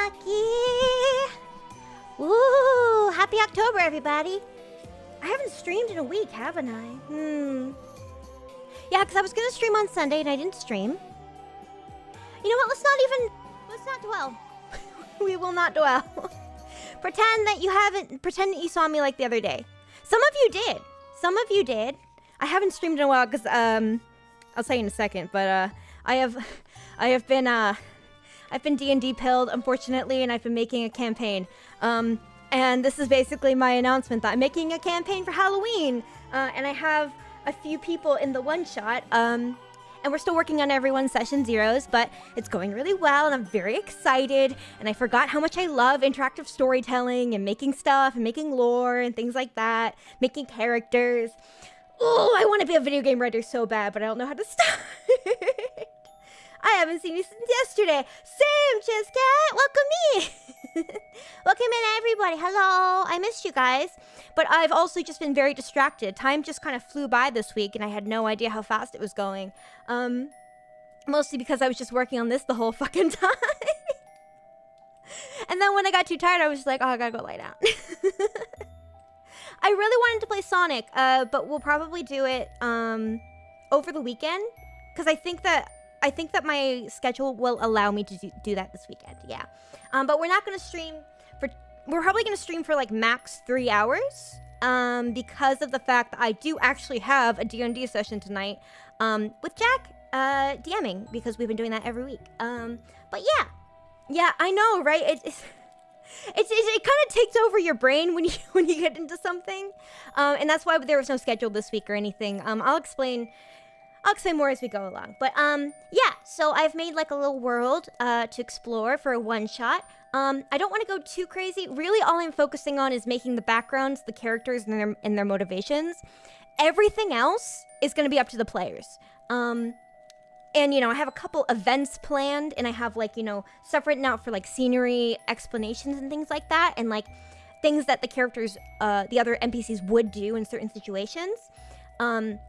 Aki! Woo! Happy October, everybody! I haven't streamed in a week, haven't I? Yeah, because I was gonna stream on Sunday and I didn't stream. You know what? Let's not dwell. We will not dwell. Pretend that you saw me like the other day. Some of you did. I haven't streamed in a while because I'll tell you in a second, but I've been D&D pilled, unfortunately, and I've been making a campaign. And this is basically my announcement that I'm making a campaign for Halloween. And I have a few people in the one-shot. And we're still working on everyone's session zeros, but it's going really well, and I'm very excited. And I forgot how much I love interactive storytelling and making stuff and making lore and things like that, making characters. Oh, I want to be a video game writer so bad, but I don't know how to start. I haven't seen you since yesterday. Same, Chesscat. Welcome me. Welcome in, everybody. Hello. I missed you guys. But I've also just been very distracted. Time just kind of flew by this week, and I had no idea how fast it was going. Mostly because I was just working on this the whole fucking time. And then when I got too tired, I was just like, oh, I gotta go lie down. I really wanted to play Sonic, but we'll probably do it over the weekend. Because I think that my schedule will allow me to do that this weekend, yeah. But we're not going to stream we're probably going to stream for like max 3 hours, because of the fact that I do actually have a D&D session tonight, with Jack, DMing, because we've been doing that every week. But yeah, I know, right? It kind of takes over your brain when you get into something, and that's why there was no schedule this week or anything. I'll explain more as we go along. But, yeah, so I've made like a little world to explore for a one-shot. I don't want to go too crazy. Really, all I'm focusing on is making the backgrounds, the characters, and their motivations. Everything else is going to be up to the players. And, you know, I have a couple events planned, and I have, like, you know, stuff written out for, like, scenery, explanations, and things like that, and, like, things that the characters, the other NPCs would do in certain situations. And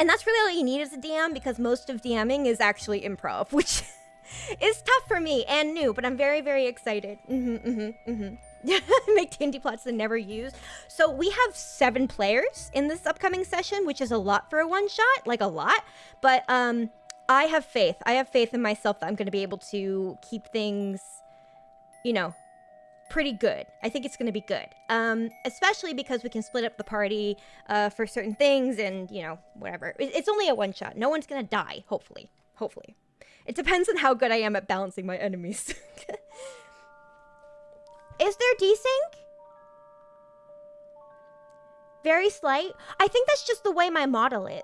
that's really all you need as a DM, because most of DMing is actually improv, which is tough for me and new, but I'm very, very excited. Make D&D plots that never used. So we have 7 players in this upcoming session, which is a lot for a one-shot, like a lot. But I have faith. I have faith in myself that I'm going to be able to keep things, you know, pretty good. I think it's going to be good, especially because we can split up the party for certain things, and you know, whatever. It's only a one shot. No one's going to die, hopefully. It depends on how good I am at balancing my enemies. Is there desync? Very slight. I think that's just the way my model is.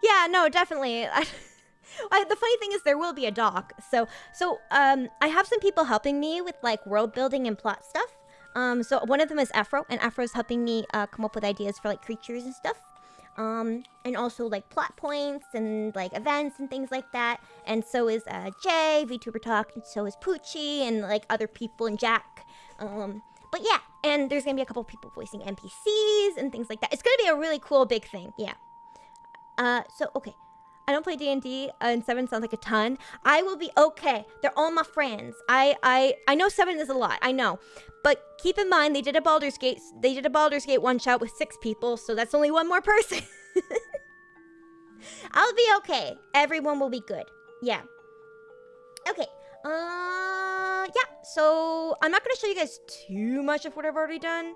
Yeah, no, definitely. The funny thing is there will be a doc. So I have some people helping me with like world building and plot stuff. So one of them is Afro, and Afro's helping me come up with ideas for like creatures and stuff. And also like plot points and like events and things like that. And so is Jay, VTuber Talk, and so is Pockeii, and like other people, and Jack. But yeah, and there's gonna be a couple people voicing NPCs and things like that. It's gonna be a really cool big thing, yeah. So okay. I don't play D&D, and 7 sounds like a ton. I will be okay. They're all my friends. I know 7 is a lot. I know. But keep in mind, they did a Baldur's Gate one-shot with 6 people, so that's only 1 more person. I'll be okay. Everyone will be good. Yeah. Okay. Yeah. So, I'm not going to show you guys too much of what I've already done.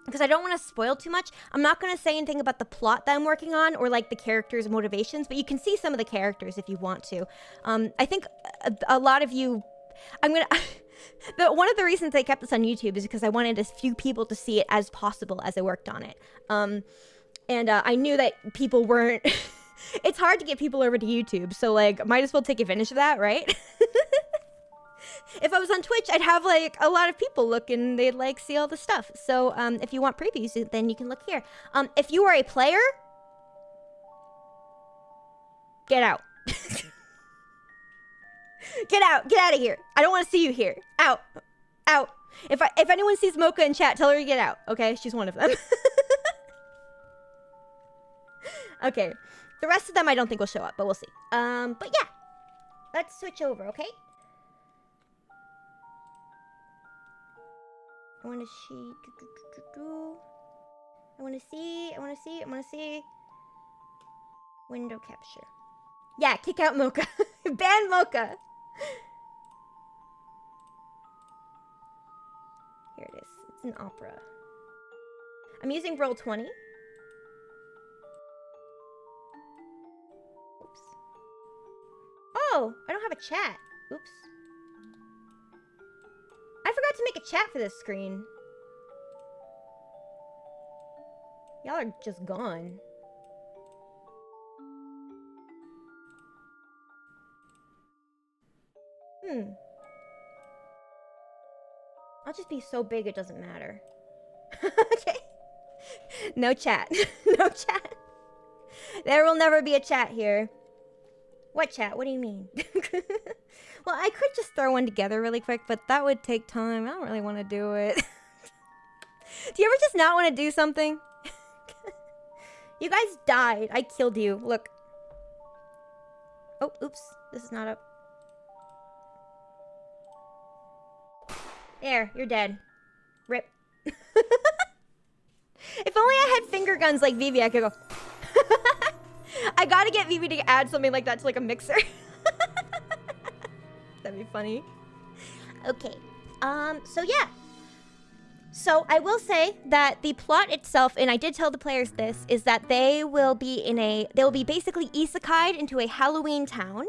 Because I don't want to spoil too much. I'm not going to say anything about the plot that I'm working on, or like the characters' motivations, but you can see some of the characters if you want to. I think a lot of you, one of the reasons I kept this on YouTube is because I wanted as few people to see it as possible as I worked on it. And I knew that people weren't, it's hard to get people over to YouTube, so like, might as well take advantage of that, right? If I was on Twitch, I'd have like a lot of people look, and they'd like see all the stuff. So if you want previews, then you can look here. If you are a player, get out. Get out of here. I don't want to see you here. Out. If anyone sees Mocha in chat, tell her to get out. Okay, she's one of them. Okay. The rest of them I don't think will show up, but we'll see. But yeah. Let's switch over, okay? I want to see. I want to see. Window capture. Yeah, kick out Mocha. Ban Mocha. Here it is. It's an opera. I'm using Roll20. Oops. Oh, I don't have a chat. Oops. I forgot to make a chat for this screen. Y'all are just gone. I'll just be so big it doesn't matter. Okay. No chat. No chat. There will never be a chat here. What chat? What do you mean? Well, I could just throw one together really quick, but that would take time. I don't really want to do it. Do you ever just not want to do something? You guys died. I killed you. Look. Oh, oops. This is not up. There, you're dead. Rip. If only I had finger guns like Vivi, I could go. I gotta get Vivi to add something like that to like a mixer. That'd be funny. Okay. So yeah. So I will say that the plot itself, and I did tell the players this, is that they will be basically isekai'd into a Halloween town.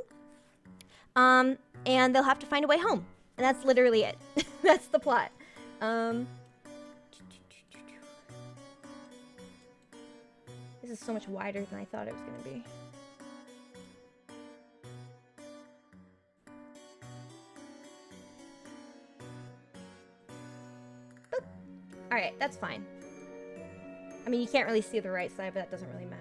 And they'll have to find a way home. And that's literally it. That's the plot. This is so much wider than I thought it was going to be. Boop. All right, that's fine. I mean, you can't really see the right side, but that doesn't really matter.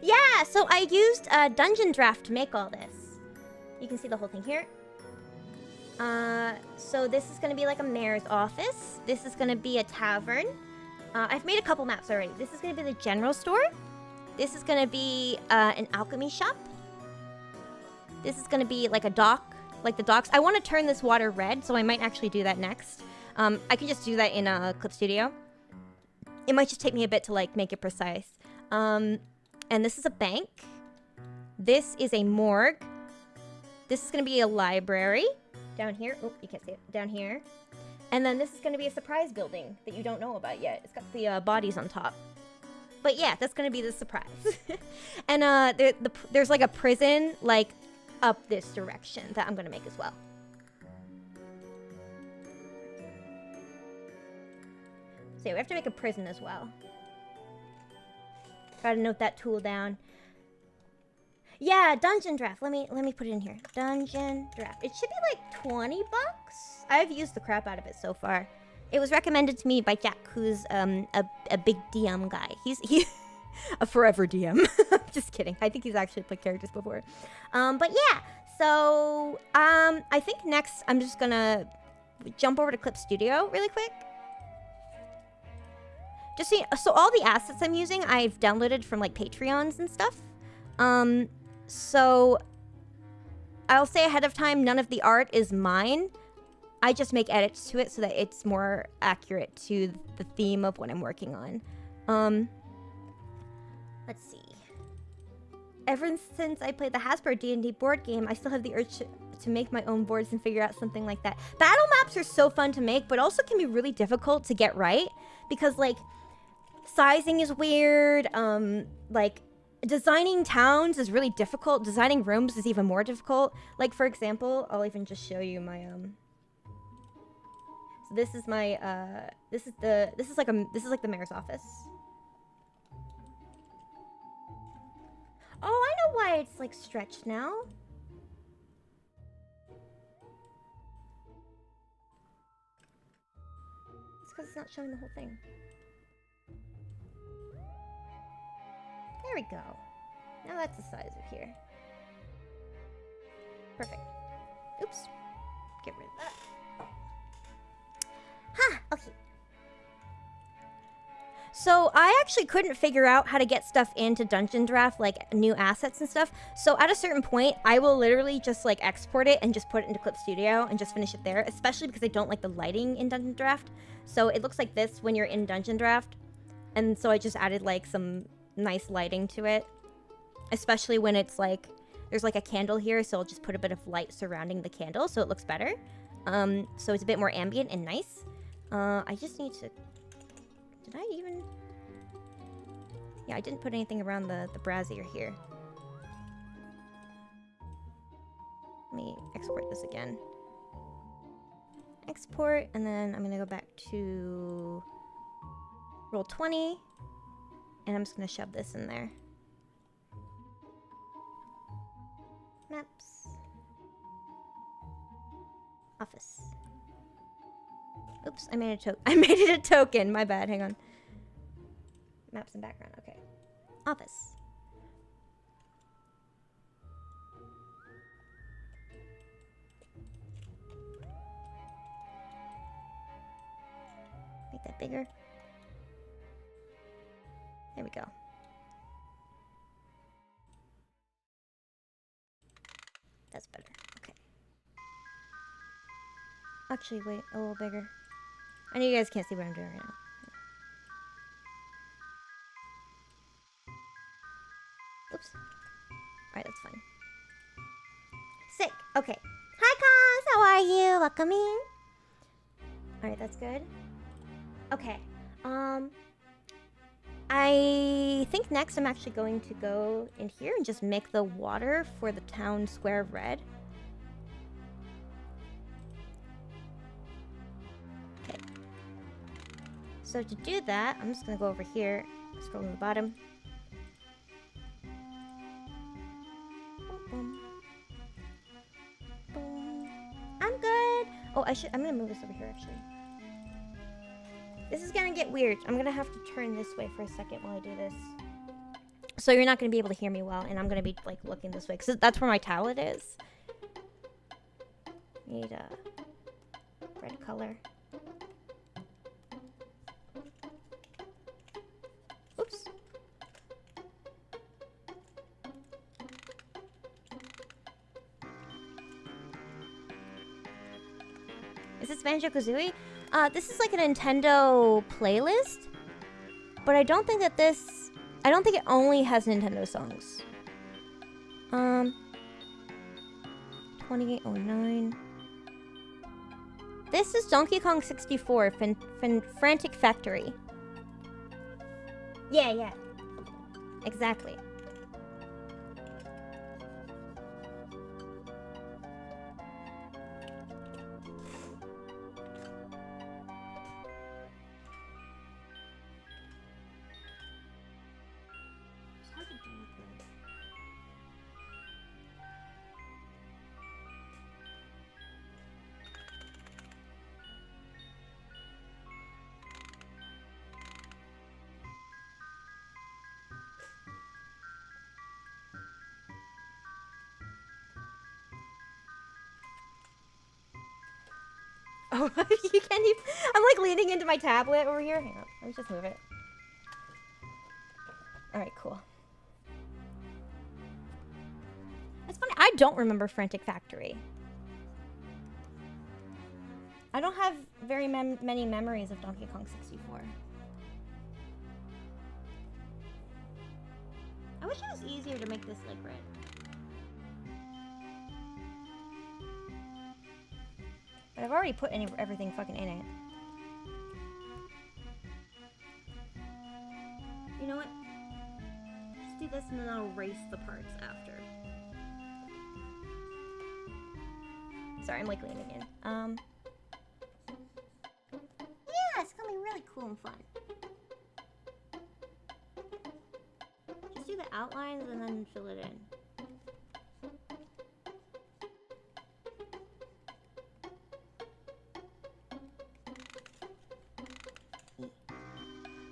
Yeah, so I used Dungeon Draft to make all this. You can see the whole thing here. So this is going to be like a mayor's office. This is going to be a tavern. I've made a couple maps already. This is going to be the general store. This is going to be an alchemy shop. This is going to be like a dock, like the docks. I want to turn this water red, so I might actually do that next. I can just do that in Clip Studio. It might just take me a bit to like make it precise. And this is a bank. This is a morgue. This is going to be a library. Down here. Oh, you can't see it. Down here. And then this is going to be a surprise building that you don't know about yet. It's got the bodies on top. But yeah, that's going to be the surprise. And there's like a prison like up this direction that I'm going to make as well. So yeah, we have to make a prison as well. Gotta note that tool down. Yeah, Dungeon Draft. Let me put it in here. Dungeon Draft. It should be like 20 bucks. I've used the crap out of it so far. It was recommended to me by Jack, who's a big DM guy. He's a forever DM. Just kidding. I think he's actually played characters before. But yeah. So I think next I'm just gonna jump over to Clip Studio really quick. Just so all the assets I'm using, I've downloaded from like Patreons and stuff. So I'll say ahead of time, none of the art is mine. I just make edits to it so that it's more accurate to the theme of what I'm working on. Let's see. Ever since I played the Hasbro D&D board game, I still have the urge to make my own boards and figure out something like that. Battle maps are so fun to make, but also can be really difficult to get right because like sizing is weird. Like designing towns is really difficult. Designing rooms is even more difficult. Like for example, I'll even just show you my So this is my this is like the mayor's office. Oh, I know why it's like stretched now. It's because it's not showing the whole thing. There we go. Now that's the size of here. Perfect. Oops. Get rid of that. Huh, okay. So I actually couldn't figure out how to get stuff into Dungeon Draft, like new assets and stuff. So at a certain point, I will literally just like export it and just put it into Clip Studio and just finish it there, especially because I don't like the lighting in Dungeon Draft. So it looks like this when you're in Dungeon Draft. And so I just added like some nice lighting to it, especially when it's like, there's like a candle here. So I'll just put a bit of light surrounding the candle so it looks better. So it's a bit more ambient and nice. I just need to... Did I even... Yeah, I didn't put anything around the brazier here. Let me export this again. Export, and then I'm gonna go back to Roll20, and I'm just gonna shove this in there. Maps. Office. Oops, I made it a token. My bad. Hang on. Maps and background. Okay. Office. Make that bigger. There we go. That's better. Okay. Actually, wait. A little bigger. I know you guys can't see what I'm doing right now. Oops. Alright, that's fine. Sick. Okay. Hi, Cons. How are you? Welcome in. Alright, that's good. Okay. I think next I'm actually going to go in here and just make the water for the town square red. Okay. So to do that, I'm just going to go over here, scroll to the bottom. Boom. Boom. I'm good. Oh, I'm going to move this over here actually. This is going to get weird. I'm going to have to turn this way for a second while I do this. So you're not going to be able to hear me well, and I'm going to be like looking this way because that's where my tablet is. Need a red color. Oops. Is this Banjo-Kazooie? This is like a Nintendo playlist, but I don't think that I don't think it only has Nintendo songs. 2809. This is Donkey Kong 64, Frantic Factory. Yeah. Exactly. Oh, you can't even... I'm like leaning into my tablet over here. Hang on, let me just move it. Alright, cool. It's funny, I don't remember Frantic Factory. I don't have very many memories of Donkey Kong 64. I wish it was easier to make this like red. But I've already put everything fucking in it. You know what? Just do this and then I'll erase the parts after. Sorry, I'm like leaning in. Yeah, it's gonna be really cool and fun. Just do the outlines and then fill it in.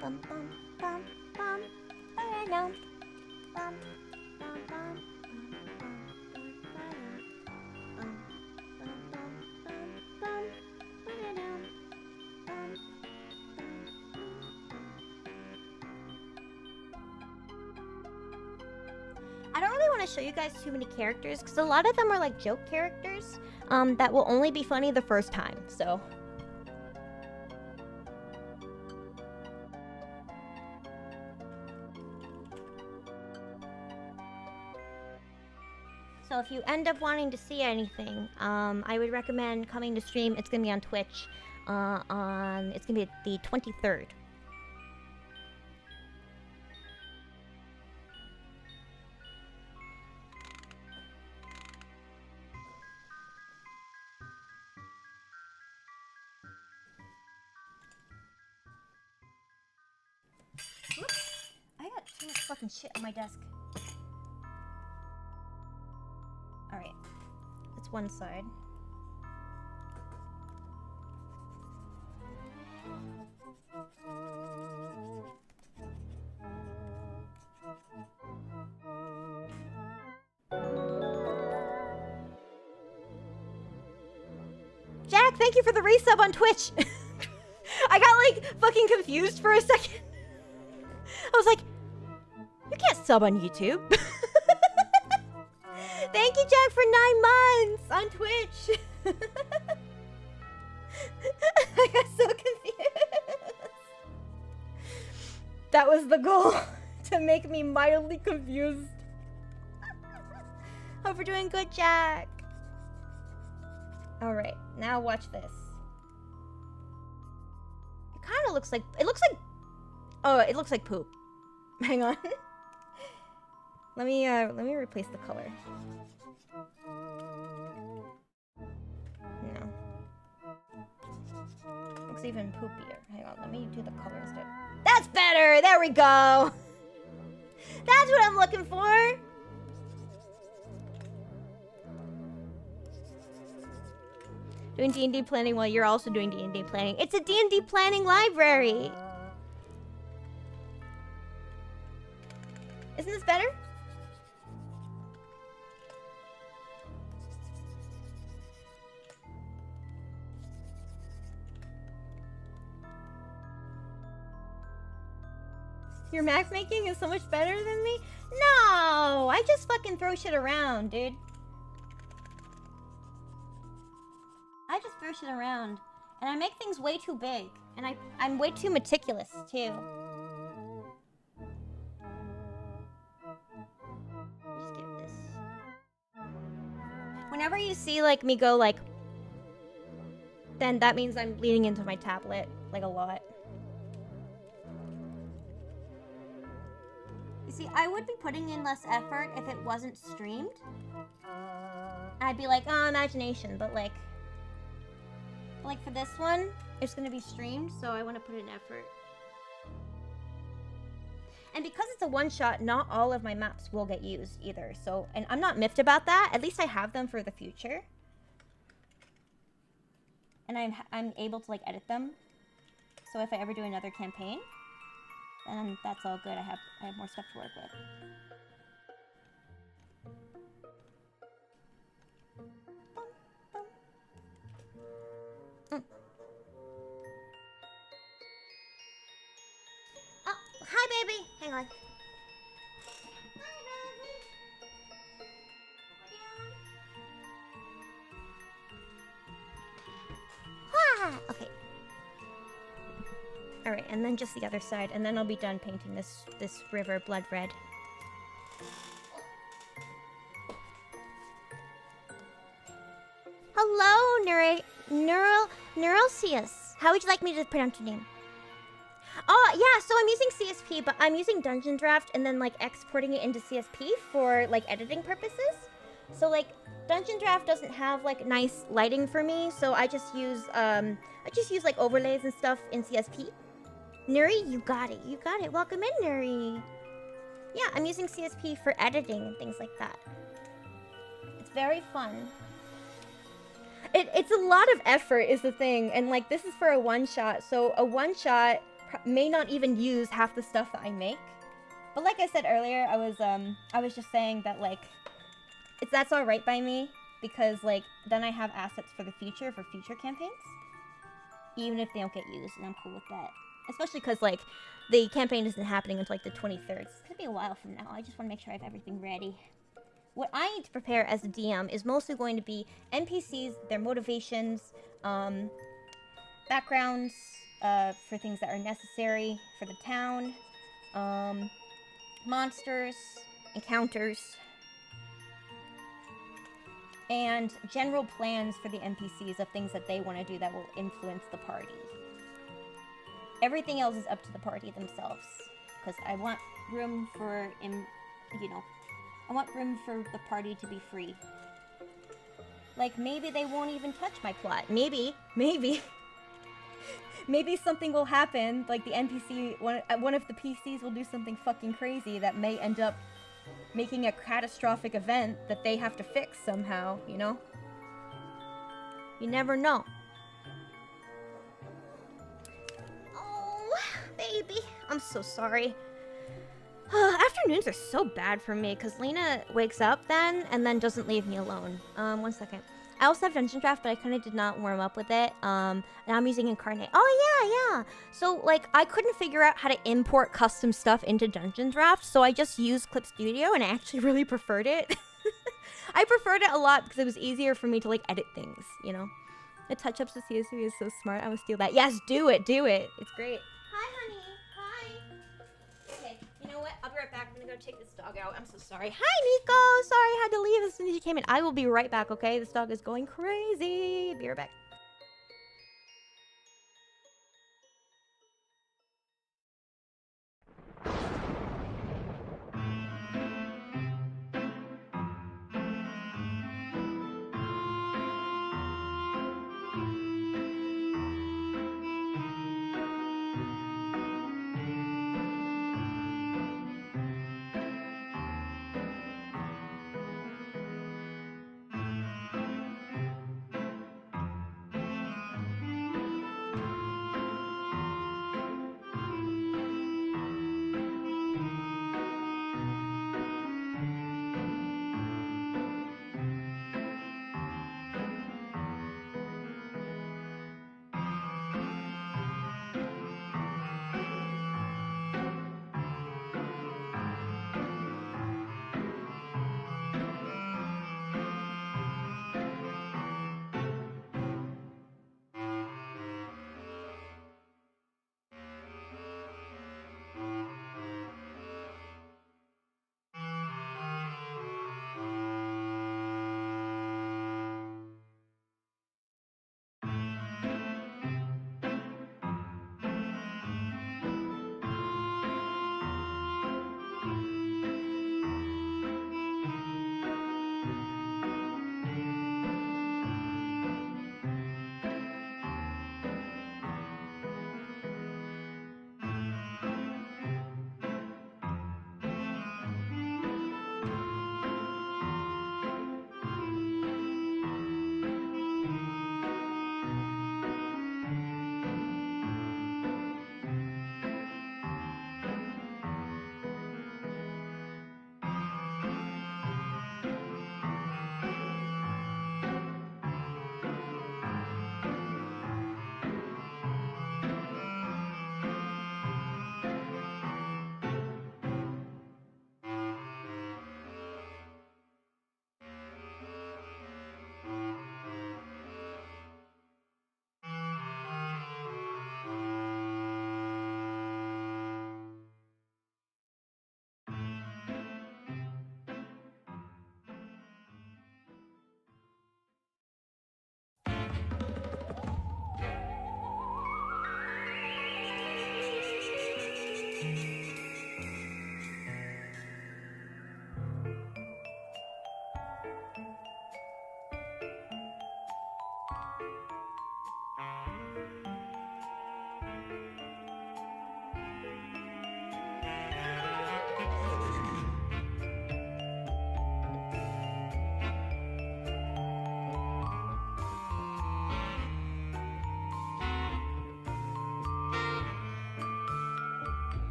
Bum bum bum bum ba-dum, bum bum bum bum ba-dum, bum bum bum want to show you guys too many characters because a lot of them are like joke characters that will only be funny the first time. So if you end up wanting to see anything, I would recommend coming to stream. It's gonna be on Twitch. It's gonna be the 23rd. Whoops. I got too much fucking shit on my desk. Alright. That's one side. Jack, thank you for the resub on Twitch. I got like fucking confused for a second. I was like, you can't sub on YouTube. Thank you, Jack, for 9 months on Twitch. I got so confused. That was the goal, to make me mildly confused. Hope you're doing good, Jack. All right, now watch this. It kind of looks like, oh, it looks like poop. Hang on. Let me replace the color. No. Looks even poopier. Hang on, let me do the color instead. That's better! There we go! That's what I'm looking for! Doing D&D planning while you're also doing D&D planning. It's a D&D planning library! Isn't this better? Your map making is so much better than me? No! I just fucking throw shit around, dude. I just throw shit around. And I make things way too big. And I'm way too meticulous, too. Just give this. Whenever you see, like, me go, like... then that means I'm leaning into my tablet, like, a lot. You see, I would be putting in less effort if it wasn't streamed. I'd be like, oh, imagination, but like for this one, it's gonna be streamed, so I want to put in effort. And because it's a one-shot, not all of my maps will get used either. So, and I'm not miffed about that. At least I have them for the future. And I'm able to like edit them. So if I ever do another campaign, then that's all good. I have more stuff to work with. Oh, hi, baby. Hang on. Ah, okay. All right, and then just the other side, and then I'll be done painting this river blood red. Hello, Neuralcius. How would you like me to pronounce your name? Oh, yeah, so I'm using CSP, but I'm using Dungeon Draft and then, like, exporting it into CSP for, like, editing purposes. So, like, Dungeon Draft doesn't have, like, nice lighting for me, so I just use, like, overlays and stuff in CSP. Nuri, you got it. You got it. Welcome in, Nuri. Yeah, I'm using CSP for editing and things like that. It's very fun. It's a lot of effort is the thing, and like this is for a one-shot, so a one-shot may not even use half the stuff that I make. But like I said earlier, I was just saying that like that's all right by me because like then I have assets for the future for future campaigns, even if they don't get used, and I'm cool with that. Especially because like the campaign isn't happening until like the 23rd. It's gonna be a while from now. I just want to make sure I have everything ready. what I need to prepare as a DM is mostly going to be NPCs, their motivations, backgrounds for things that are necessary for the town, monsters, encounters, and general plans for the NPCs of things that they want to do that will influence the party. Everything else is up to the party themselves, because I want room for, I want room for the party to be free. Like, maybe they won't even touch my plot. Maybe. Maybe something will happen, like the NPC, one of the PCs will do something fucking crazy that may end up making a catastrophic event that they have to fix somehow, you know? You never know. Oh, baby. I'm so sorry. Afternoons are so bad for me, because Lena wakes up then, and then doesn't leave me alone. 1 second. I also have Dungeon Draft, but I kind of did not warm up with it. Now I'm using Incarnate. Oh, yeah. So, like, I couldn't figure out how to import custom stuff into Dungeon Draft, so I just used Clip Studio, and I actually really preferred it. I preferred it a lot because it was easier for me to, like, edit things, you know? The touch-ups with CSV is so smart. I'm gonna steal that. Yes, do it. It's great. Hi, honey. Hi. Okay, you know what? I'll be right back. I'm gonna go take this dog out. I'm so sorry. Hi, Nico. Sorry I had to leave as soon as you came in. I will be right back, okay? This dog is going crazy. Be right back.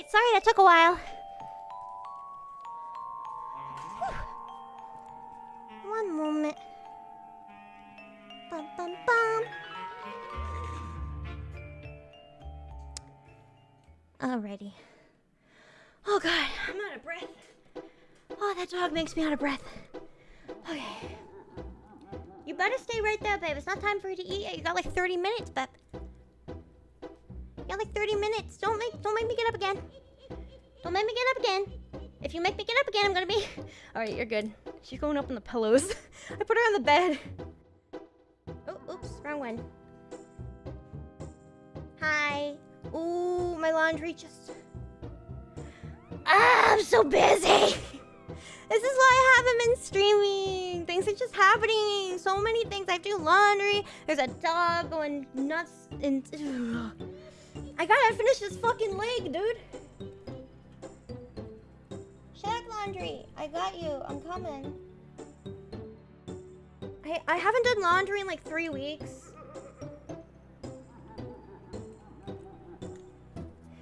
Sorry that took a while. Whew. One moment. Bum bum bum. Alrighty. Oh god, I'm out of breath. Oh, that dog makes me out of breath. Okay. You better stay right there, babe. It's not time for you to eat yet. You got like 30 minutes, babe. You got like 30 minutes. Don't make me get up again. Don't make me get up again. If you make me get up again, I'm gonna be... Alright, you're good. She's going up on the pillows. I put her on the bed. Oh, oops, wrong one. Hi. Ooh, my laundry just... Ah, I'm so busy. This is why I haven't been streaming. Things are just happening. So many things. I have to do laundry. There's a dog going nuts. And I gotta finish this fucking leg, dude. Shaq laundry. I got you. I'm coming. I haven't done laundry in like 3 weeks.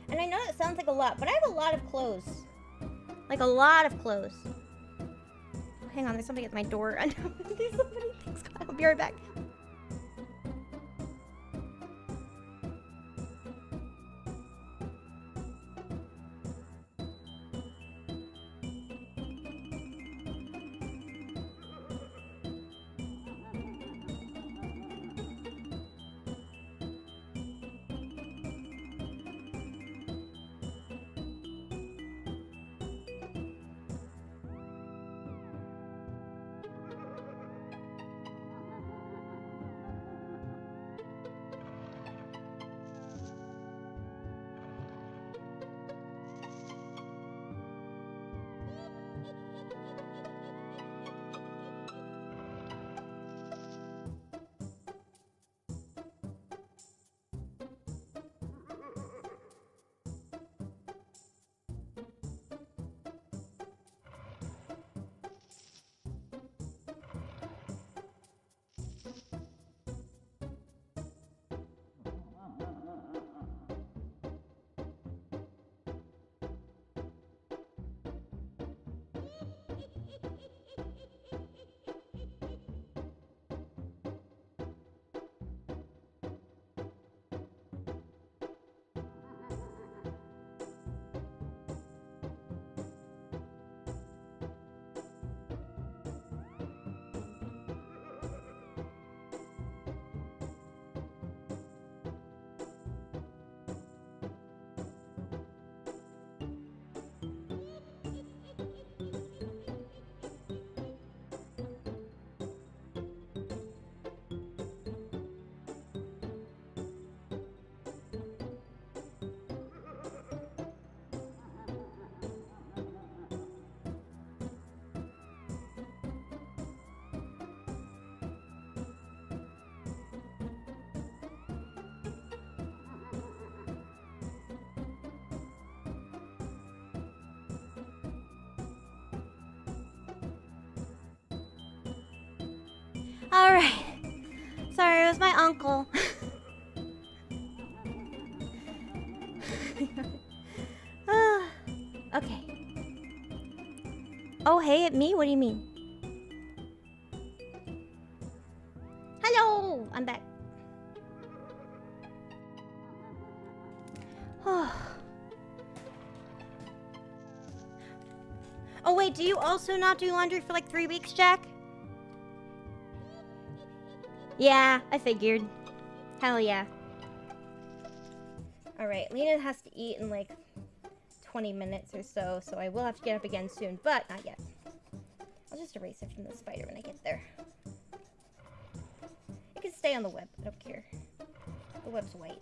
And I know it sounds like a lot, but I have a lot of clothes. Like a lot of clothes. Hang on, there's somebody at my door. I know there's so many things. I'll be right back. Alright. Sorry, it was my uncle. Okay. Oh, hey, at me? What do you mean? Hello! I'm back. Oh, wait, do you also not do laundry for like 3 weeks, Jack? Yeah, I figured. Hell yeah. Alright, Lena has to eat in like 20 minutes or so, so I will have to get up again soon, but not yet. I'll just erase it from the spider when I get there. It can stay on the web, I don't care. The web's white.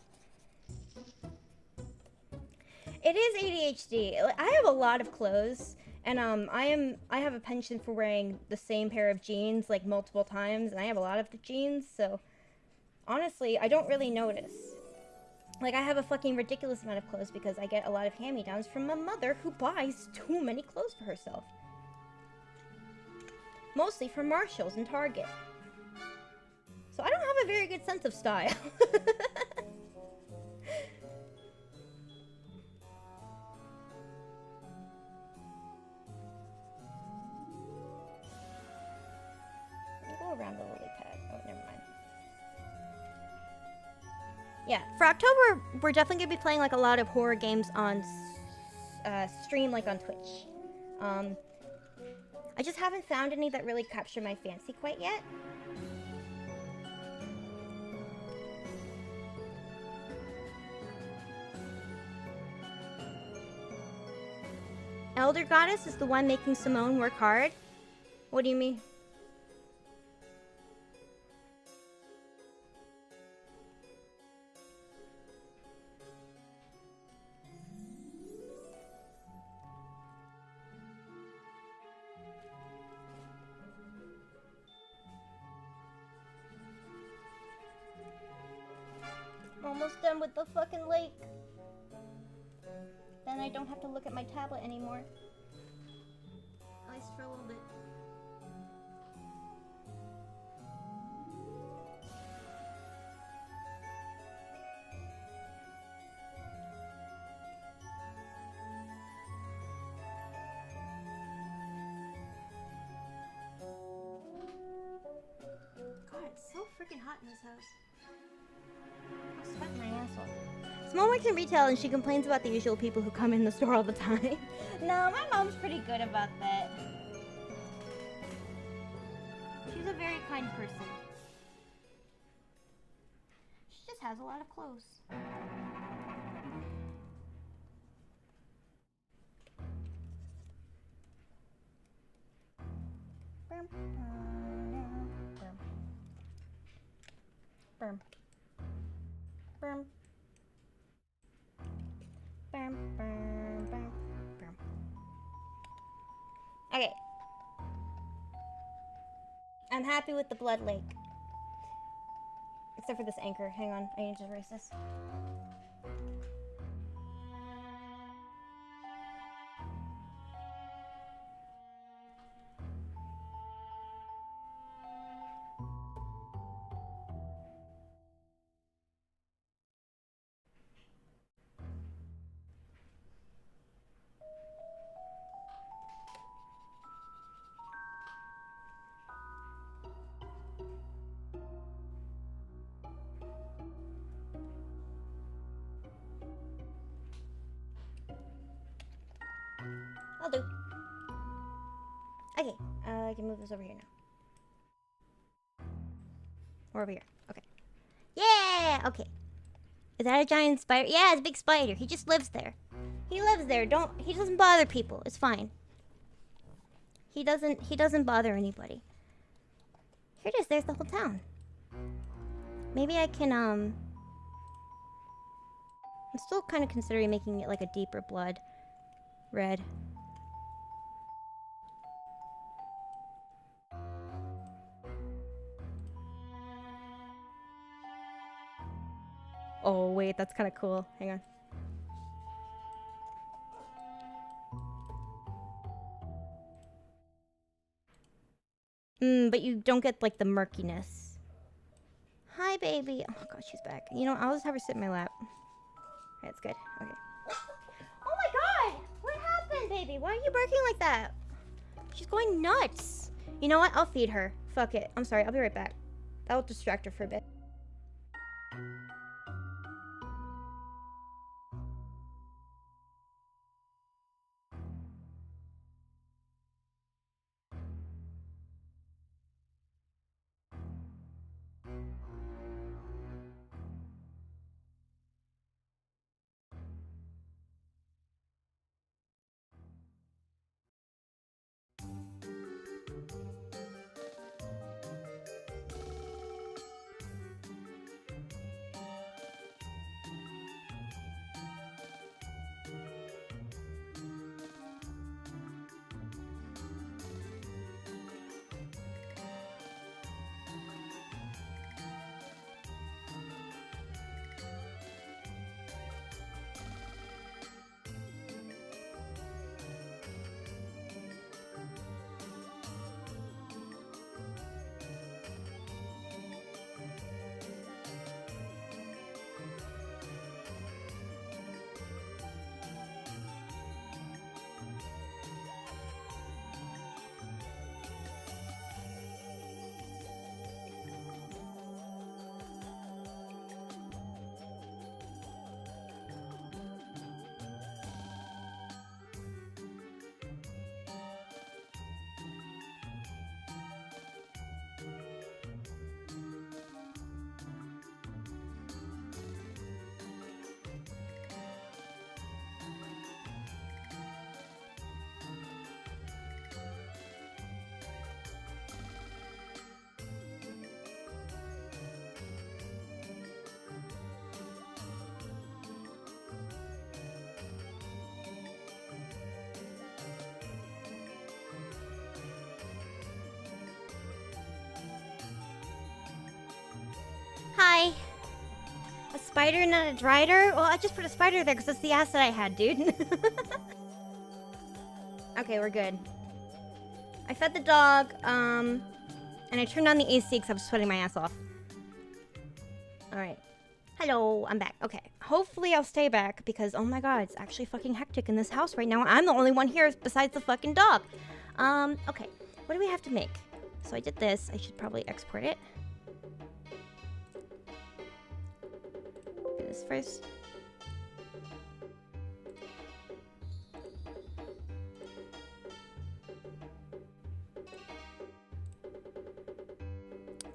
It is ADHD. I have a lot of clothes, and I have a penchant for wearing the same pair of jeans like multiple times, and I have a lot of the jeans, so honestly, I don't really notice. Like, I have a fucking ridiculous amount of clothes because I get a lot of hand-me-downs from my mother who buys too many clothes for herself. Mostly from Marshalls and Target. So I don't have a very good sense of style. Yeah, for October, we're definitely gonna be playing like a lot of horror games on stream, like on Twitch. I just haven't found any that really capture my fancy quite yet. Elder Goddess is the one making Simone work hard? What do you mean? Almost done with the fucking lake. Then I don't have to look at my tablet anymore. At least for a little bit. God, it's so freaking hot in this house. I'm sweating my ass off. Simone works in retail and she complains about the usual people who come in the store all the time. No, my mom's pretty good about that. She's a very kind person. She just has a lot of clothes. Burm. Burm. Burm, burm, burm, burm. Okay. I'm happy with the blood lake. Except for this anchor. Hang on, I need to erase this. I'll do. Okay, I can move this over here now. Or over here. Okay. Yeah! Okay. Is that a giant spider? Yeah, it's a big spider. He just lives there. He lives there. He doesn't bother people. It's fine. He doesn't bother anybody. Here it is. There's the whole town. Maybe I can, I'm still kind of considering making it like a deeper blood red. Oh, wait, that's kind of cool. Hang on. But you don't get, like, the murkiness. Hi, baby. Oh, God, she's back. You know, I'll just have her sit in my lap. That's good. Okay. Oh, my God! What happened, baby? Why are you barking like that? She's going nuts. You know what? I'll feed her. Fuck it. I'm sorry. I'll be right back. That'll distract her for a bit. Hi. A spider, not a drider? Well, I just put a spider there because that's the asset I had, dude. Okay, we're good. I fed the dog, and I turned on the AC because I was sweating my ass off. Alright. Hello, I'm back. Okay, hopefully I'll stay back because, oh my god, it's actually fucking hectic in this house right now. I'm the only one here besides the fucking dog. Okay. What do we have to make? So I did this. I should probably export it. Do this first.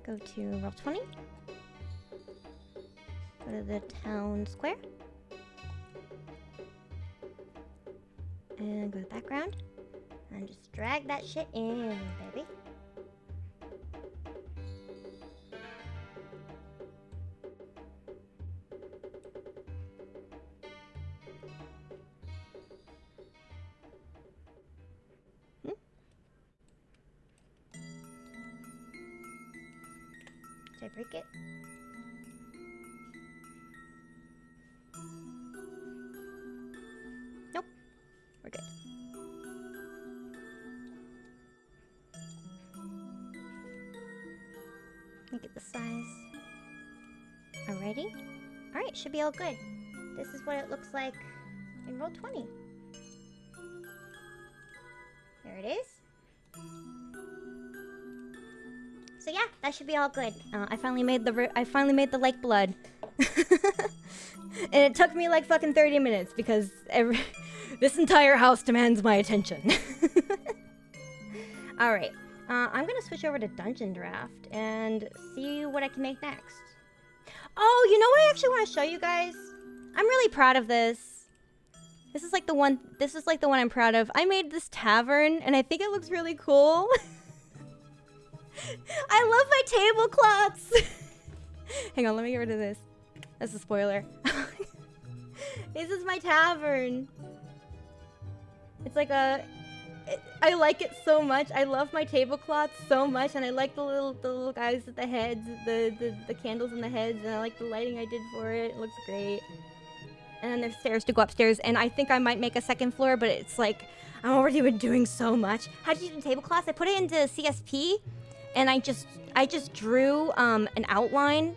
Go to Roll20. Go to the town square. And go to background. And just drag that shit in, baby. Did I break it? Nope. We're good. Make it the size. Alrighty. Alright, should be all good. This is what it looks like in Roll20. There it is. So yeah, that should be all good. I finally made the like blood. And it took me like fucking 30 minutes because this entire house demands my attention. Alright. I'm gonna switch over to Dungeon Draft and see what I can make next. Oh, you know what I actually want to show you guys? I'm really proud of this. This is like the one I'm proud of. I made this tavern and I think it looks really cool. I love my tablecloths. Hang on, let me get rid of this. That's a spoiler. This is my tavern. It's like I like it so much. I love my tablecloths so much, and I like the little guys with the heads, the candles in the heads, and I like the lighting I did for it. It looks great. And then there's stairs to go upstairs, and I think I might make a second floor, but it's like I'm already been doing so much. How did you do tablecloths? I put it into CSP, and I just drew an outline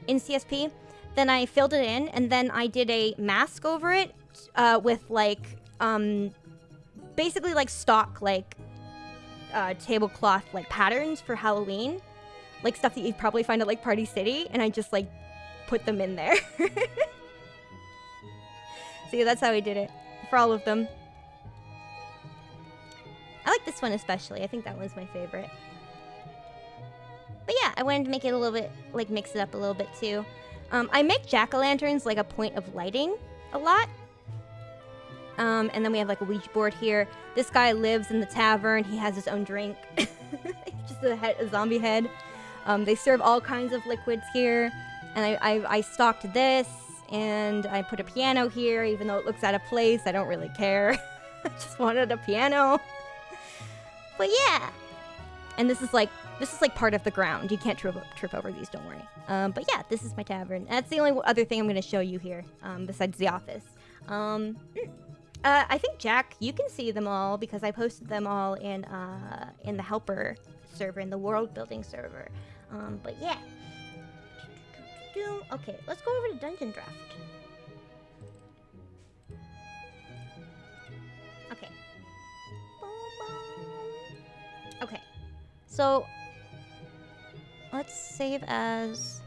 in CSP. Then I filled it in, and then I did a mask over it with like basically like stock like tablecloth like patterns for Halloween, like stuff that you'd probably find at like Party City, and I just like put them in there. So yeah, that's how I did it for all of them. I like this one especially. I think that one's my favorite. But yeah, I wanted to make it a little bit, like mix it up a little bit too. I make jack-o'-lanterns like a point of lighting a lot. And then we have like a Ouija board here. This guy lives in the tavern. He has his own drink. Just a zombie head. They serve all kinds of liquids here. And I stocked this, and I put a piano here, even though it looks out of place. I don't really care. I just wanted a piano. But yeah. And this is like part of the ground. You can't trip over these, don't worry. But yeah, this is my tavern. That's the only other thing I'm going to show you here, besides the office. I think, Jack, you can see them all because I posted them all in the helper server, in the world building server. But yeah. Okay, let's go over to Dungeon Draft. Okay. Okay. So, let's save as...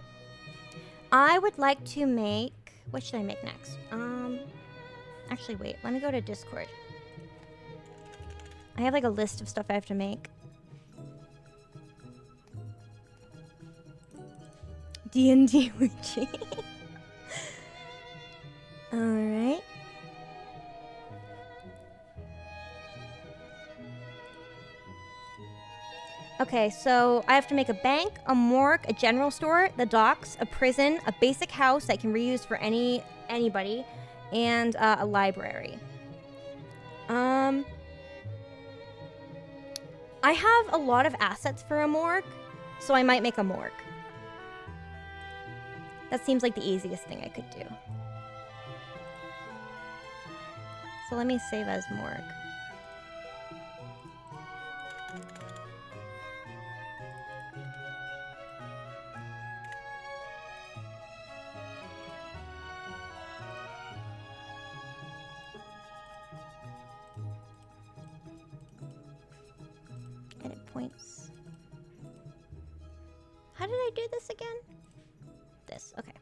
I would like to make... What should I make next? Actually, wait. Let me go to Discord. I have like a list of stuff I have to make. D&D Ouija. Alright. Okay, so I have to make a bank, a morgue, a general store, the docks, a prison, a basic house I can reuse for anybody, and a library. I have a lot of assets for a morgue, so I might make a morgue. That seems like the easiest thing I could do. So let me save as morgue. Edit points. How did I do this again? This, okay.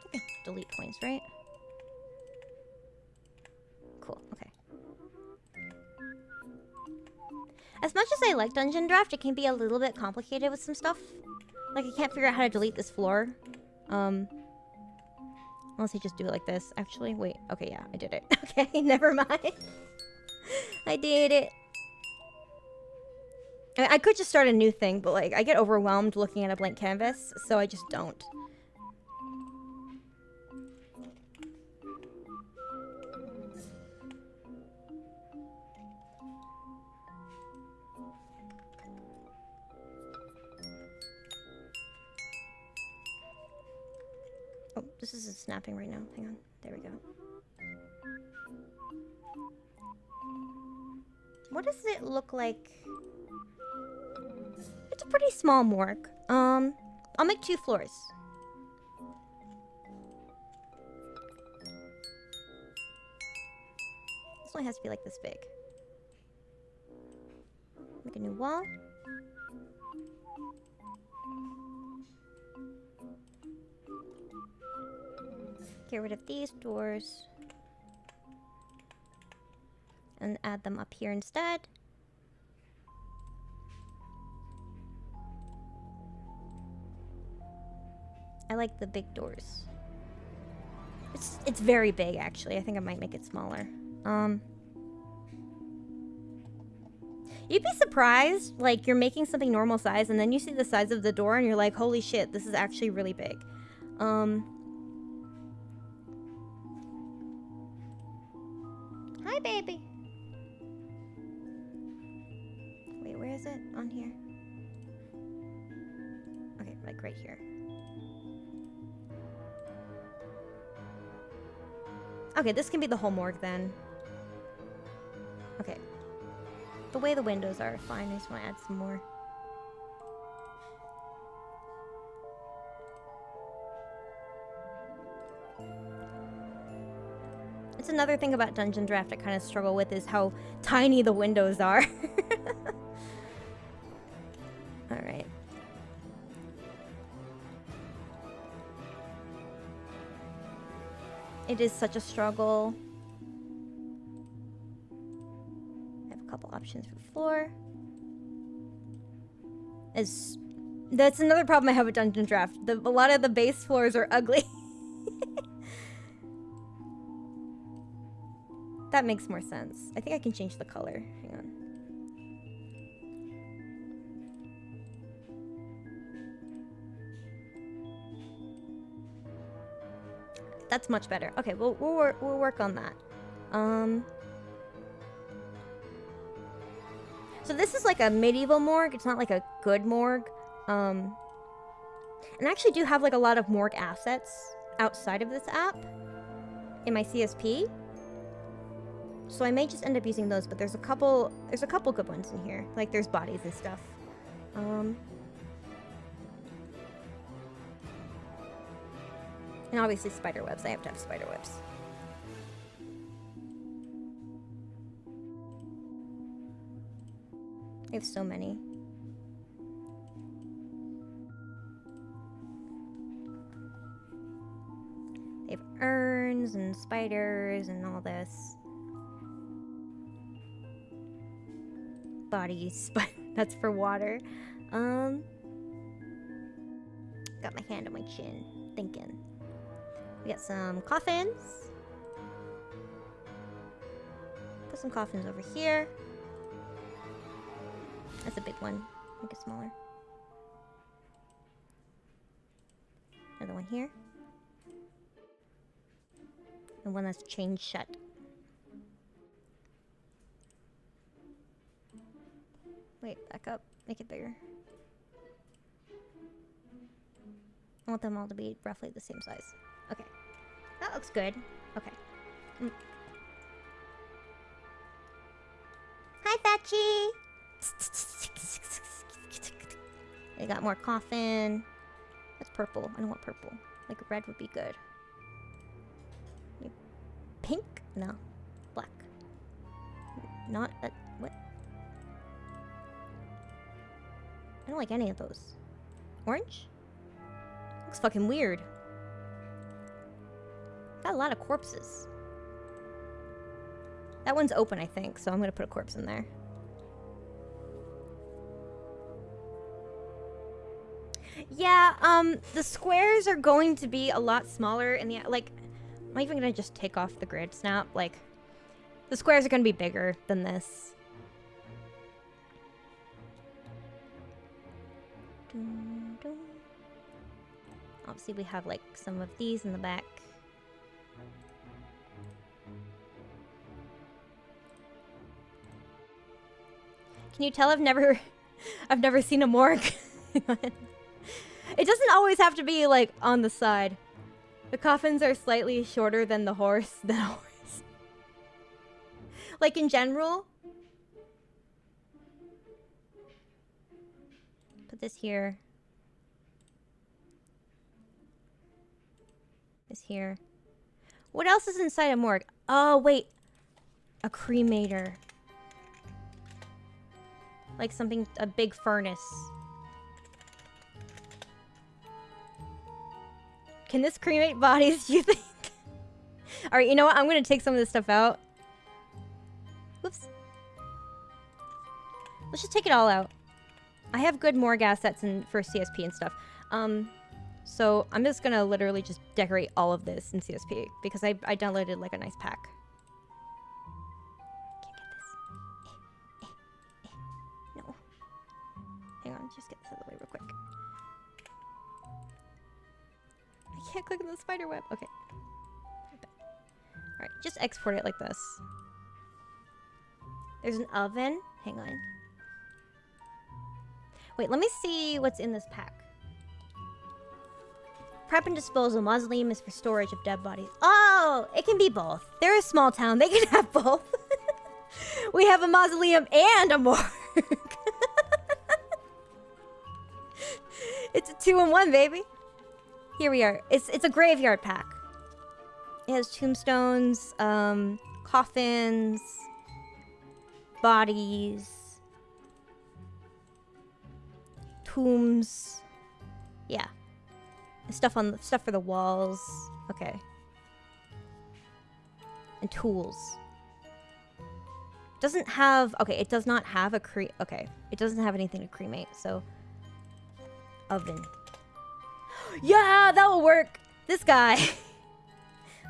Okay, delete points, right? Cool, okay. As much as I like Dungeon Draft, it can be a little bit complicated with some stuff. Like, I can't figure out how to delete this floor. Unless I just do it like this. Actually, wait. Okay, yeah, I did it. Okay, never mind. I did it. I could just start a new thing, but, like, I get overwhelmed looking at a blank canvas, so I just don't. Oh, this isn't snapping right now. Hang on. There we go. What does it look like? It's a pretty small morgue. I'll make 2 floors. This one has to be like this big. Make a new wall. Get rid of these doors. And add them up here instead. I like the big doors. It's very big, actually. I think I might make it smaller. You'd be surprised, like, you're making something normal size, and then you see the size of the door, and you're like, holy shit, this is actually really big. Hi, baby. Wait, where is it? On here. Okay, like right here. Okay, this can be the whole morgue then. Okay. The way the windows are, fine. I just want to add some more. It's another thing about Dungeon Draft I kind of struggle with is how tiny the windows are. Alright. It is such a struggle. I have a couple options for floor. That's another problem I have with Dungeon Draft. A lot of the base floors are ugly. That makes more sense. I think I can change the color. Hang on. That's much better. Okay, we'll work on that. So this is like a medieval morgue. It's not like a good morgue. And I actually do have like a lot of morgue assets outside of this app in my CSP. So I may just end up using those, but there's a couple good ones in here. Like there's bodies and stuff. And obviously spider webs. I have to have spider webs. I have so many. They have urns and spiders and all this. Bodies, but that's for water. Got my hand on my chin, thinking. We got some coffins. Put some coffins over here. That's a big one. Make it smaller. Another one here. And one that's chained shut. Wait, back up. Make it bigger. I want them all to be roughly the same size. Okay. That looks good. Okay. Mm. Hi, Fetchy! They got more coffin. That's purple. I don't want purple. Like red would be good. Pink? No. Black. Not a... What? I don't like any of those. Orange? Looks fucking weird. Got a lot of corpses. That one's open, I think, so I'm gonna put a corpse in there. Yeah, the squares are going to be a lot smaller in the, like, I'm not even gonna just take off the grid snap, like, the squares are gonna be bigger than this. Dun, dun. Obviously we have, like, some of these in the back. Can you tell I've never seen a morgue? It doesn't always have to be, like, on the side. The coffins are slightly shorter than the horse. Like, in general. Put this here. This here. What else is inside a morgue? Oh, wait. A cremator. Like something, a big furnace. Can this cremate bodies, do you think? Alright, you know what? I'm gonna take some of this stuff out. Whoops. Let's just take it all out. I have good morgue assets for CSP and stuff. So I'm just gonna literally just decorate all of this in CSP because I downloaded like a nice pack. Can't get this. No. Hang on, just get this out of the way real quick. I can't click on the spider web. Okay. Alright, just export it like this. There's an oven. Hang on. Wait, let me see what's in this pack. Prep and disposal. Mausoleum is for storage of dead bodies. Oh, it can be both. They're a small town. They can have both. We have a mausoleum and a morgue. It's a 2-in-1, baby. Here we are. It's a graveyard pack. It has tombstones, coffins, bodies, tombs. Yeah. Stuff for the walls. Okay. And tools. Doesn't have, okay, it does not have a okay. It doesn't have anything to cremate, so oven. Yeah, that will work. This guy.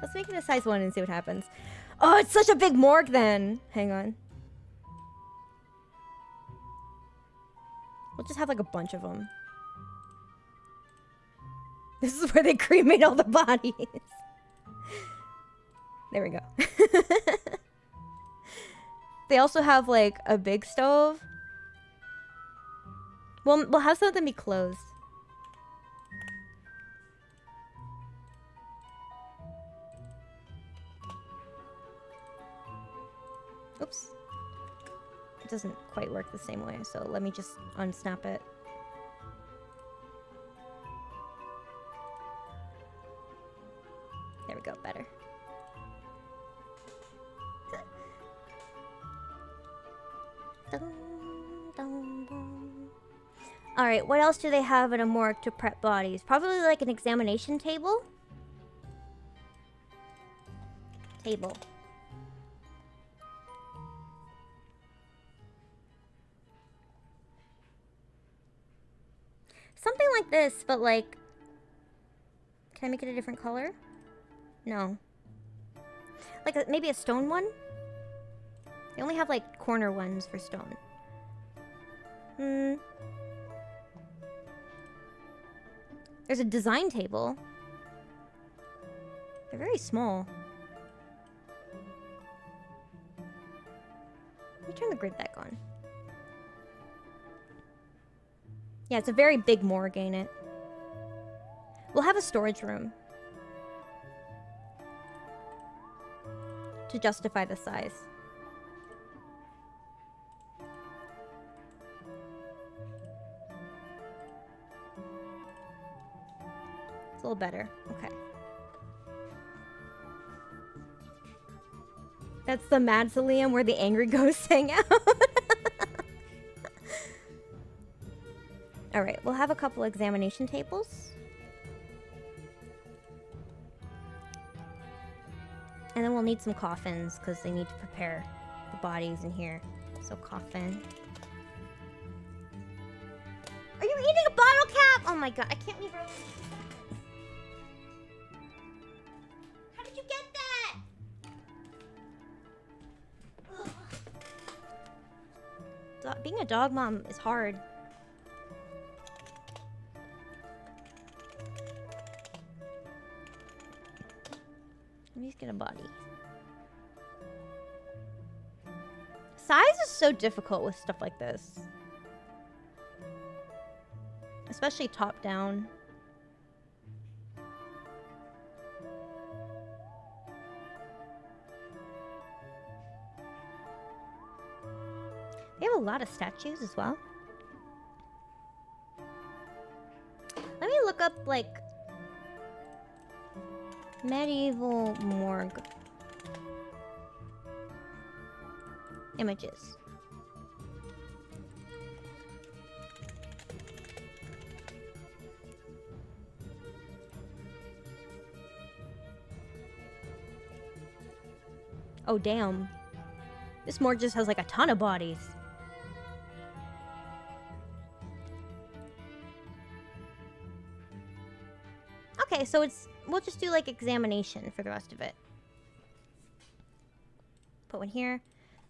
Let's make it a size 1 and see what happens. Oh, it's such a big morgue then. Hang on. We'll just have like a bunch of them. This is where they cremate all the bodies. There we go. They also have like a big stove. Well, we'll have some of them be closed. Oops. It doesn't quite work the same way, so let me just unsnap it. There we go, better. Alright, what else do they have in a morgue to prep bodies? Probably like an examination table? Table. Something like this, but like... Can I make it a different color? No. Like maybe a stone one? They only have like corner ones for stone. There's a design table. They're very small. Let me turn the grid back on. Yeah, it's a very big morgue, ain't it? We'll have a storage room to justify the size. It's a little better. Okay. That's the mausoleum where the angry ghosts hang out. Alright, we'll have a couple examination tables. And then we'll need some coffins, because they need to prepare the bodies in here. So coffin. Are you eating a bottle cap? Oh my god, I can't leave her alone. How did you get that? Ugh. Being a dog mom is hard. Let me just get a body. Size is so difficult with stuff like this. Especially top down. They have a lot of statues as well. Let me look up, like, medieval morgue images. Oh damn. This morgue just has like a ton of bodies. Okay, so we'll just do like examination for the rest of it. Put one here,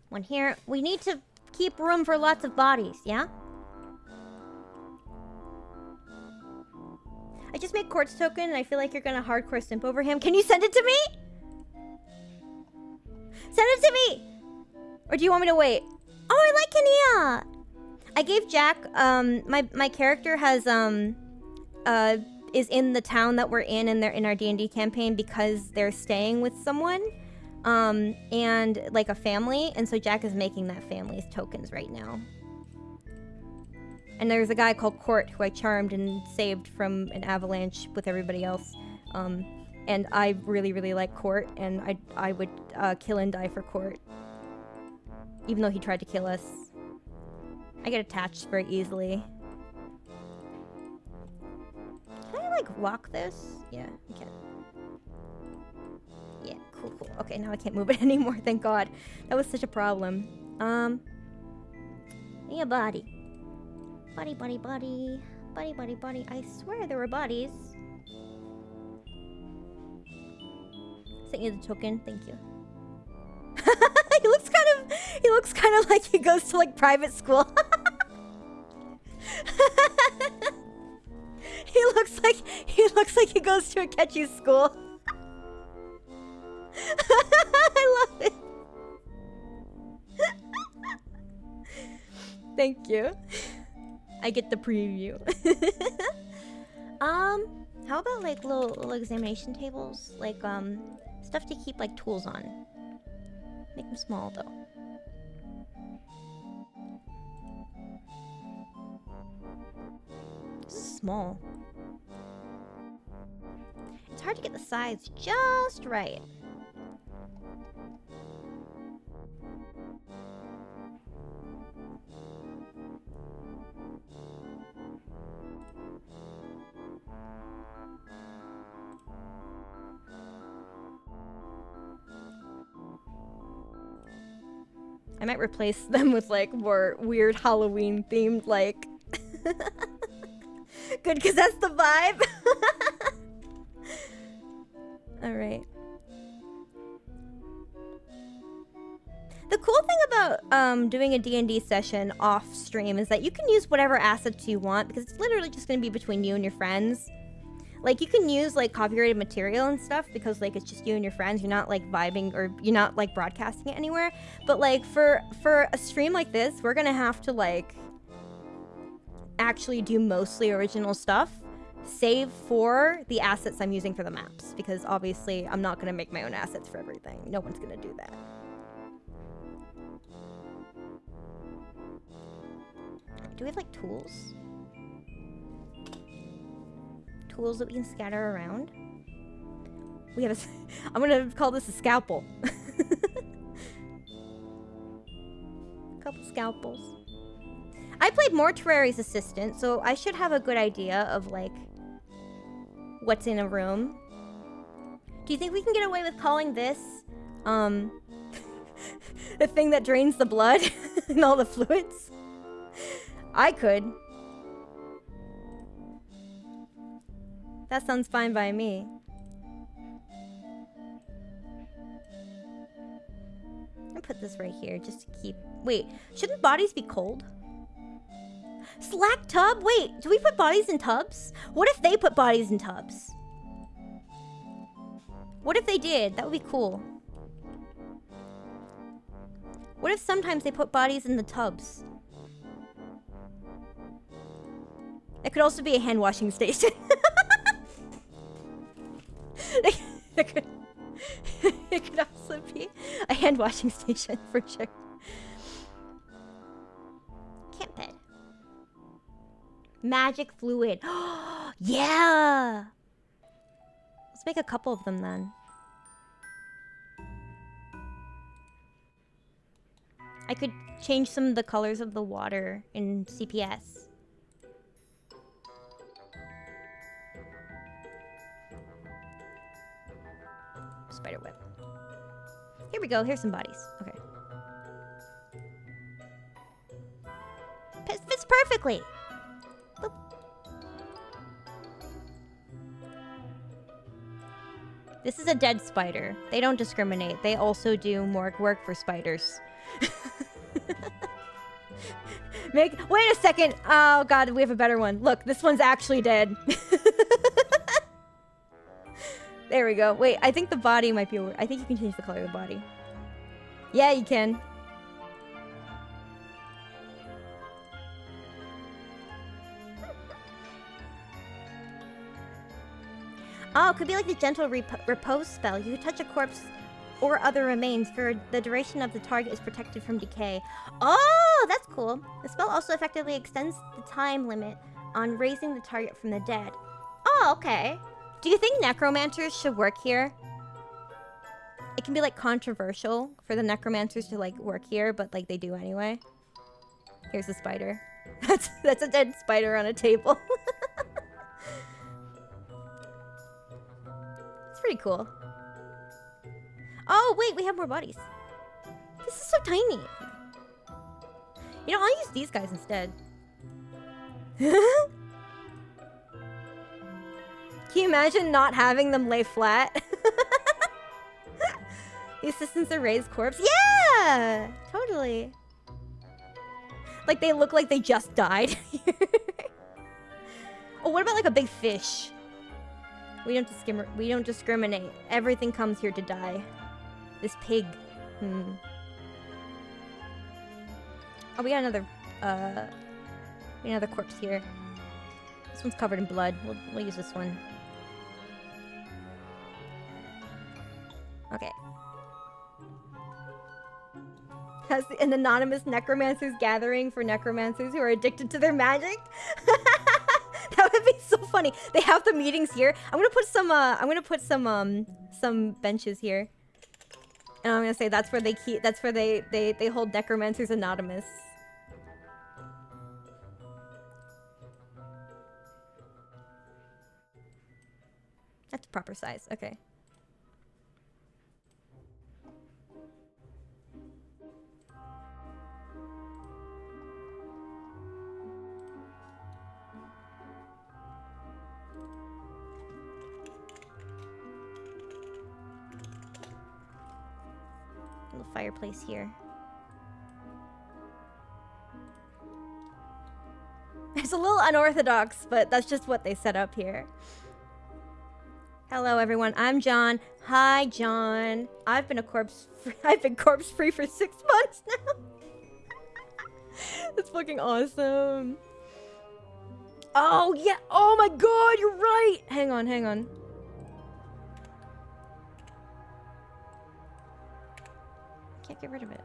one here. We need to keep room for lots of bodies, yeah? I just made Court's token and I feel like you're gonna hardcore simp over him. Can you send it to me? Send it to me! Or do you want me to wait? Oh, I like Kania! I gave Jack, my character has, is in the town that we're in and they're in our D&D campaign because they're staying with someone, and like a family, and so Jack is making that family's tokens right now. And there's a guy called Court who I charmed and saved from an avalanche with everybody else, and I really, really like Court, and I would kill and die for Court, even though he tried to kill us. I get attached very easily. Can I, like, walk this? Yeah, I can. Yeah, cool, cool. Okay, now I can't move it anymore, thank God. That was such a problem. Need a body. Body, body, body. Body, body, body. I swear there were bodies. Sent you the token, thank you. He looks kind of like he goes to, like, private school. He looks like he goes to a catchy school. I love it. Thank you. I get the preview. How about like little examination tables? Like stuff to keep like tools on. Make them small though. This is small. It's hard to get the size just right. I might replace them with like more weird Halloween themed like good, because that's the vibe. All right. The cool thing about doing a D&D session off stream is that you can use whatever assets you want, because it's literally just going to be between you and your friends. Like, you can use like copyrighted material and stuff because like it's just you and your friends. You're not like vibing, or you're not like broadcasting it anywhere. But like for a stream like this, we're gonna have to like actually do mostly original stuff, save for the assets I'm using for the maps, because obviously I'm not going to make my own assets for everything. No one's going to do that. Do we have like tools? Tools that we can scatter around? We have a... I'm going to call this a scalpel. A couple scalpels. I played Mortuary's Assistant, so I should have a good idea of, like, what's in a room. Do you think we can get away with calling this, the thing that drains the blood and all the fluids? I could. That sounds fine by me. I'll put this right here just to keep... Wait, shouldn't bodies be cold? Slack tub? Wait, do we put bodies in tubs? What if they put bodies in tubs? What if they did? That would be cool. What if sometimes they put bodies in the tubs? It could also be a hand washing station. It could also be a hand washing station for sure. Camp bed. Magic fluid. Yeah! Let's make a couple of them then. I could change some of the colors of the water in CPS. Spider web. Here we go. Here's some bodies. Okay. Fits perfectly. Boop. This is a dead spider. They don't discriminate. They also do morgue work for spiders. Wait a second. Oh god, we have a better one. Look, this one's actually dead. There we go. Wait, I think the body might be... I think you can change the color of the body. Yeah, you can. Oh, it could be like the gentle repose spell. You could touch a corpse or other remains for the duration of the target is protected from decay. Oh, that's cool. The spell also effectively extends the time limit on raising the target from the dead. Oh, okay. Do you think necromancers should work here? It can be like controversial for the necromancers to like work here, but like they do anyway. Here's a spider. That's a dead spider on a table. It's pretty cool. Oh wait, we have more bodies. This is so tiny. You know, I'll use these guys instead. Can you imagine not having them lay flat? The assistants are raised corpse. Yeah! Totally. Like they look like they just died. Oh, what about like a big fish? We don't discriminate. Everything comes here to die. This pig. Oh, we got another corpse here. This one's covered in blood. We'll use this one. Okay. Has an anonymous necromancers gathering for necromancers who are addicted to their magic. That would be so funny. They have the meetings here. I'm gonna put some benches here. And I'm gonna say that's where they hold necromancers anonymous. That's proper size. Okay. Little fireplace here. It's a little unorthodox, but that's just what they set up here. Hello, everyone. I'm John. Hi, John. I've been corpse free for 6 months now. That's fucking awesome. Oh, yeah. Oh my god, you're right. Hang on, hang on. Can't get rid of it.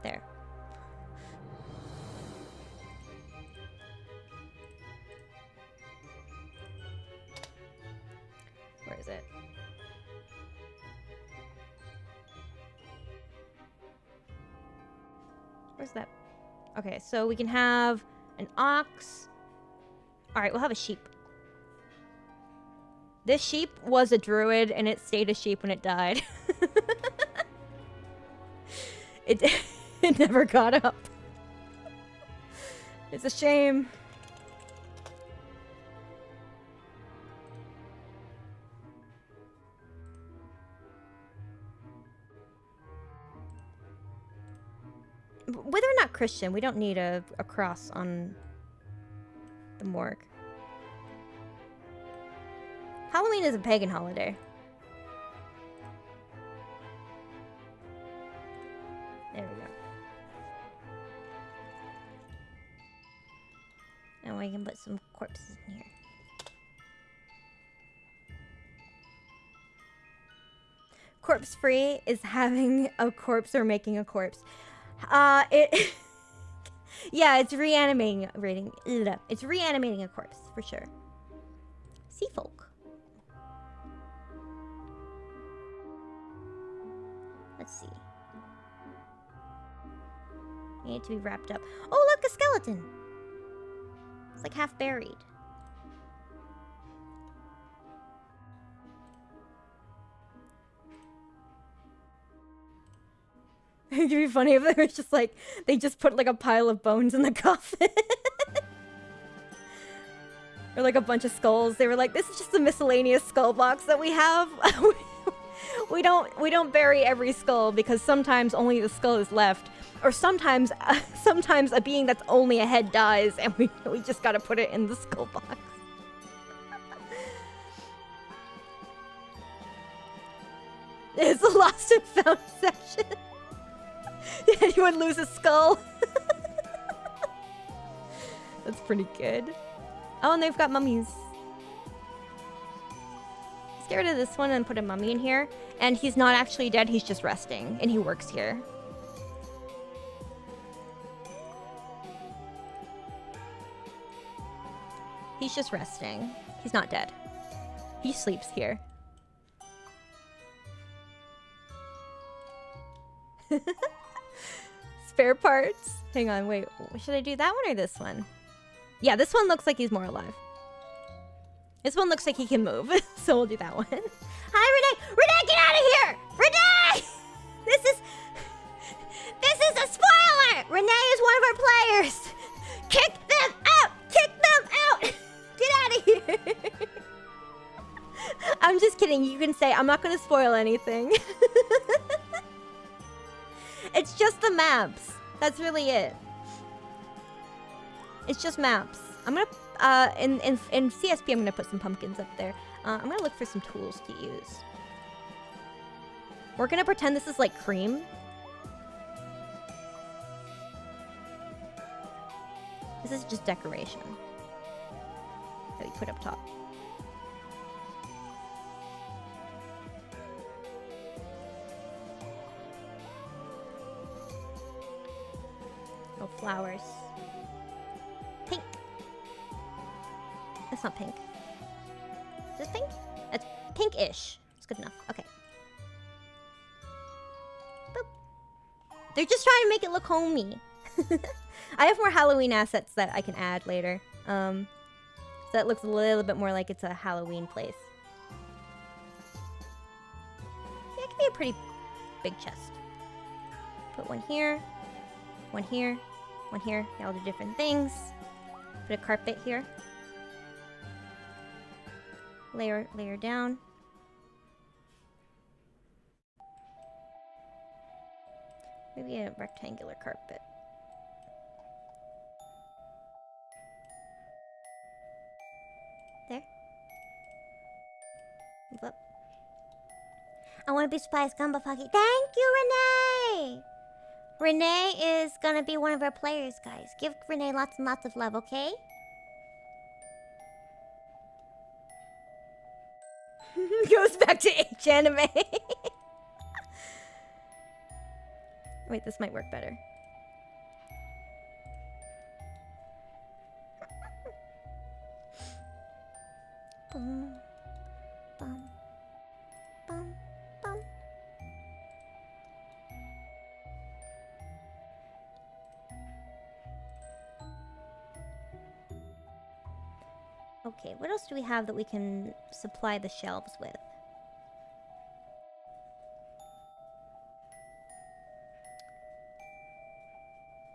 There. Where is it? Where's that? Okay, so we can have an ox. All right, we'll have a sheep. This sheep was a druid, and it stayed a sheep when it died. it it never got up. It's a shame. Whether or not Christian, we don't need a cross on the morgue. Halloween is a pagan holiday. There we go. And we can put some corpses in here. Corpse free is having a corpse or making a corpse. Yeah, it's reanimating. It's reanimating a corpse for sure. Sea folk. Let's see. You need to be wrapped up. Oh, look, a skeleton. It's like half buried. It'd be funny if it was just like, they just put like a pile of bones in the coffin. Or like a bunch of skulls. They were like, this is just a miscellaneous skull box that we have. we don't bury every skull because sometimes only the skull is left. Or sometimes a being that's only a head dies and we just gotta put it in the skull box. It's the lost and found section. Did anyone lose a skull? That's pretty good. Oh, and they've got mummies. Let's get rid of this one and put a mummy in here. And he's not actually dead, he's just resting. And he works here. He's just resting. He's not dead. He sleeps here. Spare parts. Hang on, wait. Should I do that one or this one? Yeah, this one looks like he's more alive. This one looks like he can move, so we'll do that one. Hi, Renee! Renee, get out of here! Renee! This is a spoiler! Renee is one of our players! Kick them out! Kick them out! Get out of here! I'm just kidding. You can say, I'm not going to spoil anything. It's just the maps. That's really it. It's just maps. I'm gonna in CSP I'm gonna put some pumpkins up there. I'm gonna look for some tools to use. We're gonna pretend this is like cream. This is just decoration that we put up top. Oh, flowers. Pink. That's not pink. Is it pink? It's pink-ish. It's good enough. Okay. Boop. They're just trying to make it look homey. I have more Halloween assets that I can add later. So that looks a little bit more like it's a Halloween place. Yeah, it could be a pretty big chest. Put one here. One here. One here. They all do different things. Put a carpet here. Layer down. Maybe a rectangular carpet. There. Move up. I want to be Spice Gumbo Pockeii. Thank you, Renee! Renee is gonna be one of our players, guys. Give Renee lots and lots of love, okay? Goes back to H anime. Wait, this might work better. Boom, bum, bum, bum. Okay, what else do we have that we can supply the shelves with?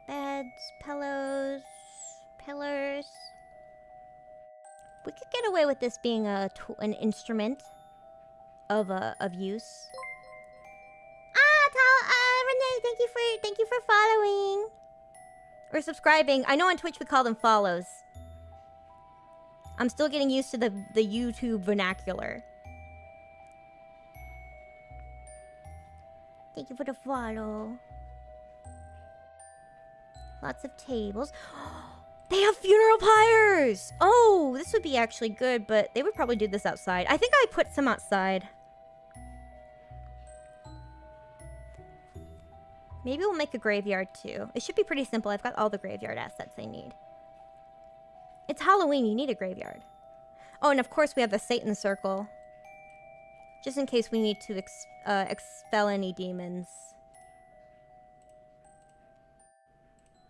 Beds, pillows, pillars. We could get away with this being an instrument of use. Renee, thank you for following or subscribing. I know on Twitch we call them follows. I'm still getting used to the YouTube vernacular. Thank you for the follow. Lots of tables. They have funeral pyres! Oh, this would be actually good, but they would probably do this outside. I think I put some outside. Maybe we'll make a graveyard too. It should be pretty simple. I've got all the graveyard assets I need. It's Halloween, you need a graveyard. Oh, and of course we have the Satan Circle. Just in case we need to expel any demons.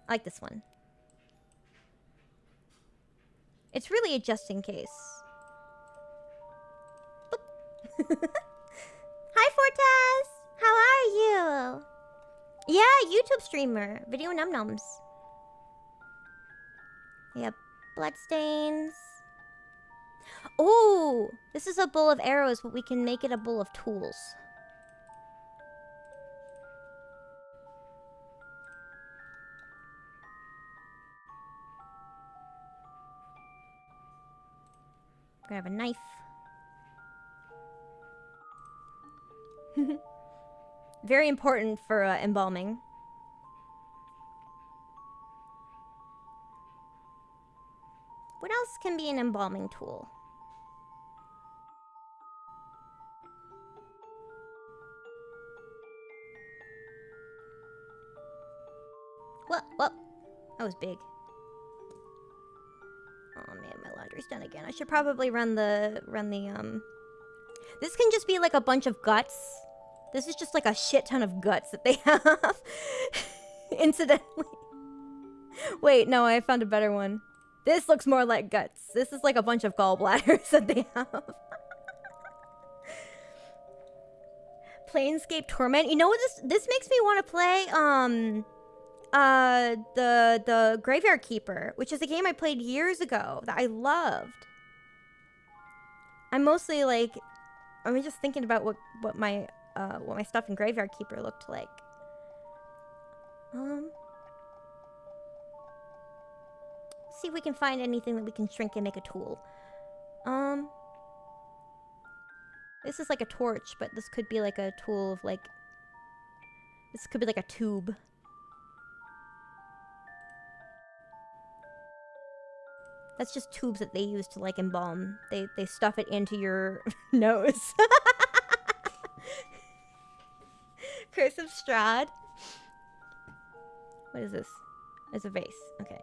I like this one. It's really a just in case. Hi, Fortas! How are you? Yeah, YouTube streamer. Video num nums. Yep. Bloodstains. Oh, this is a bowl of arrows, but we can make it a bowl of tools. Grab a knife. Very important for embalming. What else can be an embalming tool? What? That was big. Oh man, my laundry's done again. I should probably run the This can just be like a bunch of guts. This is just like a shit ton of guts that they have. Incidentally. Wait, no, I found a better one. This looks more like guts. This is like a bunch of gallbladders that they have. Planescape Torment. You know what this makes me want to play the Graveyard Keeper, which is a game I played years ago that I loved. I'm mostly like I'm just thinking about what my stuff in Graveyard Keeper looked like. See if we can find anything that we can shrink and make a tool. This is like a torch, but this could be like a tool of like... This could be like a tube. That's just tubes that they use to like embalm. They stuff it into your nose. Curse of Strahd. What is this? It's a vase. Okay.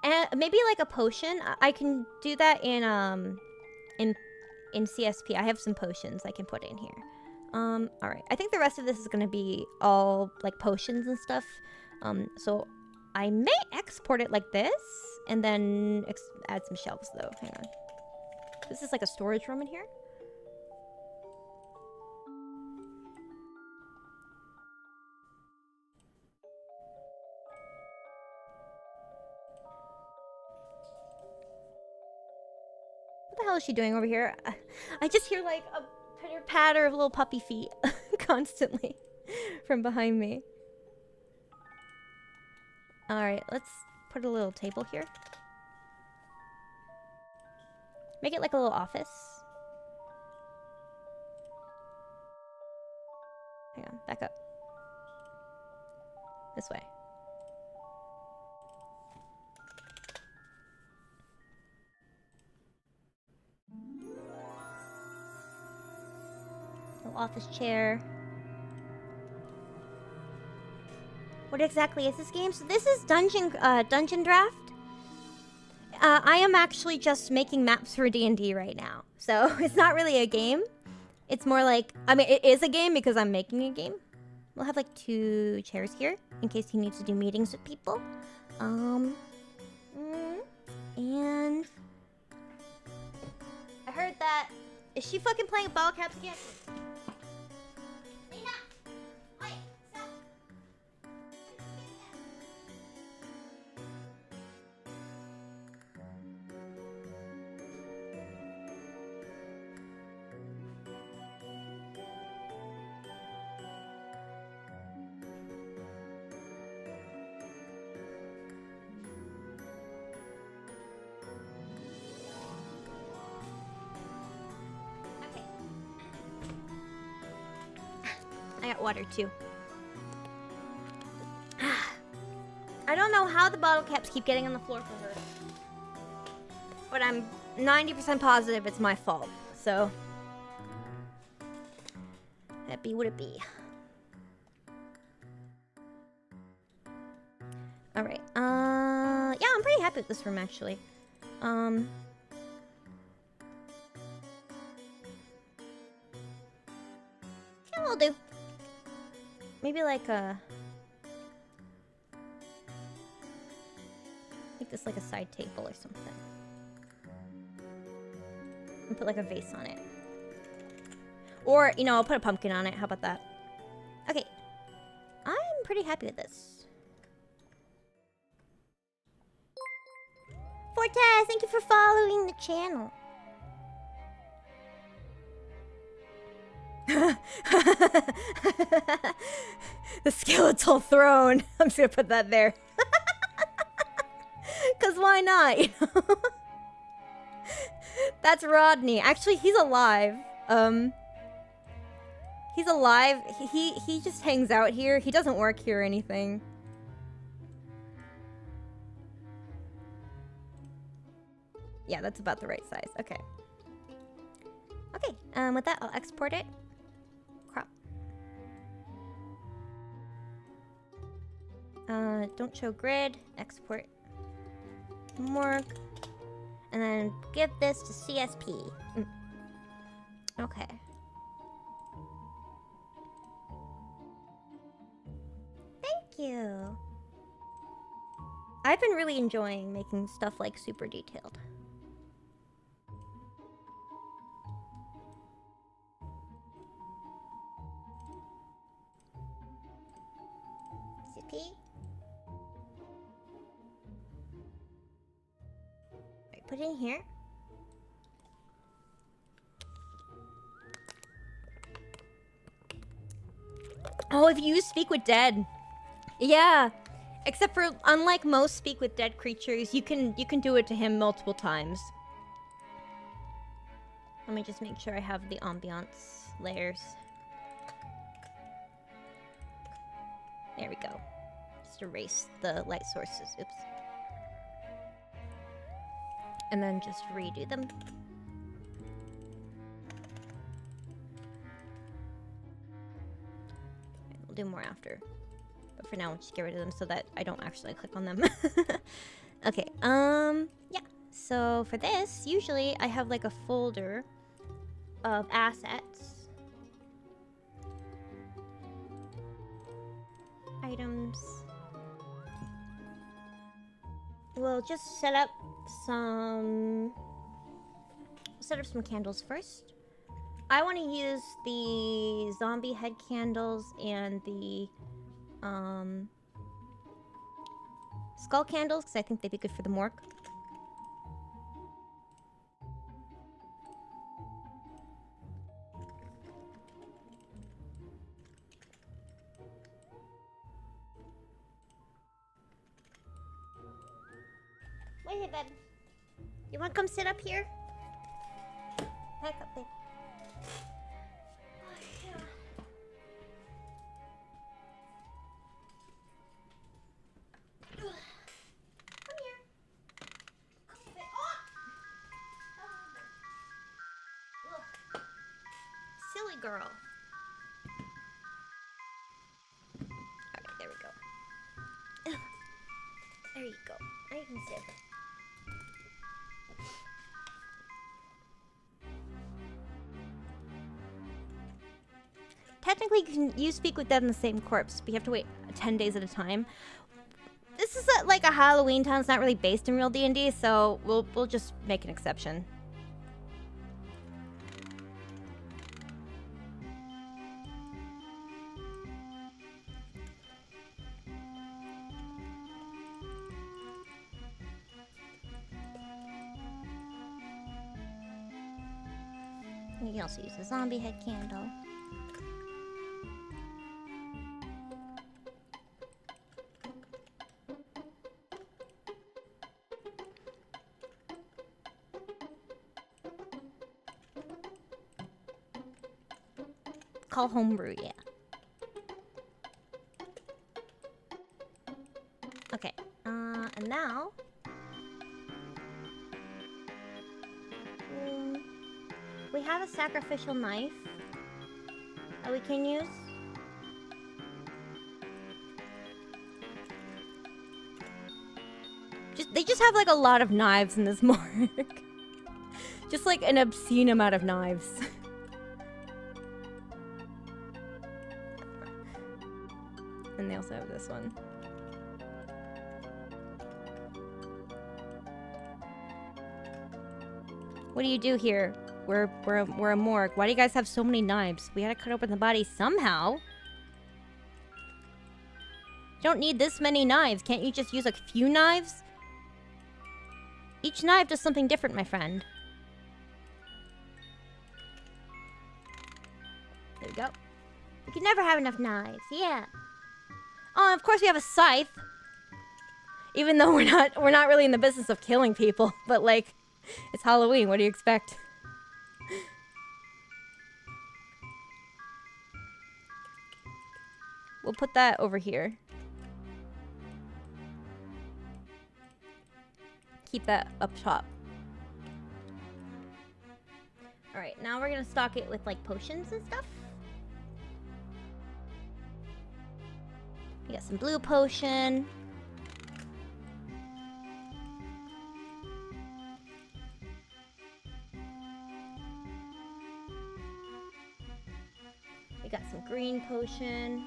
And maybe like a potion. I can do that in CSP. I have some potions I can put in here. All right. I think the rest of this is gonna be all like potions and stuff. So I may export it like this and then add some shelves though. Hang on. This is like a storage room in here. What the hell is she doing over here? I just hear like a pitter patter of little puppy feet constantly from behind me. All right, let's put a little table here. Make it like a little office. Hang on, back up. This way. Little office chair. What exactly is this game? So this is Dungeon Draft. I am actually just making maps for D&D right now. So it's not really a game. It's more like, I mean, it is a game because I'm making a game. We'll have like 2 chairs here in case he needs to do meetings with people. And I heard that. Is she fucking playing ball caps again? Lena! Oi, stop! I got water too. I don't know how the bottle caps keep getting on the floor for her. But I'm 90% positive it's my fault. So that be what it be. Alright. Yeah, I'm pretty happy with this room actually. Yeah, we'll do. Maybe like a... Make this like a side table or something. And put like a vase on it. Or, you know, I'll put a pumpkin on it. How about that? Okay. I'm pretty happy with this. Fortes, thank you for following the channel. The skeletal throne. I'm just gonna put that there. Cause why not? You know? That's Rodney. Actually, he's alive. He's alive. He just hangs out here. He doesn't work here or anything. Yeah, that's about the right size. Okay. Okay. With that, I'll export it. Crop. Don't show grid. Export. More. And then give this to CSP. Okay. Thank you. I've been really enjoying making stuff like super detailed. CSP. Right, put it in here. Oh, if you use Speak with Dead. Yeah. Except for, unlike most Speak with Dead creatures, you can do it to him multiple times. Let me just make sure I have the ambiance layers. There we go. Just erase the light sources. Oops. And then just redo them. We'll do more after. But for now, we'll just get rid of them so that I don't actually click on them. Okay, yeah. So for this, usually I have like a folder of assets. Items. We'll just set up some candles first. I want to use the zombie head candles and the skull candles because I think they'd be good for the morgue. What is it, babe? You want to come sit up here? Back up, babe. Silly girl. Alright, there we go. There you go. Now you can sit. Technically, you speak with them in the same corpse, but you have to wait 10 days at a time. This is like a Halloween town. It's not really based in real D&D, so we'll just make an exception. You can also use a zombie head candle. Call homebrew, yeah. Okay, and now... we have a sacrificial knife that we can use. They just have like a lot of knives in this morgue. Just like an obscene amount of knives. And they also have this one. What do you do here? We're a morgue. Why do you guys have so many knives? We had to cut open the body somehow. You don't need this many knives. Can't you just use a few knives? Each knife does something different, my friend. There we go. You can never have enough knives. Yeah. Oh, of course we have a scythe. Even though we're not really in the business of killing people, but like, it's Halloween. What do you expect? We'll put that over here. Keep that up top. Alright, now we're gonna stock it with like potions and stuff. We got some blue potion. We got some green potion.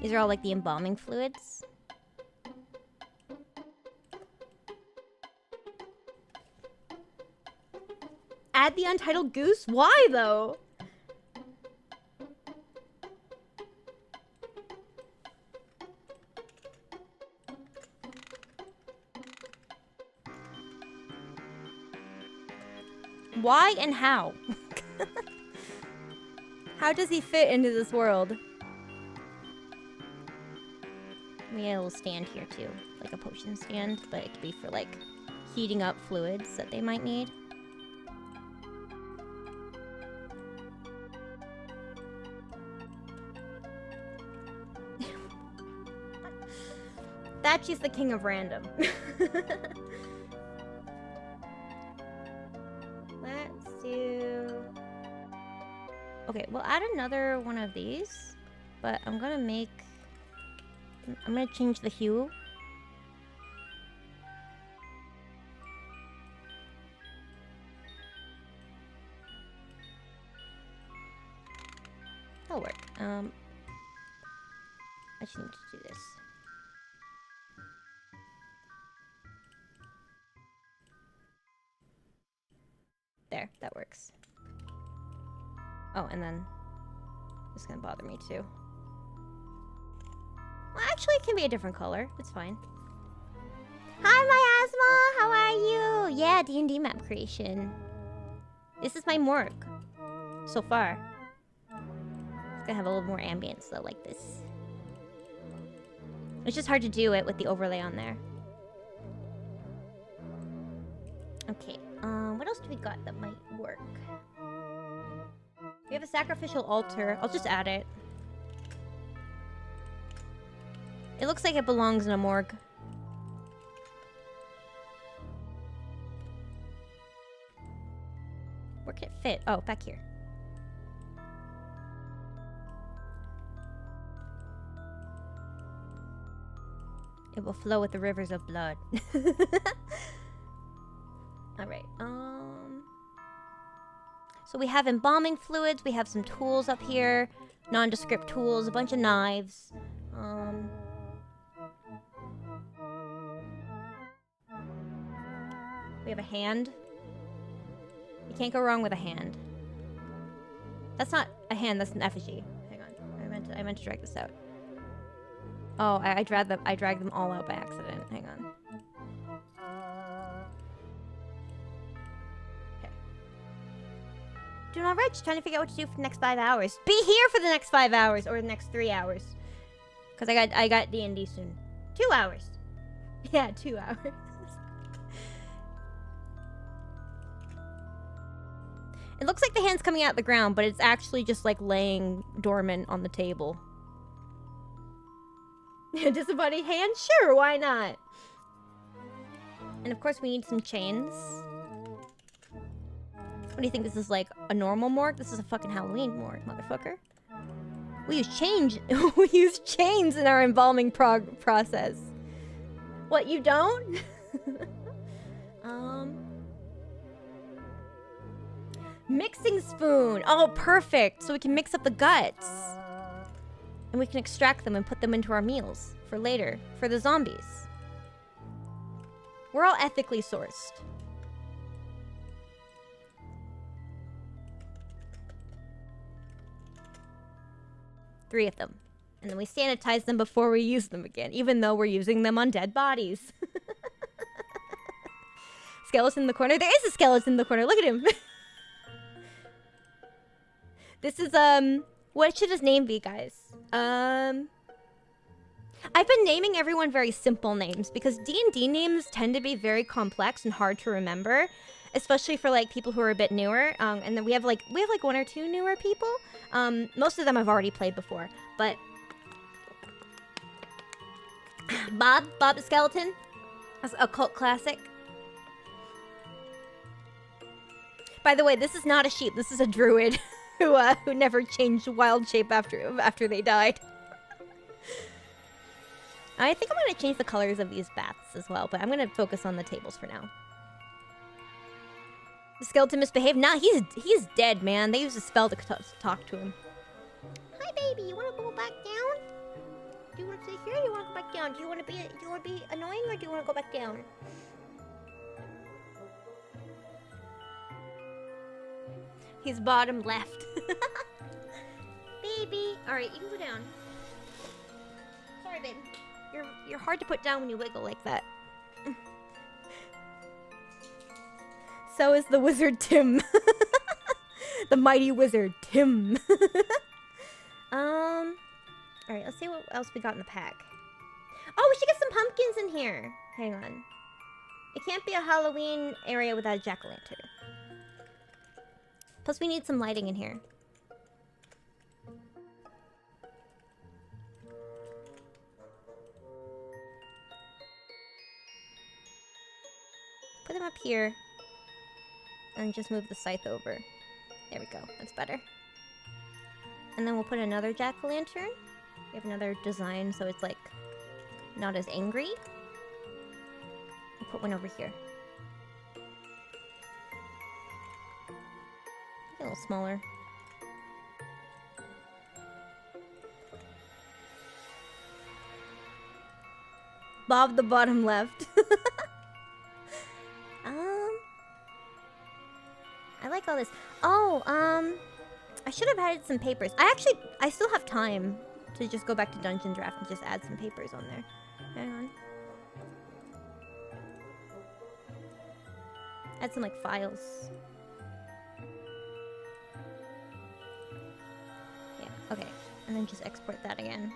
These are all like the embalming fluids. Add the untitled goose? Why though? Why and how? How does he fit into this world? We had a little stand here too, like a potion stand, but it could be for like heating up fluids that they might need. Thatchy's the king of random. Let's do... Okay, we'll add another one of these, but I'm gonna change the hue. That'll work. I just need to do this. There, that works. Oh, and then it's gonna bother me too. Well, actually, it can be a different color. It's fine. Hi, Miasma! How are you? Yeah, D&D map creation. This is my morgue. So far. Gonna have a little more ambience though, like this. It's just hard to do it with the overlay on there. Okay, what else do we got that might work? We have a sacrificial altar. I'll just add it. It looks like it belongs in a morgue. Where can it fit? Oh, back here. It will flow with the rivers of blood. Alright, so we have embalming fluids, we have some tools up here. Nondescript tools, a bunch of knives. We have a hand. You can't go wrong with a hand. That's not a hand, that's an effigy. Hang on, I meant to drag this out. Oh, I dragged them all out by accident. Hang on. Okay. Doing all right. Just trying to figure out what to do for the next 5 hours. Be here for the next 5 hours or the next 3 hours. Cause I got D&D soon. 2 hours. Yeah, 2 hours. It looks like the hand's coming out of the ground, but it's actually just like laying dormant on the table. Disembodied hand? Sure, why not? And of course we need some chains. What do you think, this is like a normal morgue? This is a fucking Halloween morgue, motherfucker. We use we use chains in our embalming process. What, you don't? Mixing spoon. Oh, perfect. So we can mix up the guts. And we can extract them and put them into our meals for later, for the zombies. We're all ethically sourced. Three of them. And then we sanitize them before we use them again, even though we're using them on dead bodies. Skeleton in the corner. There is a skeleton in the corner. Look at him. This is, what should his name be, guys? I've been naming everyone very simple names because D&D names tend to be very complex and hard to remember, especially for like people who are a bit newer. And then we have like 1 or 2 newer people. Most of them I've already played before, but Bob the Skeleton, that's a cult classic. By the way, this is not a sheep. This is a druid who never changed wild shape after they died. I think I'm gonna change the colors of these bats as well, but I'm gonna focus on the tables for now. The skeleton misbehaved. Nah, he's dead, man. They used a spell to talk to him. Hi, baby. You wanna go back down? Do you wanna stay here? Or do you wanna go back down? Do you wanna be annoying, or do you wanna go back down? He's bottom left. Baby. All right, you can go down. Sorry, babe. You're hard to put down when you wiggle like that. So is the wizard Tim. The mighty wizard Tim. All right, let's see what else we got in the pack. Oh, we should get some pumpkins in here. Hang on. It can't be a Halloween area without a jack-o'-lantern. Plus, we need some lighting in here. Put them up here. And just move the scythe over. There we go. That's better. And then we'll put another jack-o'-lantern. We have another design, so it's like not as angry. We'll put one over here. A little smaller. Bob the bottom left. I like all this. Oh, I should have added some papers. I still have time to just go back to Dungeon Draft and just add some papers on there. Hang on. Add some like files. Yeah. Okay, and then just export that again.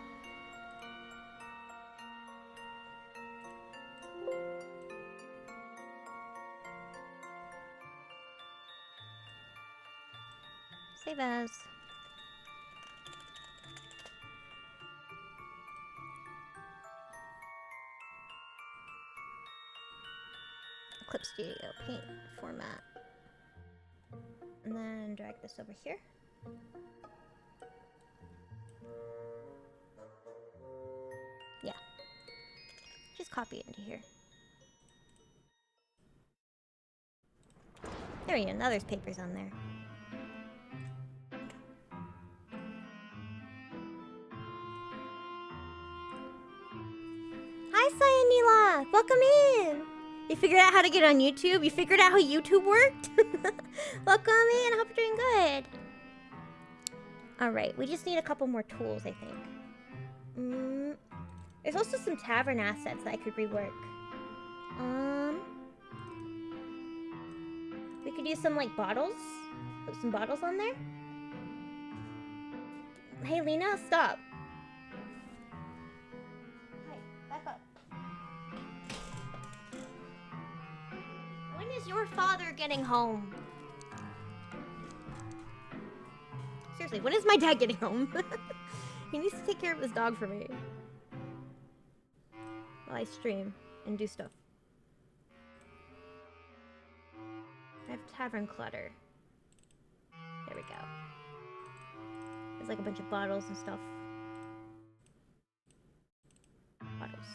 Save as. Clip Studio Paint format. And then drag this over here. Yeah. Just copy it into here. There we go. Now there's papers on there. Hi, Cyanila! Welcome in! You figured out how to get on YouTube? You figured out how YouTube worked? Welcome in! I hope you're doing good! Alright, we just need a couple more tools, I think. There's also some tavern assets that I could rework. We could use some, like, bottles. Put some bottles on there. Hey, Lena, stop. Hi, back up. When is your father getting home? Seriously, when is my dad getting home? He needs to take care of his dog for me. While I stream and do stuff. I have tavern clutter. There we go. There's like a bunch of bottles and stuff. Bottles.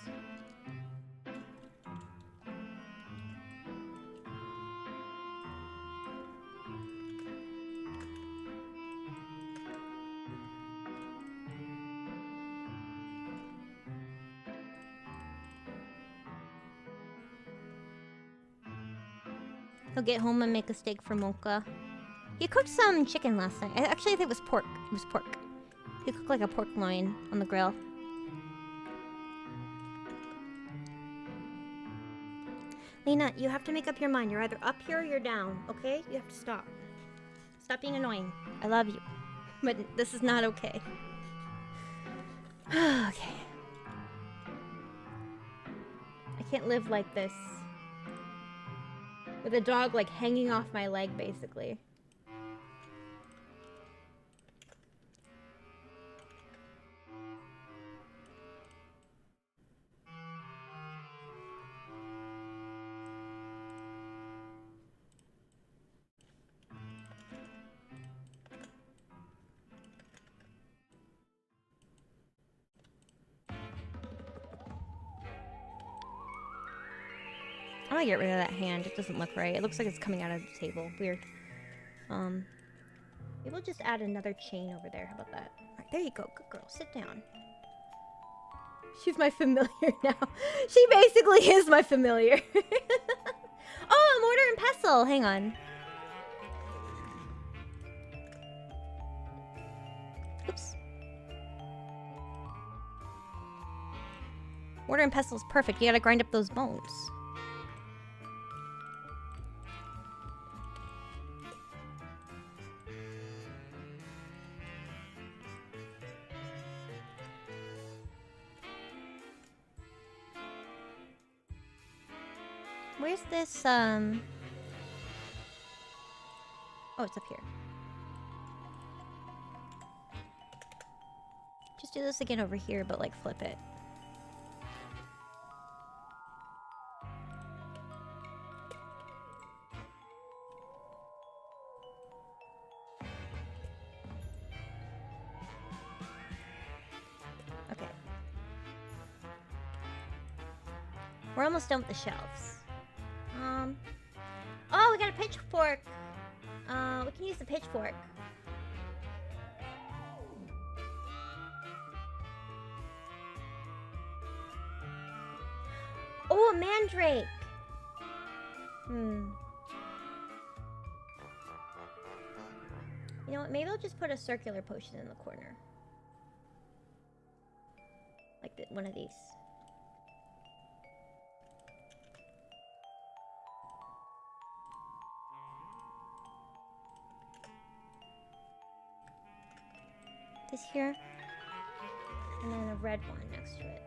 He'll get home and make a steak for Mocha. He cooked some chicken last night. Actually, I think it was pork. It was pork. He cooked like a pork loin on the grill. Lena, you have to make up your mind. You're either up here or you're down, okay? You have to stop. Stop being annoying. I love you. But this is not okay. Okay. I can't live like this. With a dog, like, hanging off my leg, basically. I'm gonna get rid of that hand. It doesn't look right. It looks like it's coming out of the table. Weird. Maybe we'll just add another chain over there. How about that? Alright, there you go. Good girl. Sit down. She's my familiar now. She basically is my familiar. Oh, mortar and pestle. Hang on. Oops. Mortar and pestle is perfect. You gotta grind up those bones. Where's this, Oh, it's up here. Just do this again over here, but, like, flip it. Okay. We're almost done with the shelves. Oh, we got a pitchfork. We can use the pitchfork. Oh, a mandrake. You know what? Maybe I'll just put a circular potion in the corner. Like one of these. is here. And then a red one next to it.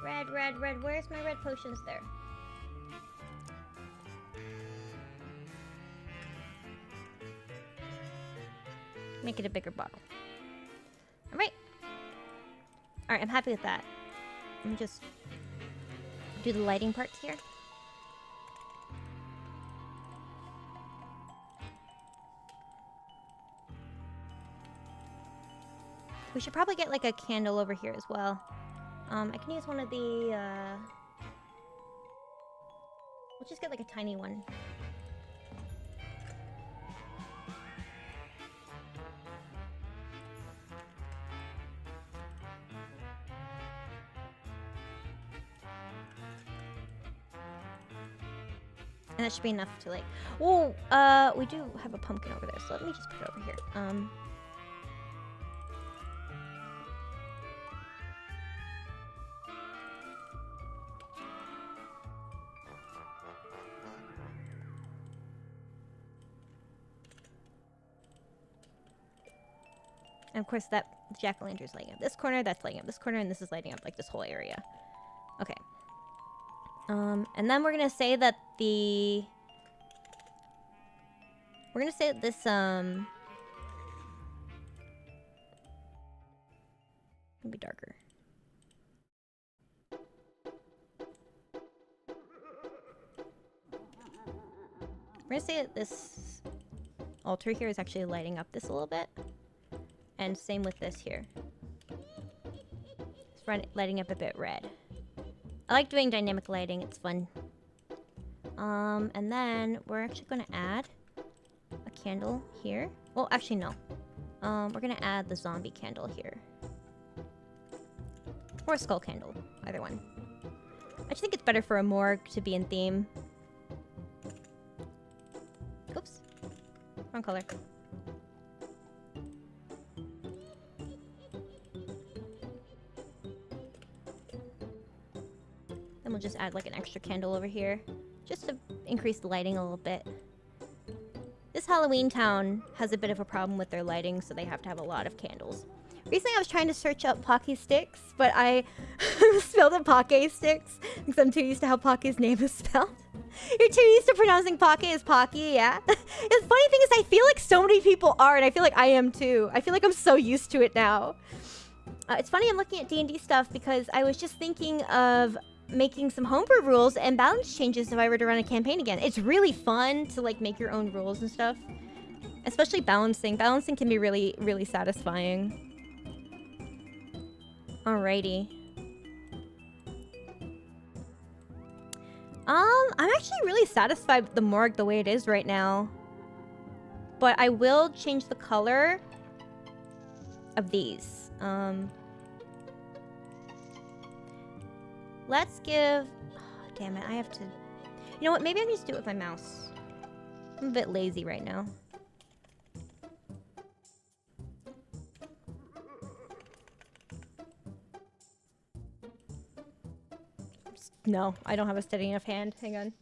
Red, red, red. Where's my red potions? There. Make it a bigger bottle. Alright. Alright, I'm happy with that. Let me just do the lighting parts here. We should probably get like a candle over here as well. I can use one of the, we'll just get like a tiny one. And that should be enough to like, oh, we do have a pumpkin over there, so let me just put it over here. And of course that jack-o'-lantern's lighting up this corner, that's lighting up this corner, and this is lighting up like this whole area. Okay. And then we're gonna say that this, maybe darker. We're gonna say that this altar here is actually lighting up this a little bit. And same with this here. It's lighting up a bit red. I like doing dynamic lighting, it's fun. And then we're actually gonna add a candle here. Well, actually no. We're gonna add the zombie candle here. Or a skull candle, either one. I just think it's better for a morgue to be in theme. Oops, wrong color. Then we'll just add like an extra candle over here, just to increase the lighting a little bit. This Halloween town has a bit of a problem with their lighting, so they have to have a lot of candles. Recently I was trying to search up Pockeii sticks, but I spelled it Pockeii sticks, because I'm too used to how Pockei's name is spelled. You're too used to pronouncing Pockeii as Pockeii, yeah? The funny thing is I feel like so many people are, and I feel like I am too. I feel like I'm so used to it now. It's funny I'm looking at D&D stuff, because I was just thinking of making some homebrew rules and balance changes if I were to run a campaign again. It's really fun to like make your own rules and stuff. Especially balancing. Balancing can be really, really satisfying. Alrighty. I'm actually really satisfied with the morgue the way it is right now. But I will change the color of these. Let's give... Oh, damn it, I have to... You know what, maybe I can just do it with my mouse. I'm a bit lazy right now. No, I don't have a steady enough hand. Hang on.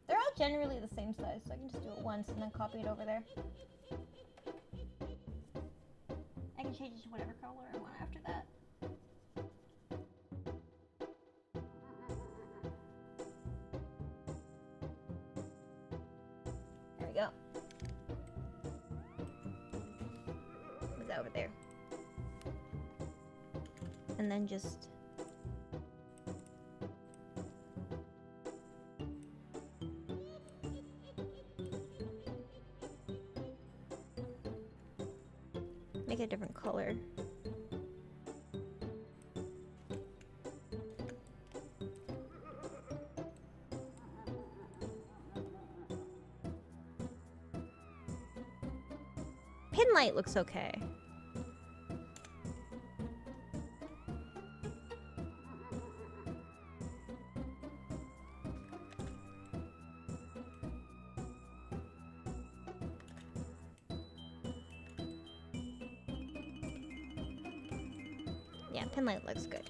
They're all generally the same size, so I can just do it once and then copy it over there. I can change it to whatever color I want after that. There we go. Put that over there. And then just... make it a different color. Pin light looks okay. Yeah, pin light looks good.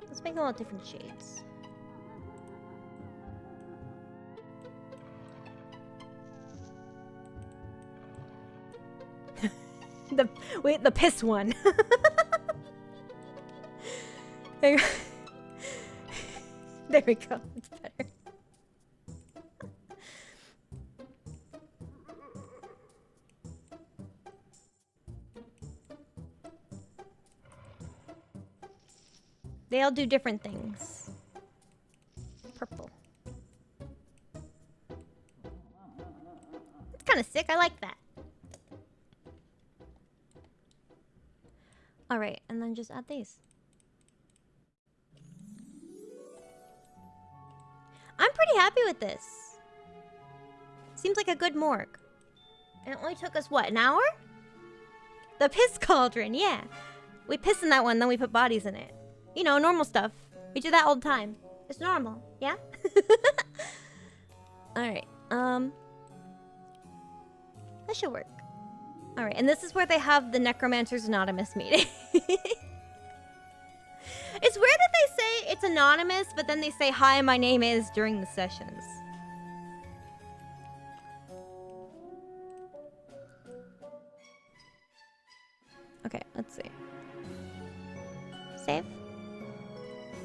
Let's make them all different shades. the piss one. There we go. It's better. They all do different things. Purple. It's kind of sick. I like that. All right, and then just add these. I'm pretty happy with this. Seems like a good morgue. And it only took us, what, an hour? The piss cauldron, yeah. We piss in that one, then we put bodies in it. You know, normal stuff. We do that all the time. It's normal, yeah? Alright, that should work. Alright, and this is where they have the Necromancer's Anonymous meeting. It's weird that they say it's anonymous, but then they say, hi, my name is, during the sessions. Okay, let's see. Save.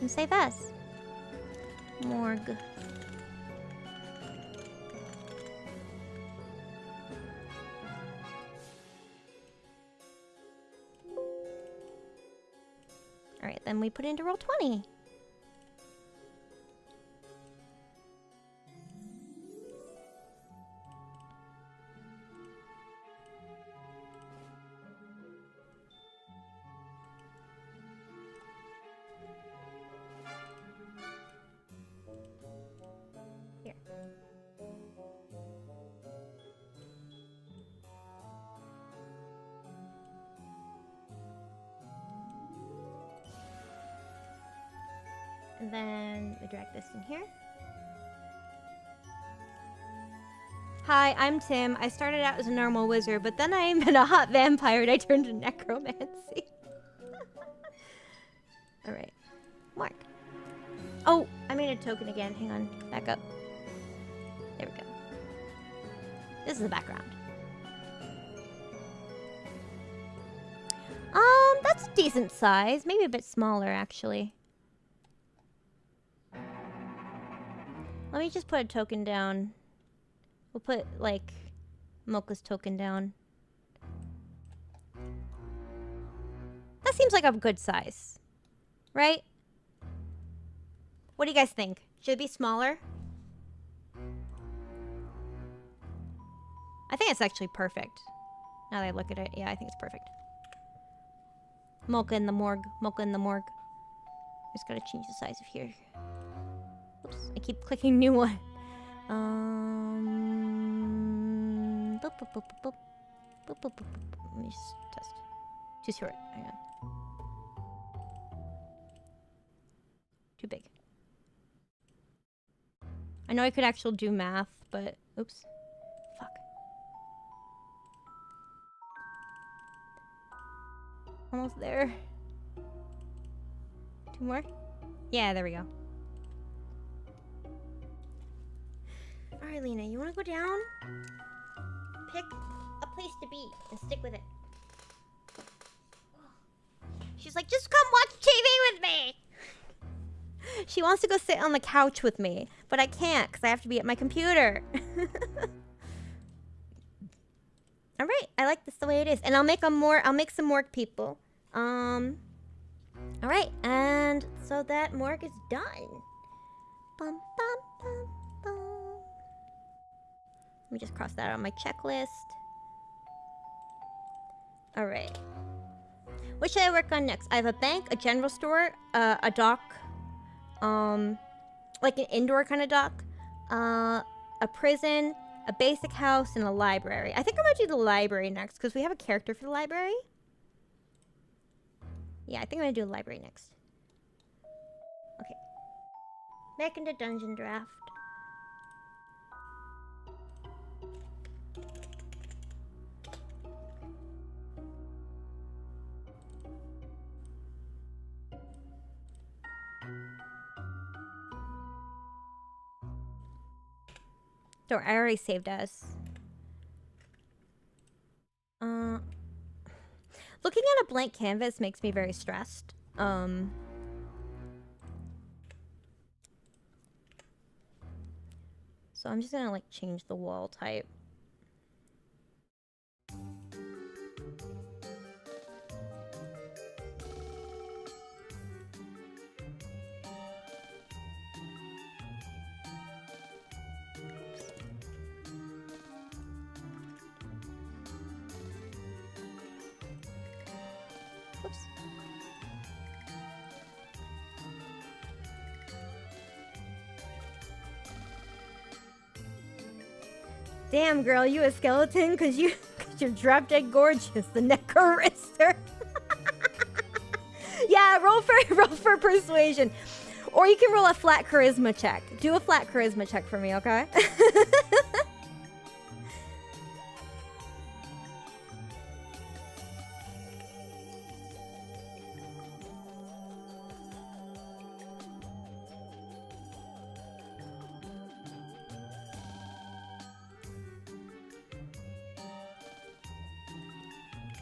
And save as. Morgue. Alright, then we put it into roll 20. Here. And then we drag this in here. Hi, I'm Tim. I started out as a normal wizard, but then I met a hot vampire and I turned to necromancy. Alright. Mark. Oh, I made a token again. Hang on. Back up. There we go. This is the background. That's a decent size. Maybe a bit smaller, actually. Let me just put a token down. We'll put, like, Mocha's token down. That seems like a good size. Right? What do you guys think? Should it be smaller? I think it's actually perfect. Now that I look at it, yeah, I think it's perfect. Mocha in the morgue. Mocha in the morgue. Just gotta change the size of here. Oops, I keep clicking new one. Boop, boop, boop, boop, boop. Boop, boop, boop, boop. Let me just test. Too short. Hang on. Too big. I know I could actually do math, but oops. Fuck. Almost there. 2 more? Yeah, there we go. Alright, Lena, you wanna go down? Pick a place to be and stick with it. She's like, just come watch TV with me! She wants to go sit on the couch with me, but I can't because I have to be at my computer. Alright, I like this the way it is. And I'll make some morgue people. Alright, and so that morgue is done. Bum, bum, bum, bum. Let me just cross that out on my checklist. Alright. What should I work on next? I have a bank, a general store, a dock, like an indoor kind of dock, a prison, a basic house, and a library. I think I'm gonna do the library next because we have a character for the library. Yeah, I think I'm gonna do the library next. Back into dungeon draft. Don't, I already saved us. Looking at a blank canvas makes me very stressed. So I'm just gonna like change the wall type. Oops. Damn, girl, you a skeleton? Cause you're drop dead gorgeous, the necro-wrister. Yeah, roll for persuasion. Or you can roll a flat charisma check. Do a flat charisma check for me, okay?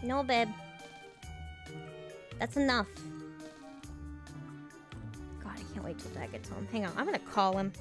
No, babe. That's enough. God, I can't wait till Dad gets home. Hang on, I'm gonna call him.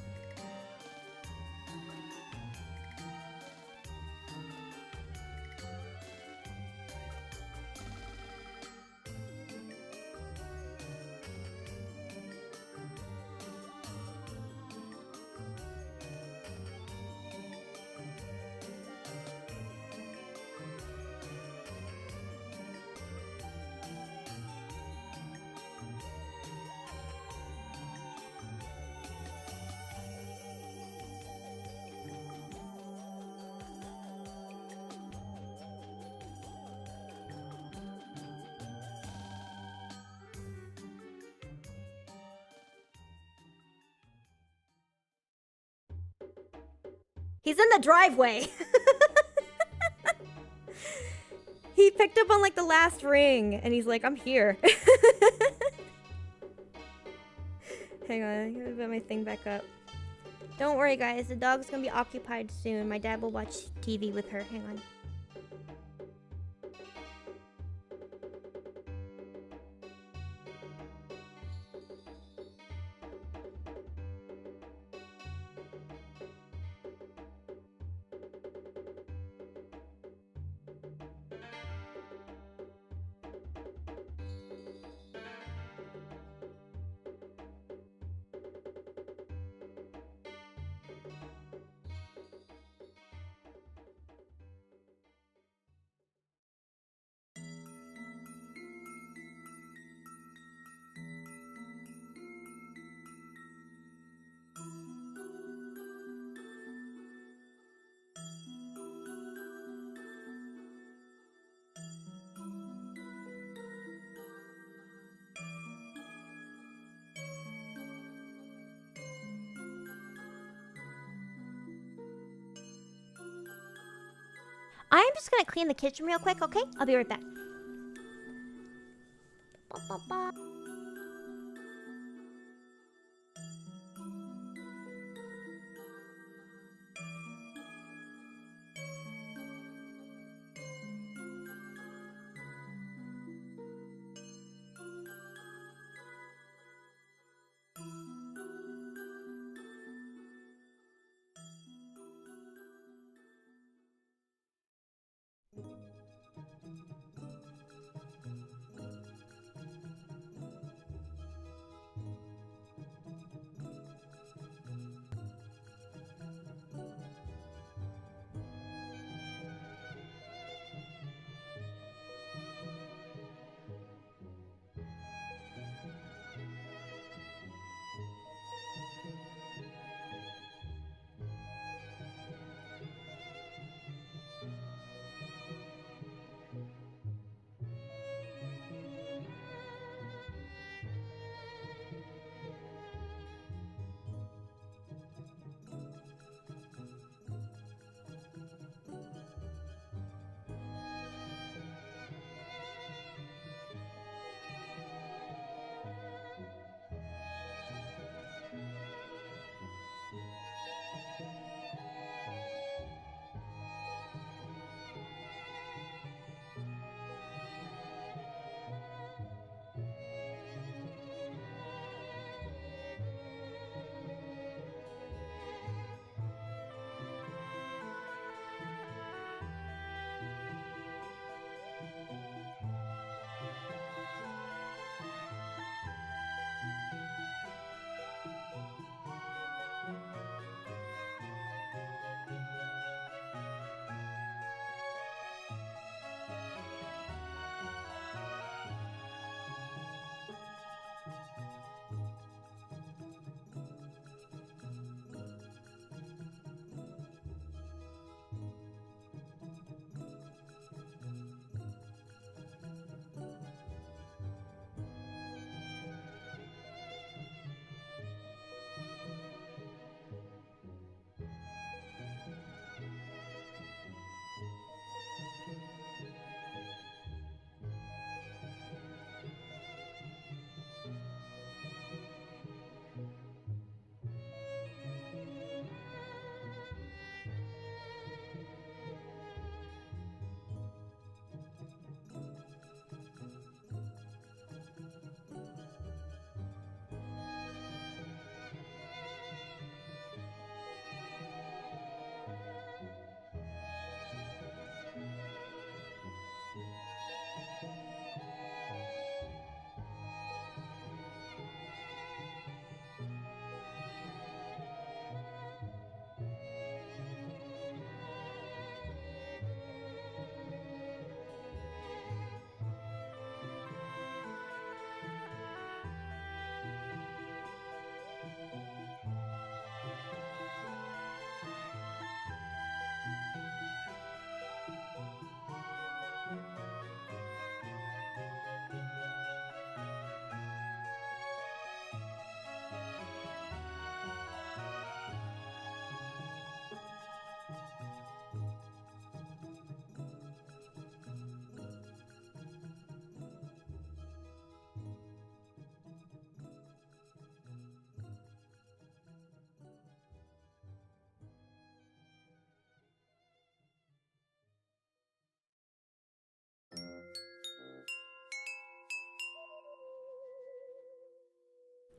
He's in the driveway. He picked up on like the last ring and he's like, I'm here. Hang on, I'm gonna put my thing back up. Don't worry guys, the dog's gonna be occupied soon. My dad will watch TV with her. Hang on. I'm just gonna clean the kitchen real quick, okay? I'll be right back. Ba, ba, ba.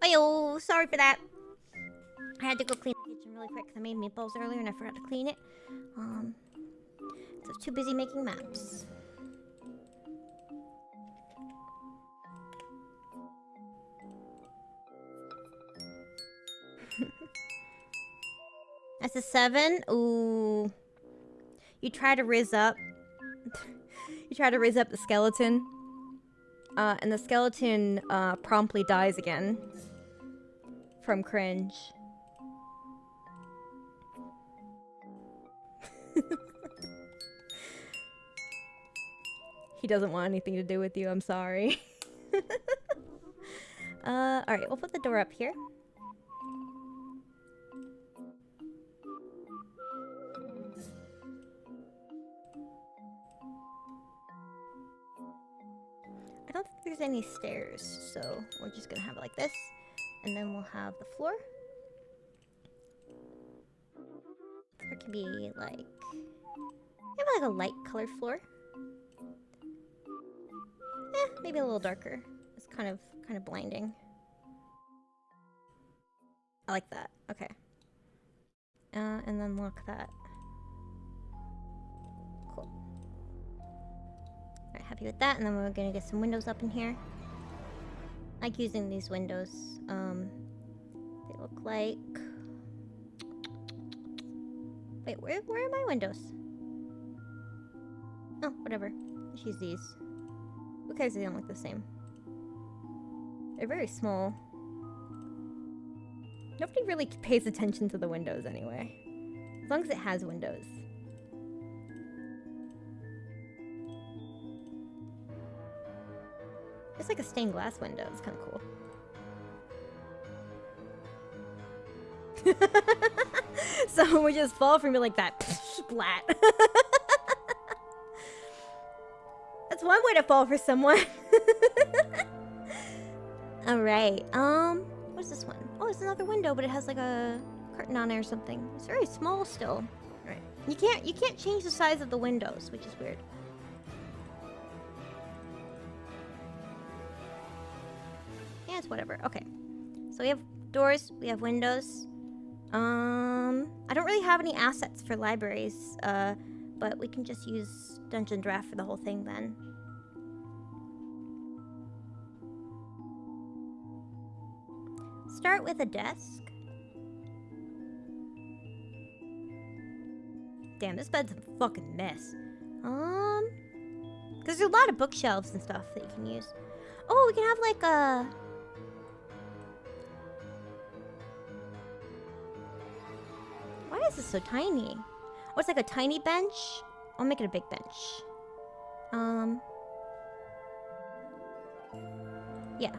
Oh, sorry for that. I had to go clean the kitchen really quick because I made meatballs earlier and I forgot to clean it. So I was too busy making maps. That's a 7. Ooh. You try to riz up. You try to riz up the skeleton. And the skeleton promptly dies again. From cringe. He doesn't want anything to do with you, I'm sorry. Alright, we'll put the door up here. I don't think there's any stairs, so we're just gonna have it like this. And then we'll have the floor. It can be like... maybe like a light colored floor. Maybe a little darker. It's kind of blinding. I like that. Okay. And then lock that. Cool. Alright, happy with that. And then we're gonna get some windows up in here. I like using these windows. They look like... wait, where are my windows? Oh, whatever. Let's use these. Who cares if they don't look the same? They're very small. Nobody really pays attention to the windows anyway. As long as it has windows. It's like a stained glass window. It's kind of cool. Someone would just fall for me like that. Splat. That's one way to fall for someone. Alright, what's this one? Oh, it's another window, but it has like a curtain on it or something. It's very small still. Alright. You can't change the size of the windows, which is weird. Yeah, it's whatever. Okay. So we have doors, we have windows. I don't really have any assets for libraries, but we can just use Dungeon Draft for the whole thing then. Start with a desk. Damn, this bed's a fucking mess. Because there's a lot of bookshelves and stuff that you can use. Oh, we can have like a... why is this so tiny? Oh, it's like a tiny bench? I'll make it a big bench. Yeah.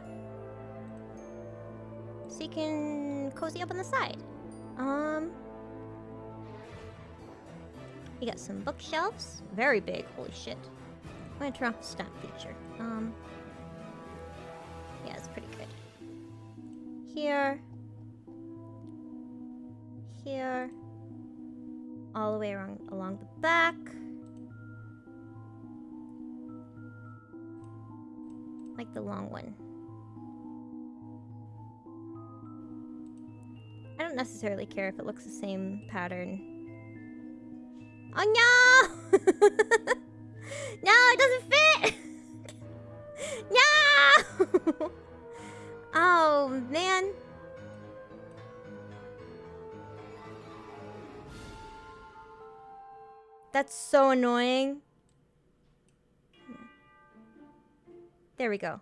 So you can cozy up on the side. You got some bookshelves. Very big, holy shit. I'm gonna turn off the stamp feature. Yeah, it's pretty good. Here. Here. All the way along the back. Like the long one. I don't necessarily care if it looks the same pattern. Oh no! No, it doesn't fit! No! Oh man. That's so annoying. There we go.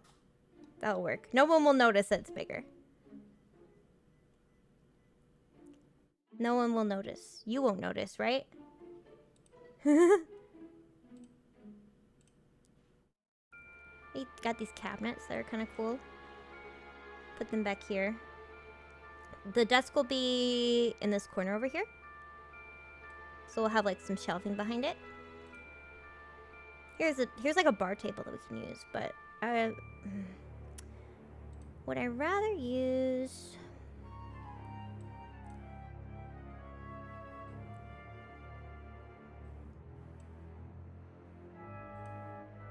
That'll work. No one will notice that it's bigger. No one will notice. You won't notice, right? We got these cabinets that are kind of cool. Put them back here. The desk will be in this corner over here. So we'll have like some shelving behind it. Here's like a bar table that we can use, but would I rather use...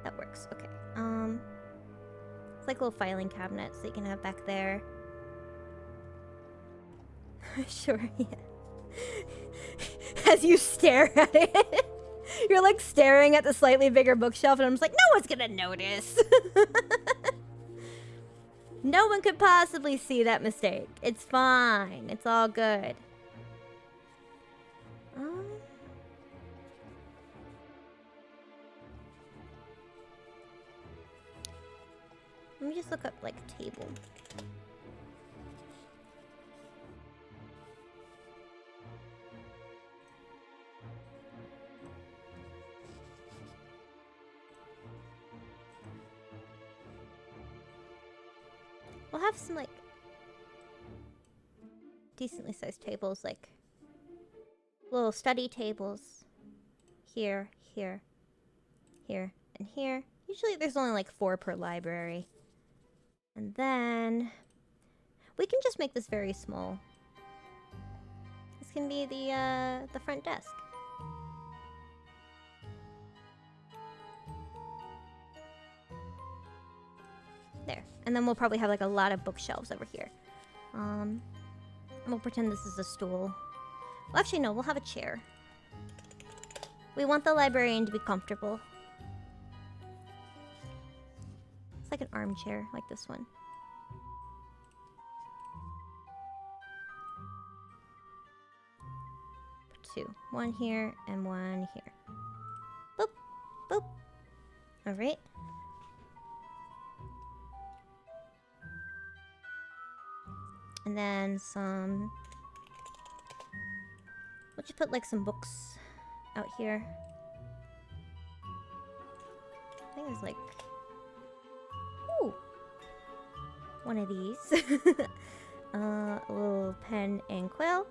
that works, okay. It's like little filing cabinets that you can have back there. Sure, yeah. As you stare at it. You're like staring at the slightly bigger bookshelf and I'm just like, no one's gonna notice. No one could possibly see that mistake. It's fine. It's all good. Let me just look up like table. We'll have some like decently sized tables, like little study tables here, here, here, and here. Usually there's only like 4 per library. And then we can just make this very small. This can be the front desk. There. And then we'll probably have like a lot of bookshelves over here. And we'll pretend this is a stool. Well, actually, no, we'll have a chair. We want the librarian to be comfortable. It's like an armchair, like this one. Put 2. 1 here and 1 here. Boop, boop. All right. And then some... We'll just put like some books out here. I think there's like... Ooh! One of these. A little pen and quill.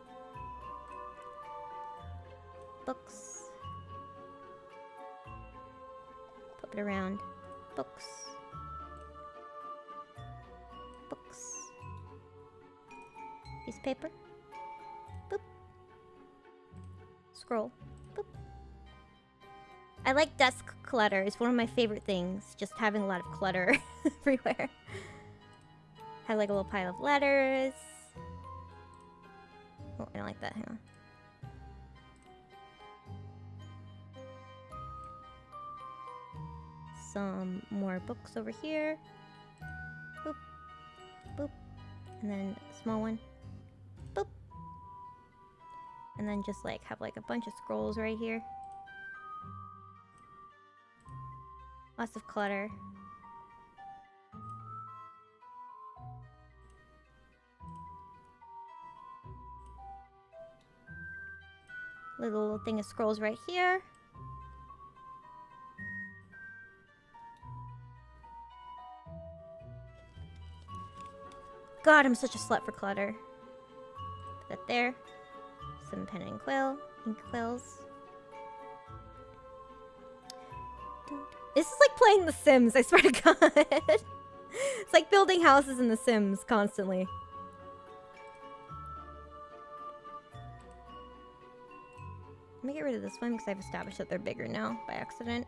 Books. Flip it around. Books. Books. Piece of paper. Boop. Scroll. Boop. I like desk clutter. It's one of my favorite things. Just having a lot of clutter everywhere. Have like a little pile of letters. Oh, I don't like that. Hang on. Some more books over here. Boop. Boop. And then a small one. Boop. And then just like have like a bunch of scrolls right here. Lots of clutter. Little thing of scrolls right here. God, I'm such a slut for clutter. Put that there. Some pen and quill. Ink quills. This is like playing The Sims, I swear to God. It's like building houses in The Sims constantly. Let me get rid of this one because I've established that they're bigger now by accident.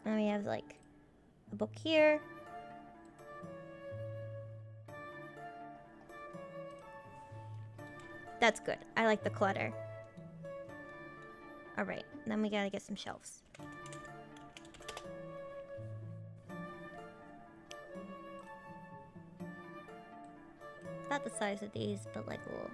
And we have like a book here. That's good. I like the clutter. Alright, then we gotta get some shelves. About the size of these, but like a little...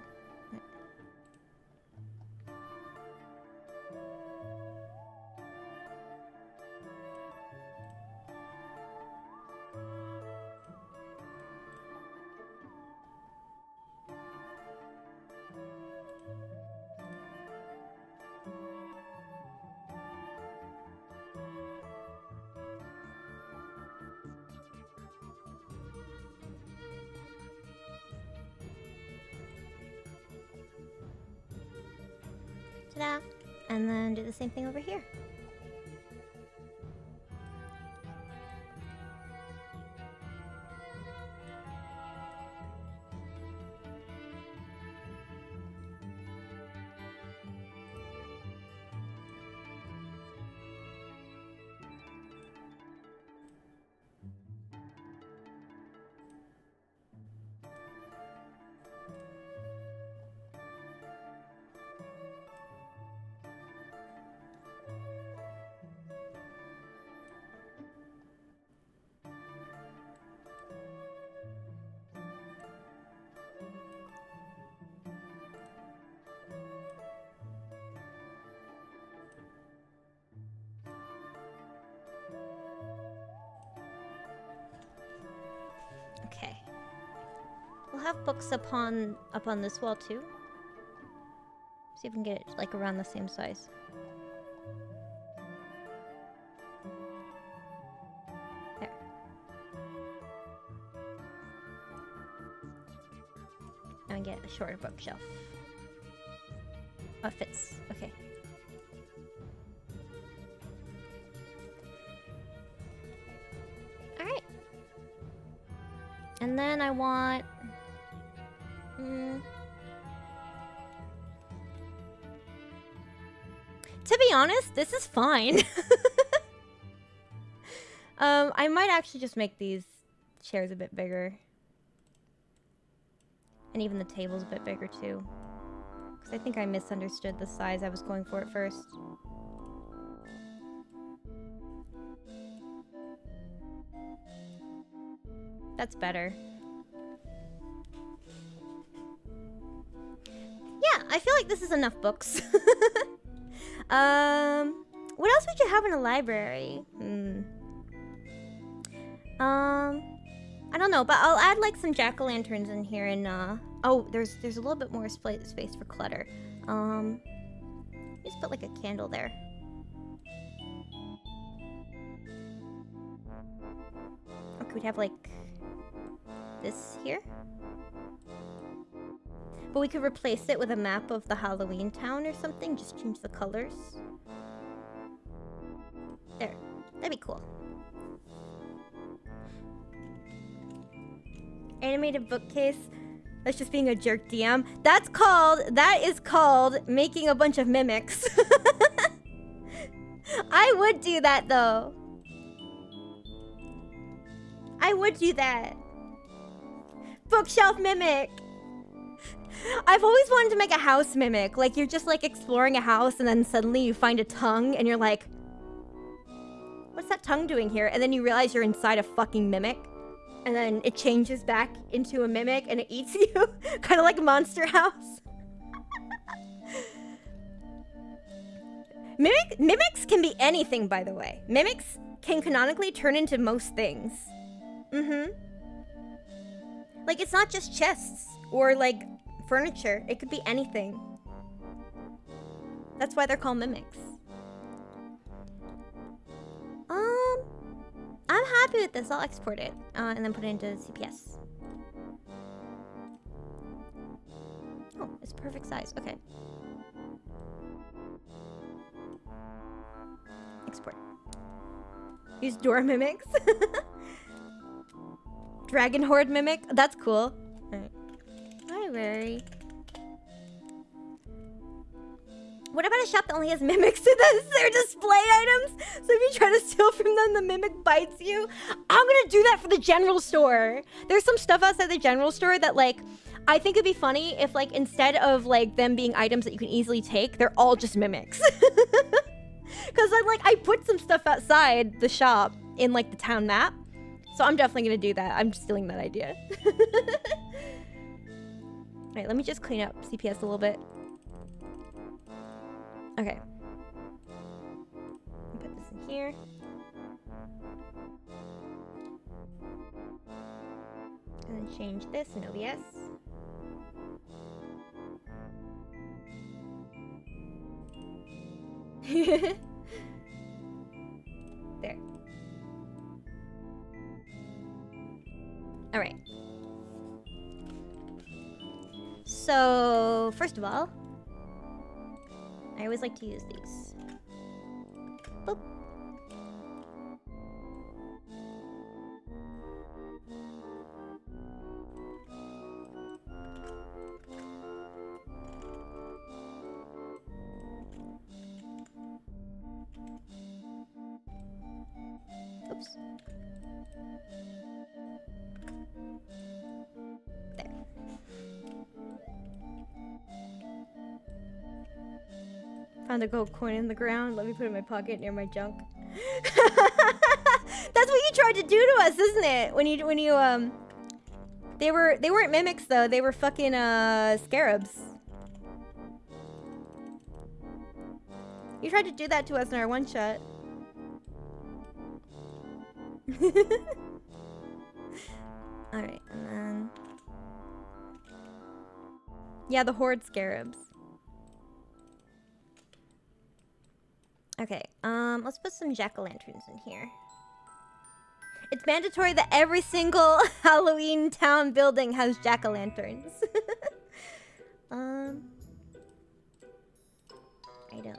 Ta-da! And then do the same thing over here. Okay. We'll have books up on this wall too. See if we can get it like around the same size. There. And get a shorter bookshelf. Oh, it fits. Okay. Alright. And then I want... To be honest, this is fine. I might actually just make these chairs a bit bigger. And even the table's a bit bigger too. Because I think I misunderstood the size I was going for at first. That's better. Yeah, I feel like this is enough books. What else would you have in a library? I don't know, but I'll add like some jack-o'-lanterns in here and oh, there's a little bit more space for clutter. Just put like a candle there. Or could we have like this here? But we could replace it with a map of the Halloween town or something. Just change the colors. There. That'd be cool. Animated bookcase. That's just being a jerk DM. That is called making a bunch of mimics. I would do that though. I would do that. Bookshelf mimic. I've always wanted to make a house mimic. Like, you're just, like, exploring a house, and then suddenly you find a tongue, and you're like, what's that tongue doing here? And then you realize you're inside a fucking mimic. And then it changes back into a mimic, and it eats you. Kind of like Monster House. Mimics can be anything, by the way. Mimics can canonically turn into most things. Like, it's not just chests, or, like... furniture. It could be anything. That's why they're called mimics. I'm happy with this. I'll export it and then put it into CPS. Oh, it's perfect size. Okay. Export. Use door mimics. Dragon horde mimic. That's cool. All right. Library. What about a shop that only has mimics in their display items? So if you try to steal from them, the mimic bites you. I'm gonna do that for the general store. There's some stuff outside the general store that, like, I think it'd be funny if, like, instead of, like, them being items that you can easily take, they're all just mimics. Because, I put some stuff outside the shop in, like, the town map. So I'm definitely gonna do that. I'm stealing that idea. Alright, let me just clean up CPS a little bit. Okay. Put this in here. And then change this in OBS. There. Alright. So, first of all, I always like to use these. Boop. Oops. There. Found a gold coin in the ground. Let me put it in my pocket near my junk. That's what you tried to do to us, isn't it? When you they weren't mimics though. They were fucking scarabs. You tried to do that to us in our one shot. All right. Yeah, the horde scarabs. Okay, let's put some jack-o'-lanterns in here. It's mandatory that every single Halloween town building has jack-o'-lanterns. Items.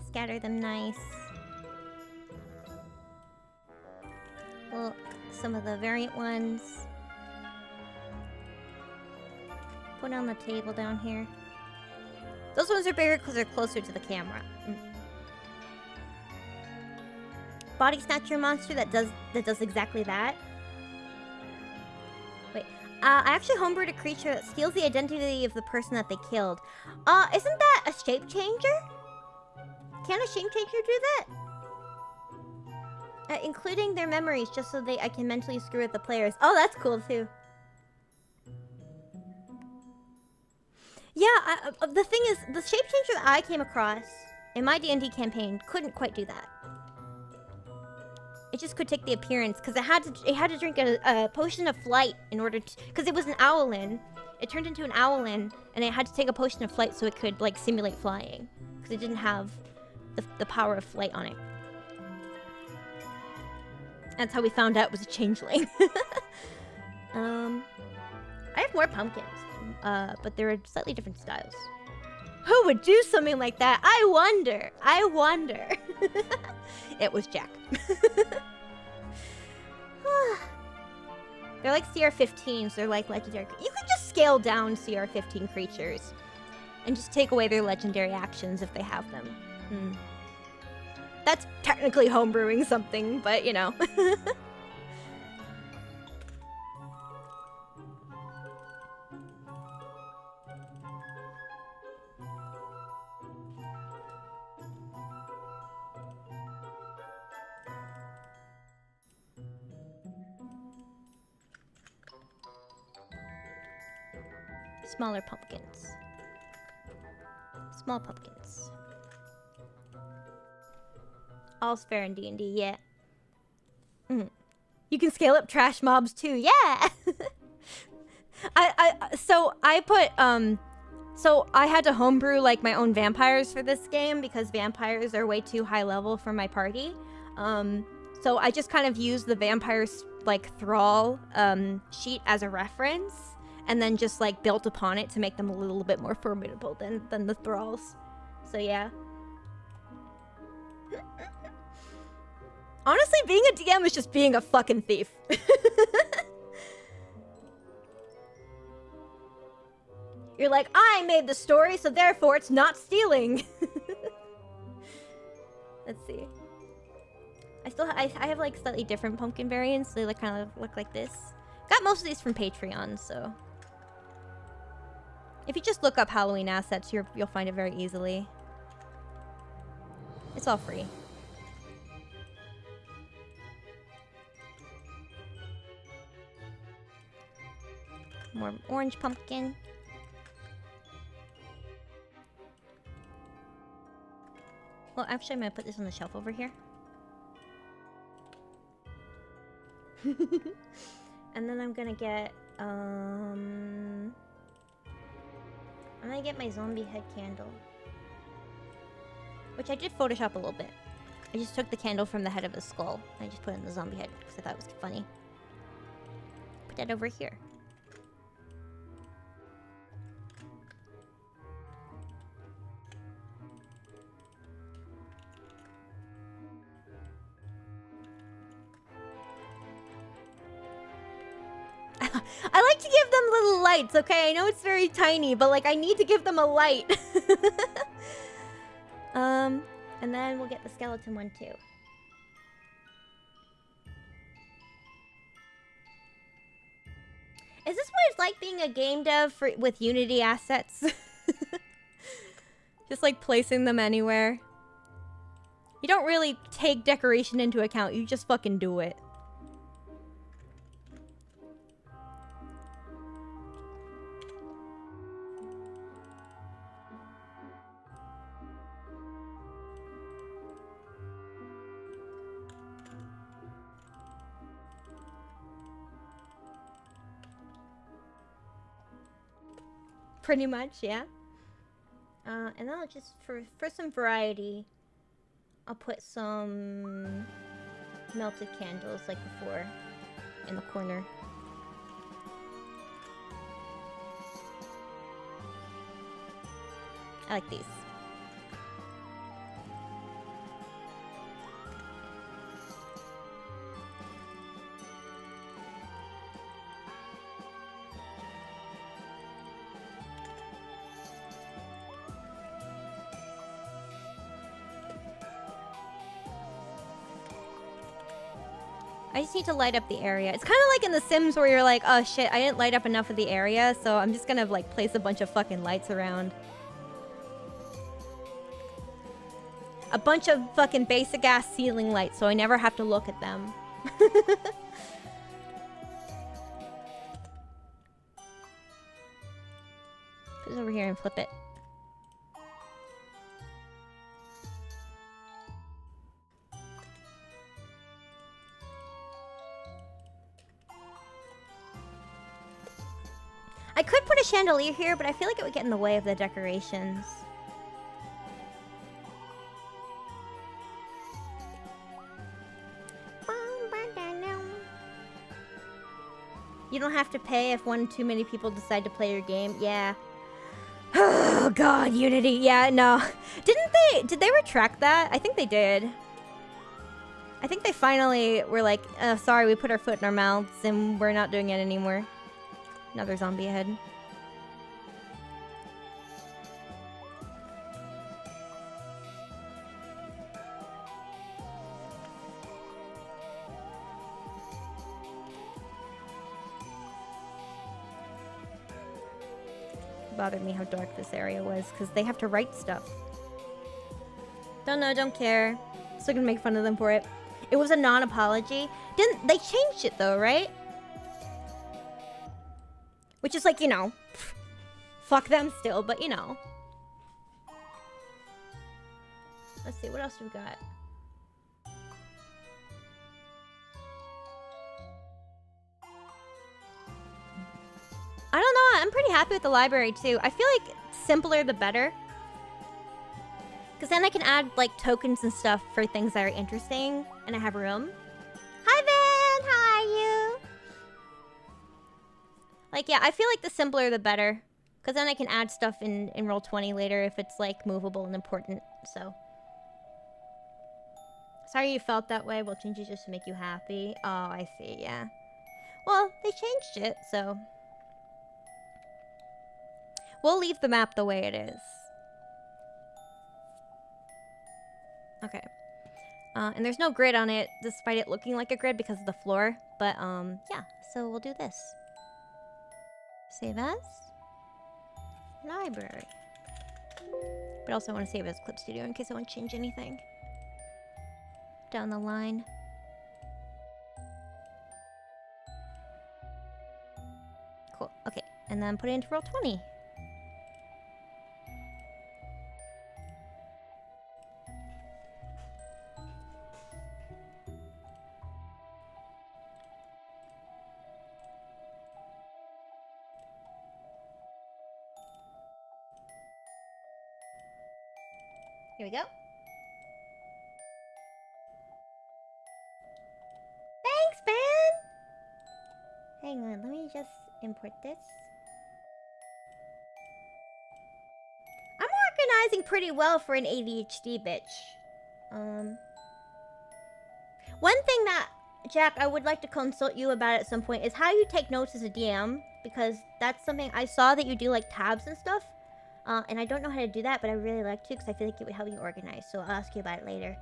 Scatter them nice. Well, some of the variant ones. Put on the table down here. Those ones are bigger because they're closer to the camera. Body snatcher monster that does exactly that. Wait, I actually homebrewed a creature that steals the identity of the person that they killed. Isn't that a shape changer? Can a shape changer do that? Including their memories, just so I can mentally screw with the players. Oh, that's cool too. Yeah, the thing is, the shape changer that I came across in my D&D campaign couldn't quite do that. It just could take the appearance because it had to drink a potion of flight in order to, because it was an owlin. It turned into an owlin, and it had to take a potion of flight so it could like simulate flying because it didn't have the power of flight on it. That's how we found out it was a changeling. I have more pumpkins, but they're slightly different styles. Who would do something like that? I wonder. I wonder. It was Jack. They're like CR15s. They're like legendary. You could just scale down CR15 creatures and just take away their legendary actions if they have them. That's technically homebrewing something, but you know. Smaller pumpkins. Small pumpkins. All's fair in D&D, yeah. You can scale up trash mobs too, yeah! So I had to homebrew like my own vampires for this game because vampires are way too high level for my party. So I just kind of used the vampires like thrall sheet as a reference and then just like built upon it to make them a little bit more formidable than the thralls. So yeah. Honestly, being a DM is just being a fucking thief. You're like, I made the story, so therefore it's not stealing. Let's see. I have like slightly different pumpkin variants. They like kind of look like this. Got most of these from Patreon, so if you just look up Halloween assets, you'll find it very easily. It's all free. More orange pumpkin. Well, actually, I'm gonna put this on the shelf over here. And then I'm gonna get, I'm gonna get my zombie head candle. Which I did Photoshop a little bit. I just took the candle from the head of his skull. And I just put it in the zombie head because I thought it was funny. Put that over here. I like to give them little lights, okay? I know it's very tiny, but like I need to give them a light. And then we'll get the skeleton one too. Is this what it's like being a game dev with Unity assets? Just like placing them anywhere. You don't really take decoration into account, you just fucking do it. Pretty much, yeah. And then I'll just, for some variety, I'll put some melted candles like before in the corner. I like these. I just need to light up the area. It's kind of like in The Sims where you're like, oh shit, I didn't light up enough of the area, so I'm just gonna like place a bunch of fucking lights around. A bunch of fucking basic ass ceiling lights so I never have to look at them. Put it over here and flip it. I could put a chandelier here, but I feel like it would get in the way of the decorations. You don't have to pay if one too many people decide to play your game. Yeah. Oh god, Unity. Yeah, no. Did they retract that? I think they did. I think they finally were like, sorry, we put our foot in our mouths and we're not doing it anymore. Another zombie ahead. Bothered me how dark this area was because they have to write stuff. Don't know, don't care. Still gonna make fun of them for it. It was a non-apology. Didn't they changed it though, right? Which is like, you know, fuck them still, but you know. Let's see, what else do we got? I don't know, I'm pretty happy with the library too. I feel like simpler the better. Because then I can add like tokens and stuff for things that are interesting and I have room. Hi Van, how are you? Like, yeah, I feel like the simpler the better. Because then I can add stuff in Roll20 later if it's, like, movable and important, so. Sorry you felt that way. We'll change it just to make you happy. Oh, I see, yeah. Well, they changed it, so. We'll leave the map the way it is. Okay. And there's no grid on it, despite it looking like a grid because of the floor. But, yeah, so we'll do this. Save as library. But also I want to save as Clip Studio in case I want to change anything down the line. Cool. Okay, and then put it into Roll20. Here we go. Thanks, man! Hang on, let me just import this. I'm organizing pretty well for an ADHD bitch. One thing that, Jack, I would like to consult you about at some point is how you take notes as a DM, because that's something I saw that you do, like tabs and stuff. And I don't know how to do that, but I really like to because I feel like it would help you organize. So I'll ask you about it later.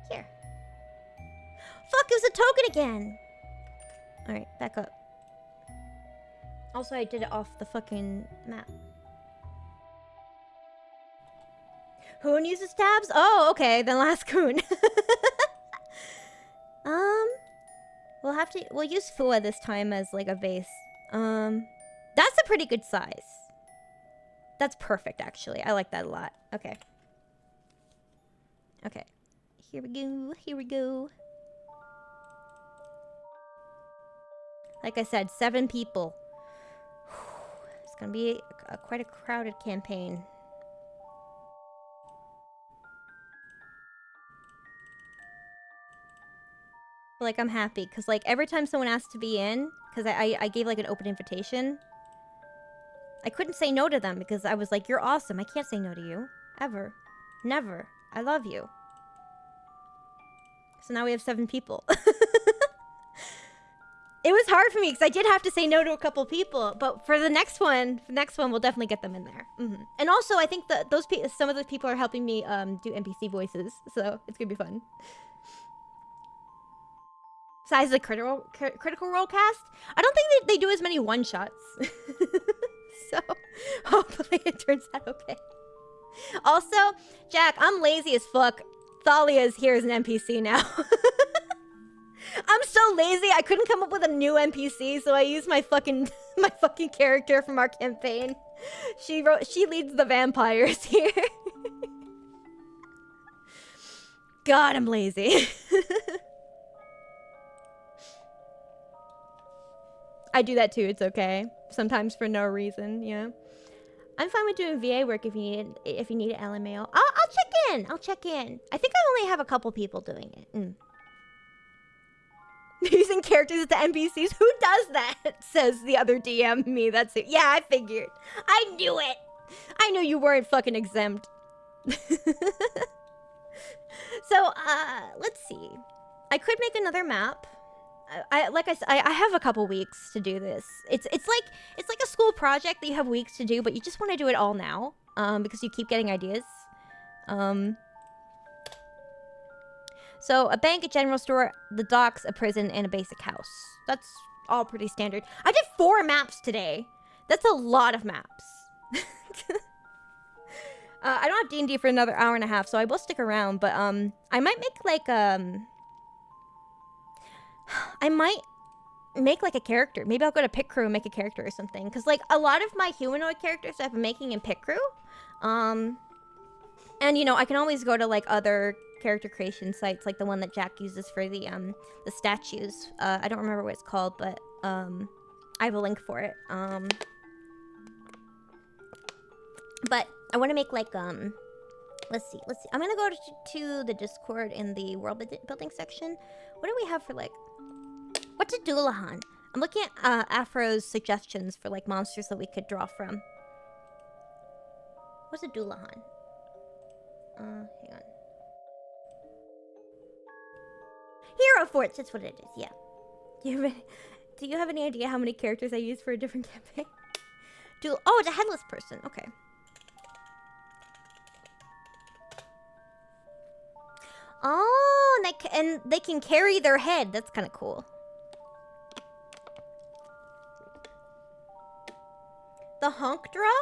Here. Fuck, it was a token again! Alright, back up. Also, I did it off the fucking map. Hoon uses tabs? Oh, okay, then I'll ask Hoon. We'll use Fua this time as like a vase. That's a pretty good size. That's perfect, actually. I like that a lot. Okay. Okay. Here we go. Here we go. Like I said, 7 people. It's gonna be quite a crowded campaign. Like, I'm happy, because, like, every time someone asked to be in, because I gave, like, an open invitation, I couldn't say no to them, because I was like, you're awesome. I can't say no to you. Ever. Never. I love you. So now we have 7 people. It was hard for me, because I did have to say no to a couple people, but for the next one, we'll definitely get them in there. And also, I think that some of those people are helping me do NPC voices, so it's gonna be fun. Size of the critical role cast? I don't think they do as many one-shots. So, hopefully it turns out okay. Also, Jack, I'm lazy as fuck. Thalia's here as an NPC now. I'm so lazy, I couldn't come up with a new NPC, so I used my fucking character from our campaign. She leads the vampires here. God, I'm lazy. I do that too, it's okay. Sometimes for no reason, yeah. I'm fine with doing VA work if you need an LMAO. I'll check in. I'll check in. I think I only have a couple people doing it. Using characters as the NPCs? Who does that? Says the other DM me. That's it. Yeah, I figured. I knew it. I knew you weren't fucking exempt. So, let's see. I could make another map. Like I said, I have a couple weeks to do this. It's like a school project that you have weeks to do, but you just want to do it all now, because you keep getting ideas. So a bank, a general store, the docks, a prison, and a basic house. That's all pretty standard. I did 4 maps today. That's a lot of maps. I don't have D&D for another hour and a half, so I will stick around. But I might make like a character. Maybe I'll go to Pit Crew and make a character or something. Because, like, a lot of my humanoid characters I've been making in Pit Crew. And, you know, I can always go to, like, other character creation sites, like the one that Jack uses for the statues. I don't remember what it's called, but, I have a link for it. But I want to make, like, let's see. I'm gonna go to the Discord in the world building section. What do we have for, like... What's a Doulahan? I'm looking at Afro's suggestions for, like, monsters that we could draw from. What's a Doulahan? Hang on. Hero Forts, that's what it is, yeah. Do you have any idea how many characters I use for a different campaign? Oh, it's a headless person, okay. Oh, and they can carry their head. That's kind of cool. The Honkdra?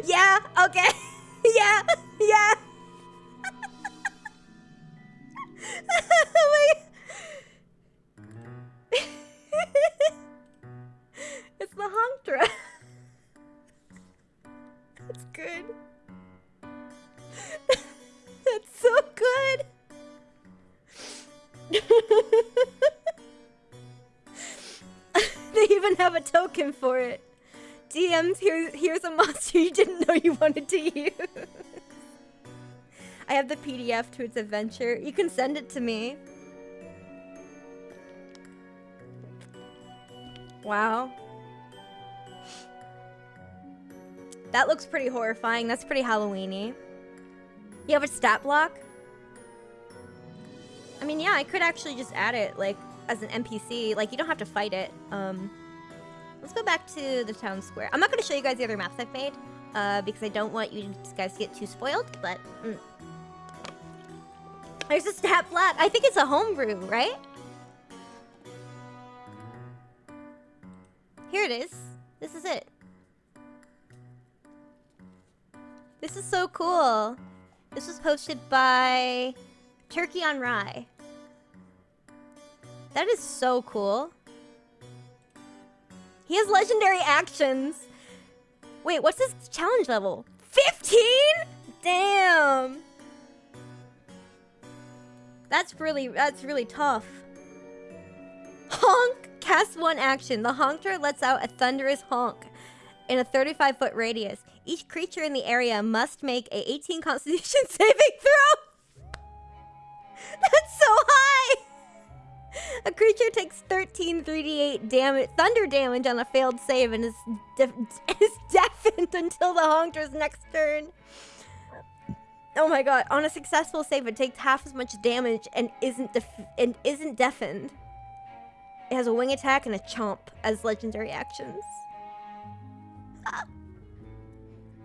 Yeah, okay. Yeah. It's the Honkdra. That's good. That's so good. They even have a token for it. DMs, here's a monster you didn't know you wanted to use. I have the PDF to its adventure. You can send it to me. Wow. That looks pretty horrifying. That's pretty Halloween-y. You have a stat block? I mean, yeah, I could actually just add it, like, as an NPC. Like, you don't have to fight it. Let's go back to the town square. I'm not going to show you guys the other maps I've made, because I don't want you guys to get too spoiled, but... There's a stat black. I think it's a homebrew, right? Here it is. This is it. This is so cool. This was posted by Turkey on Rye. That is so cool. He has legendary actions. Wait, what's his challenge level? 15? Damn. That's really tough. Honk. Cast one action. The honker lets out a thunderous honk in a 35-foot radius. Each creature in the area must make a 18 Constitution saving throw. That's so high. A creature takes 13 3d8 damage, thunder damage on a failed save and is deafened until the honker's next turn. Oh my god! On a successful save, it takes half as much damage and isn't deafened. It has a wing attack and a chomp as legendary actions. Ah.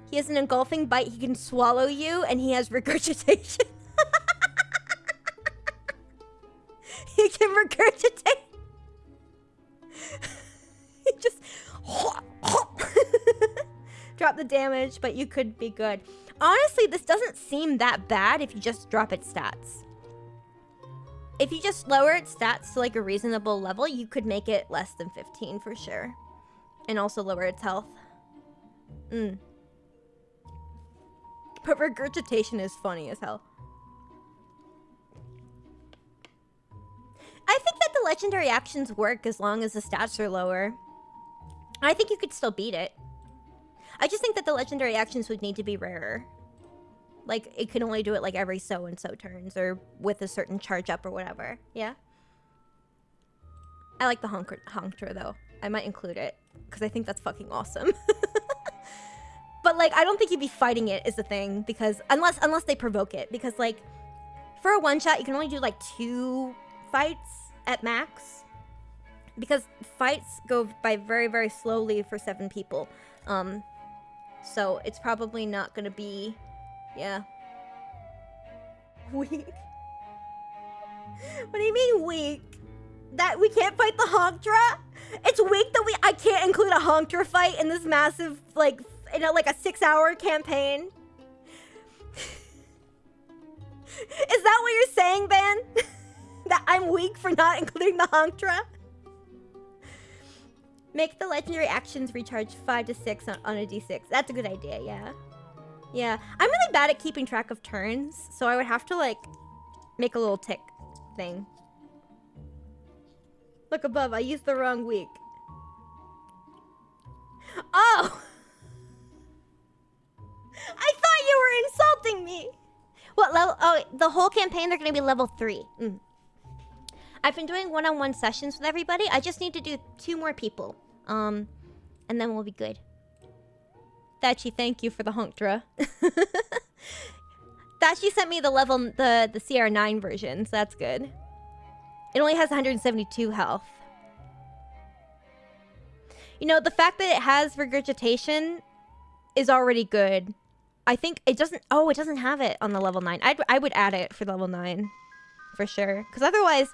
He has an engulfing bite. He can swallow you, and he has regurgitation. He can regurgitate. He just drop the damage, but you could be good. Honestly, this doesn't seem that bad if you just drop its stats. If you just lower its stats to like a reasonable level, you could make it less than 15 for sure. And also lower its health. But regurgitation is funny as hell. I think that the legendary actions work as long as the stats are lower. I think you could still beat it. I just think that the legendary actions would need to be rarer. Like, it can only do it like every so-and-so turns or with a certain charge up or whatever. Yeah? I like the honker though. I might include it because I think that's fucking awesome. But like, I don't think you'd be fighting it is the thing because unless they provoke it, because like for a one shot you can only do like 2 fights at max because fights go by very, very slowly for 7 people. So it's probably not gonna be, yeah. Weak? What do you mean weak? That we can't fight the Honkdra? It's weak that I can't include a Honkdra fight in this massive, like, you know, like a 6-hour campaign? Is that what you're saying, Ben? That I'm weak for not including the Honkdra? Make the legendary actions recharge 5 to 6 on a d6. That's a good idea, yeah. Yeah. I'm really bad at keeping track of turns, so I would have to, like, make a little tick thing. Look above, I used the wrong week. Oh! I thought you were insulting me! What level? Oh, the whole campaign, they're gonna be level 3. I've been doing one-on-one sessions with everybody. I just need to do 2 more people. And then we'll be good. Thatchy, thank you for the Honkdra. Thatchy sent me the level, the CR9 version, so that's good. It only has 172 health. You know, the fact that it has regurgitation is already good. I think it doesn't... Oh, it doesn't have it on the level 9. I would add it for level 9. For sure. Because otherwise,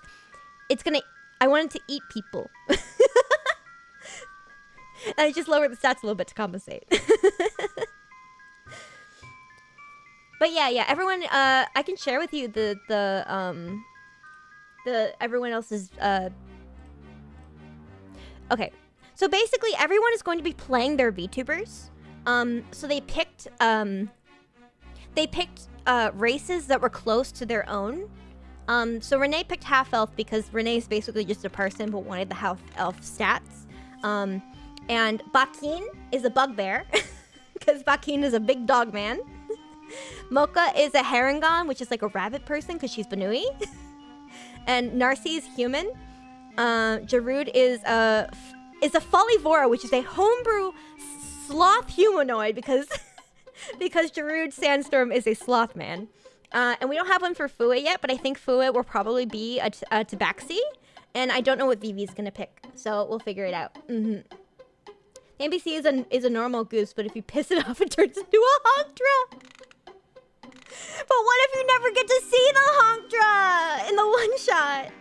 it's gonna... I want it to eat people. And I just lowered the stats a little bit to compensate. But yeah, everyone... I can share with you the everyone else's... Okay. So basically, everyone is going to be playing their VTubers. So they picked races that were close to their own. So Renee picked half-elf because Renee is basically just a person but wanted the half-elf stats. And Bakin is a bugbear because Bakin is a big dog man. Mocha is a Harangon, which is like a rabbit person because she's Banui. And Narcy is human. Jarud is a Folivora, which is a homebrew sloth humanoid because Jarud Sandstorm is a sloth man. And we don't have one for Fua yet, but I think Fua will probably be a Tabaxi. And I don't know what Vivi's gonna pick, so we'll figure it out. The NPC is a normal goose, but if you piss it off, it turns into a Honkdra. what if you never get to see the Honkdra in the one shot?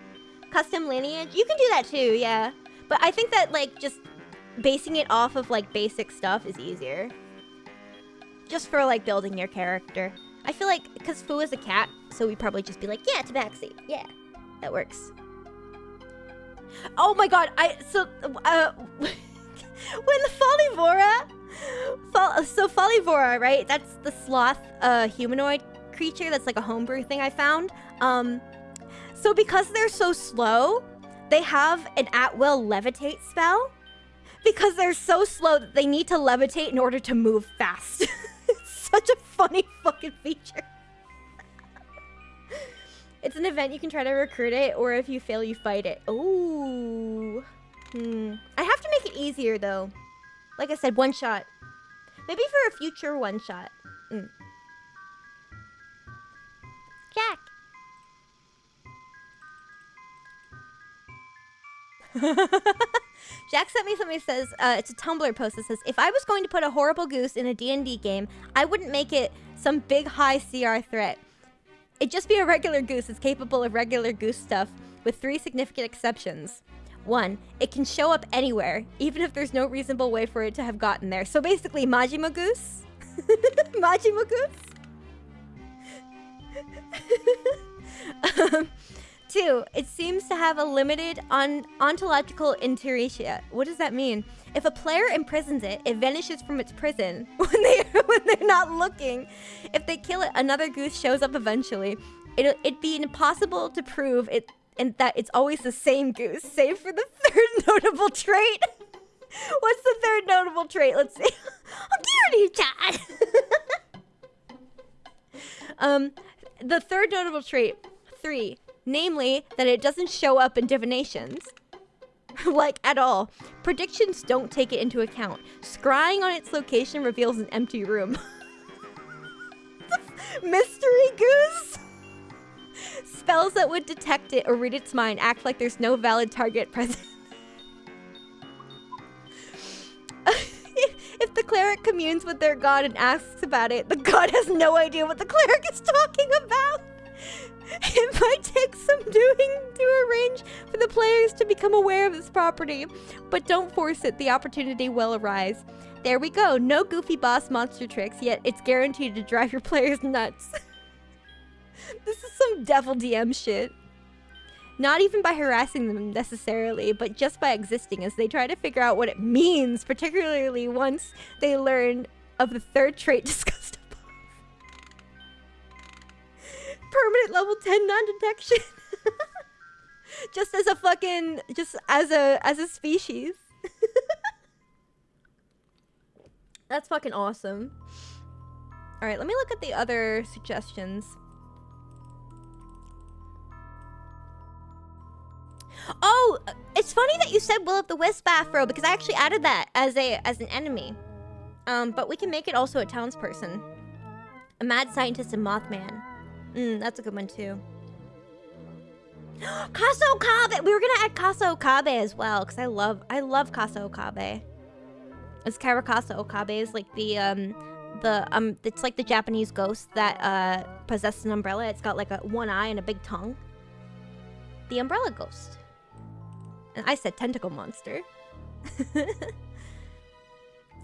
Custom lineage? You can do that too, yeah. But I think that, like, just basing it off of, like, basic stuff is easier. Just for, like, building your character. I feel like, because Fu is a cat, so we'd probably just be like, yeah, it's a backseat. Yeah, that works. Oh my god, when the Folivora, right? That's the sloth humanoid creature that's like a homebrew thing I found. So because they're so slow, they have an at-will levitate spell. Because they're so slow that they need to levitate in order to move fast. It's such a funny fucking feature. It's an event, you can try to recruit it, or if you fail, you fight it. Ooh. I have to make it easier, though. Like I said, one shot. Maybe for a future one shot. Jack. Jack sent me something that says, it's a Tumblr post that says, if I was going to put a horrible goose in a D&D game, I wouldn't make it some big high CR threat. It'd just be a regular goose that's capable of regular goose stuff, with 3 significant exceptions. 1, it can show up anywhere, even if there's no reasonable way for it to have gotten there. So basically, Majima Goose? Majima Goose? 2, it seems to have a limited ontological inertia. What does that mean? If a player imprisons it, it vanishes from its prison when they're not looking. If they kill it, another goose shows up eventually. It'd be impossible to prove it and that it's always the same goose, save for the third notable trait. What's the third notable trait? Let's see. The third notable trait, 3. Namely, that it doesn't show up in divinations. Like, at all. Predictions don't take it into account. Scrying on its location reveals an empty room. Mystery goose? Spells that would detect it or read its mind act like there's no valid target present. If the cleric communes with their god and asks about it, the god has no idea what the cleric is talking about. It might take some doing to arrange for the players to become aware of this property, but don't force it, the opportunity will arise. There we go, no goofy boss monster tricks, yet it's guaranteed to drive your players nuts. This is some devil DM shit. Not even by harassing them necessarily, but just by existing as they try to figure out what it means, particularly once they learn of the third trait discussed above. Permanent level 10 non-detection. Just as a species. That's fucking awesome. Alright, let me look at the other suggestions. Oh, it's funny that you said Will of the Wisp Afro, because I actually added that as an enemy. But we can make it also a townsperson. A mad scientist and Mothman. That's a good one too. Kasa Okabe! We were gonna add Kasa Okabe as well, because I love Kasa Okabe. It's Karakasa Okabe is like it's like the Japanese ghost that possesses an umbrella. It's got like one eye and a big tongue. The umbrella ghost. And I said tentacle monster.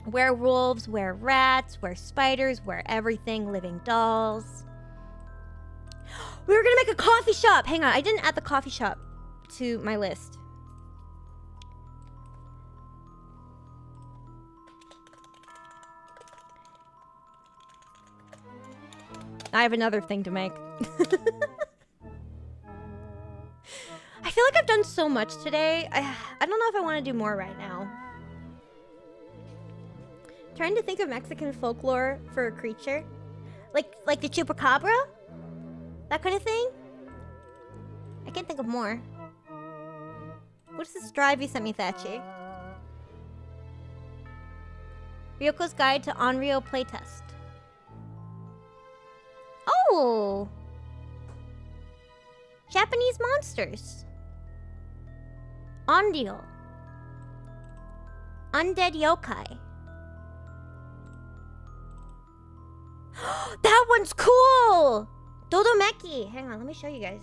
Werewolves, were-rats, were-spiders, were-everything, living dolls. We were gonna make a coffee shop! Hang on, I didn't add the coffee shop to my list. I have another thing to make. I feel like I've done so much today. I don't know if I want to do more right now. Trying to think of Mexican folklore for a creature. Like the chupacabra? That kind of thing? I can't think of more. What is this drive you sent me, Thatchy? Ryoko's Guide to Onryo Playtest. Oh! Japanese monsters. Onryo. Undead yokai. That one's cool! Dodomeki. Hang on, let me show you guys.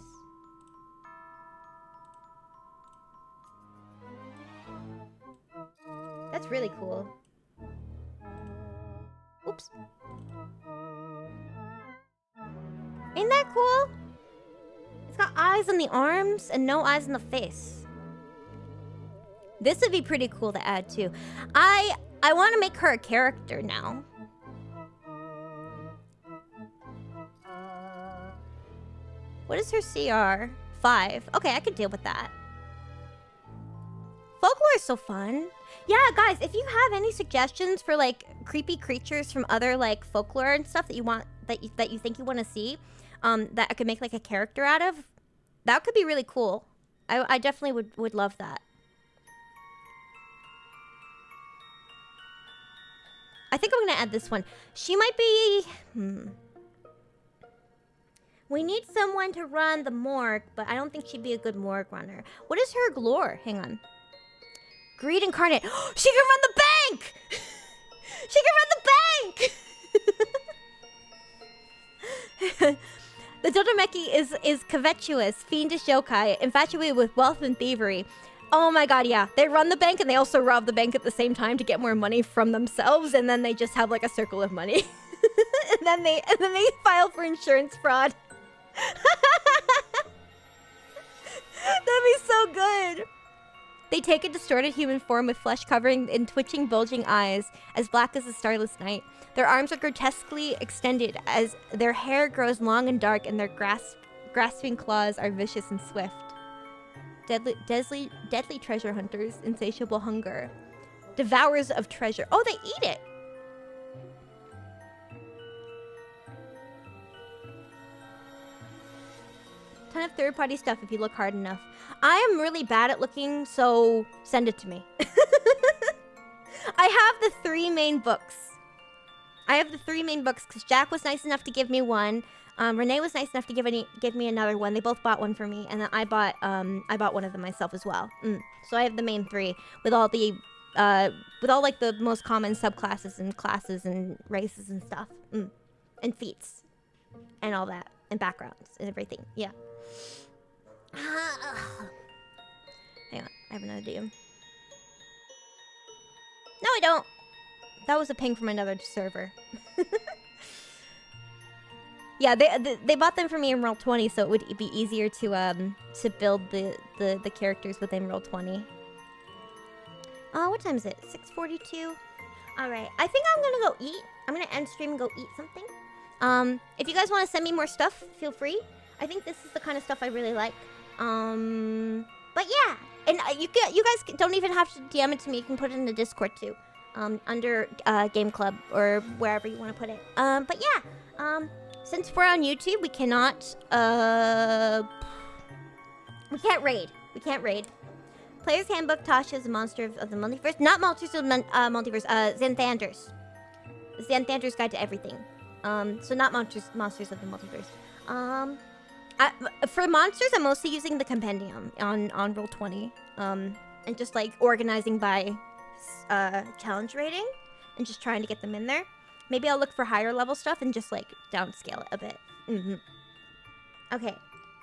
That's really cool. Oops. Ain't that cool? It's got eyes on the arms and no eyes on the face. This would be pretty cool to add too. I want to make her a character now. What is her CR? 5. Okay, I could deal with that. Folklore is so fun. Yeah, guys, if you have any suggestions for like creepy creatures from other like folklore and stuff that you want, that you think you want to see, that I could make like a character out of, that could be really cool. I definitely would love that. I think I'm gonna add this one. She might be. We need someone to run the morgue, but I don't think she'd be a good morgue runner. What is her glore? Hang on. Greed incarnate. She can run the bank! She can run the bank! The Dodomeki is covetous, fiendish yokai, infatuated with wealth and thievery. Oh my god, yeah. They run the bank and they also rob the bank at the same time to get more money from themselves, and then they just have like a circle of money. and then they file for insurance fraud. That'd be so good. They take a distorted human form with flesh covering and twitching, bulging eyes, as black as the starless night. Their arms are grotesquely extended as their hair grows long and dark, and their grasping claws are vicious and swift. Deadly treasure hunters, insatiable hunger. Devourers of treasure. Oh, they eat it! Ton of third-party stuff if you look hard enough. I am really bad at looking, so send it to me. I have the 3 main books. Because Jack was nice enough to give me one. Renee was nice enough to give me another one. They both bought one for me, and then I bought one of them myself as well. So I have the main 3 with all the like the most common subclasses and classes and races and stuff, and feats, and all that, and backgrounds and everything. Yeah. Hang on, I have another DM. No, I don't. That was a ping from another server. Yeah, they bought them for me in Roll20, so it would be easier to build the characters within Roll20. What time is it? 6:42. All right, I think I'm gonna go eat. I'm gonna end stream and go eat something. If you guys want to send me more stuff, feel free. I think this is the kind of stuff I really like. But yeah, and you guys don't even have to DM it to me. You can put it in the Discord too, under Game Club or wherever you want to put it. But yeah, since we're on YouTube, we cannot we can't raid. Player's Handbook. Tasha is a monster of the multiverse. Not monsters of the multiverse. Xanthanders. Xanthander's Guide to Everything. So not monsters of the multiverse. For monsters, I'm mostly using the compendium on Roll20, and just like organizing by challenge rating, and just trying to get them in there. Maybe I'll look for higher level stuff and just like downscale it a bit. Okay,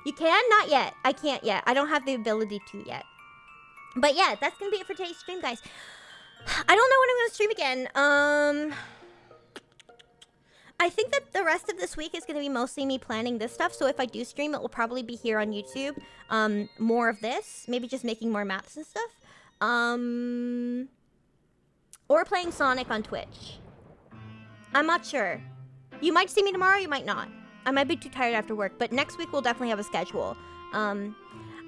you can? Not yet. I can't yet. I don't have the ability to yet. But yeah, that's gonna be it for today's stream, guys. I don't know when I'm gonna stream again. I think that the rest of this week is going to be mostly me planning this stuff. So if I do stream, it will probably be here on YouTube. More of this. Maybe just making more maps and stuff. Or playing Sonic on Twitch. I'm not sure. You might see me tomorrow, you might not. I might be too tired after work. But next week, we'll definitely have a schedule.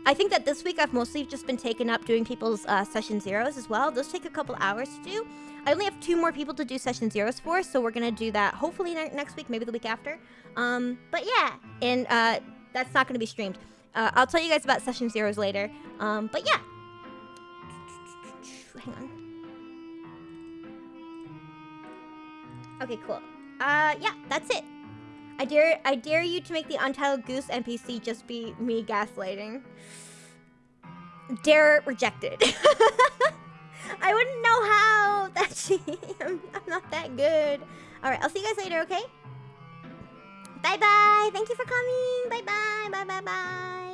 I think that this week, I've mostly just been taken up doing people's session zeros as well. Those take a couple hours to do. I only have 2 more people to do session zeros for, so we're gonna do that hopefully next week, maybe the week after. But yeah, and that's not gonna be streamed. I'll tell you guys about session zeros later. But yeah. Hang on. Okay, cool. Yeah, that's it. I dare you to make the Untitled Goose NPC just be me gaslighting. Dare rejected. I wouldn't know how. I'm not that good. All right, I'll see you guys later, okay? Bye bye. Thank you for coming. Bye bye. Bye bye bye.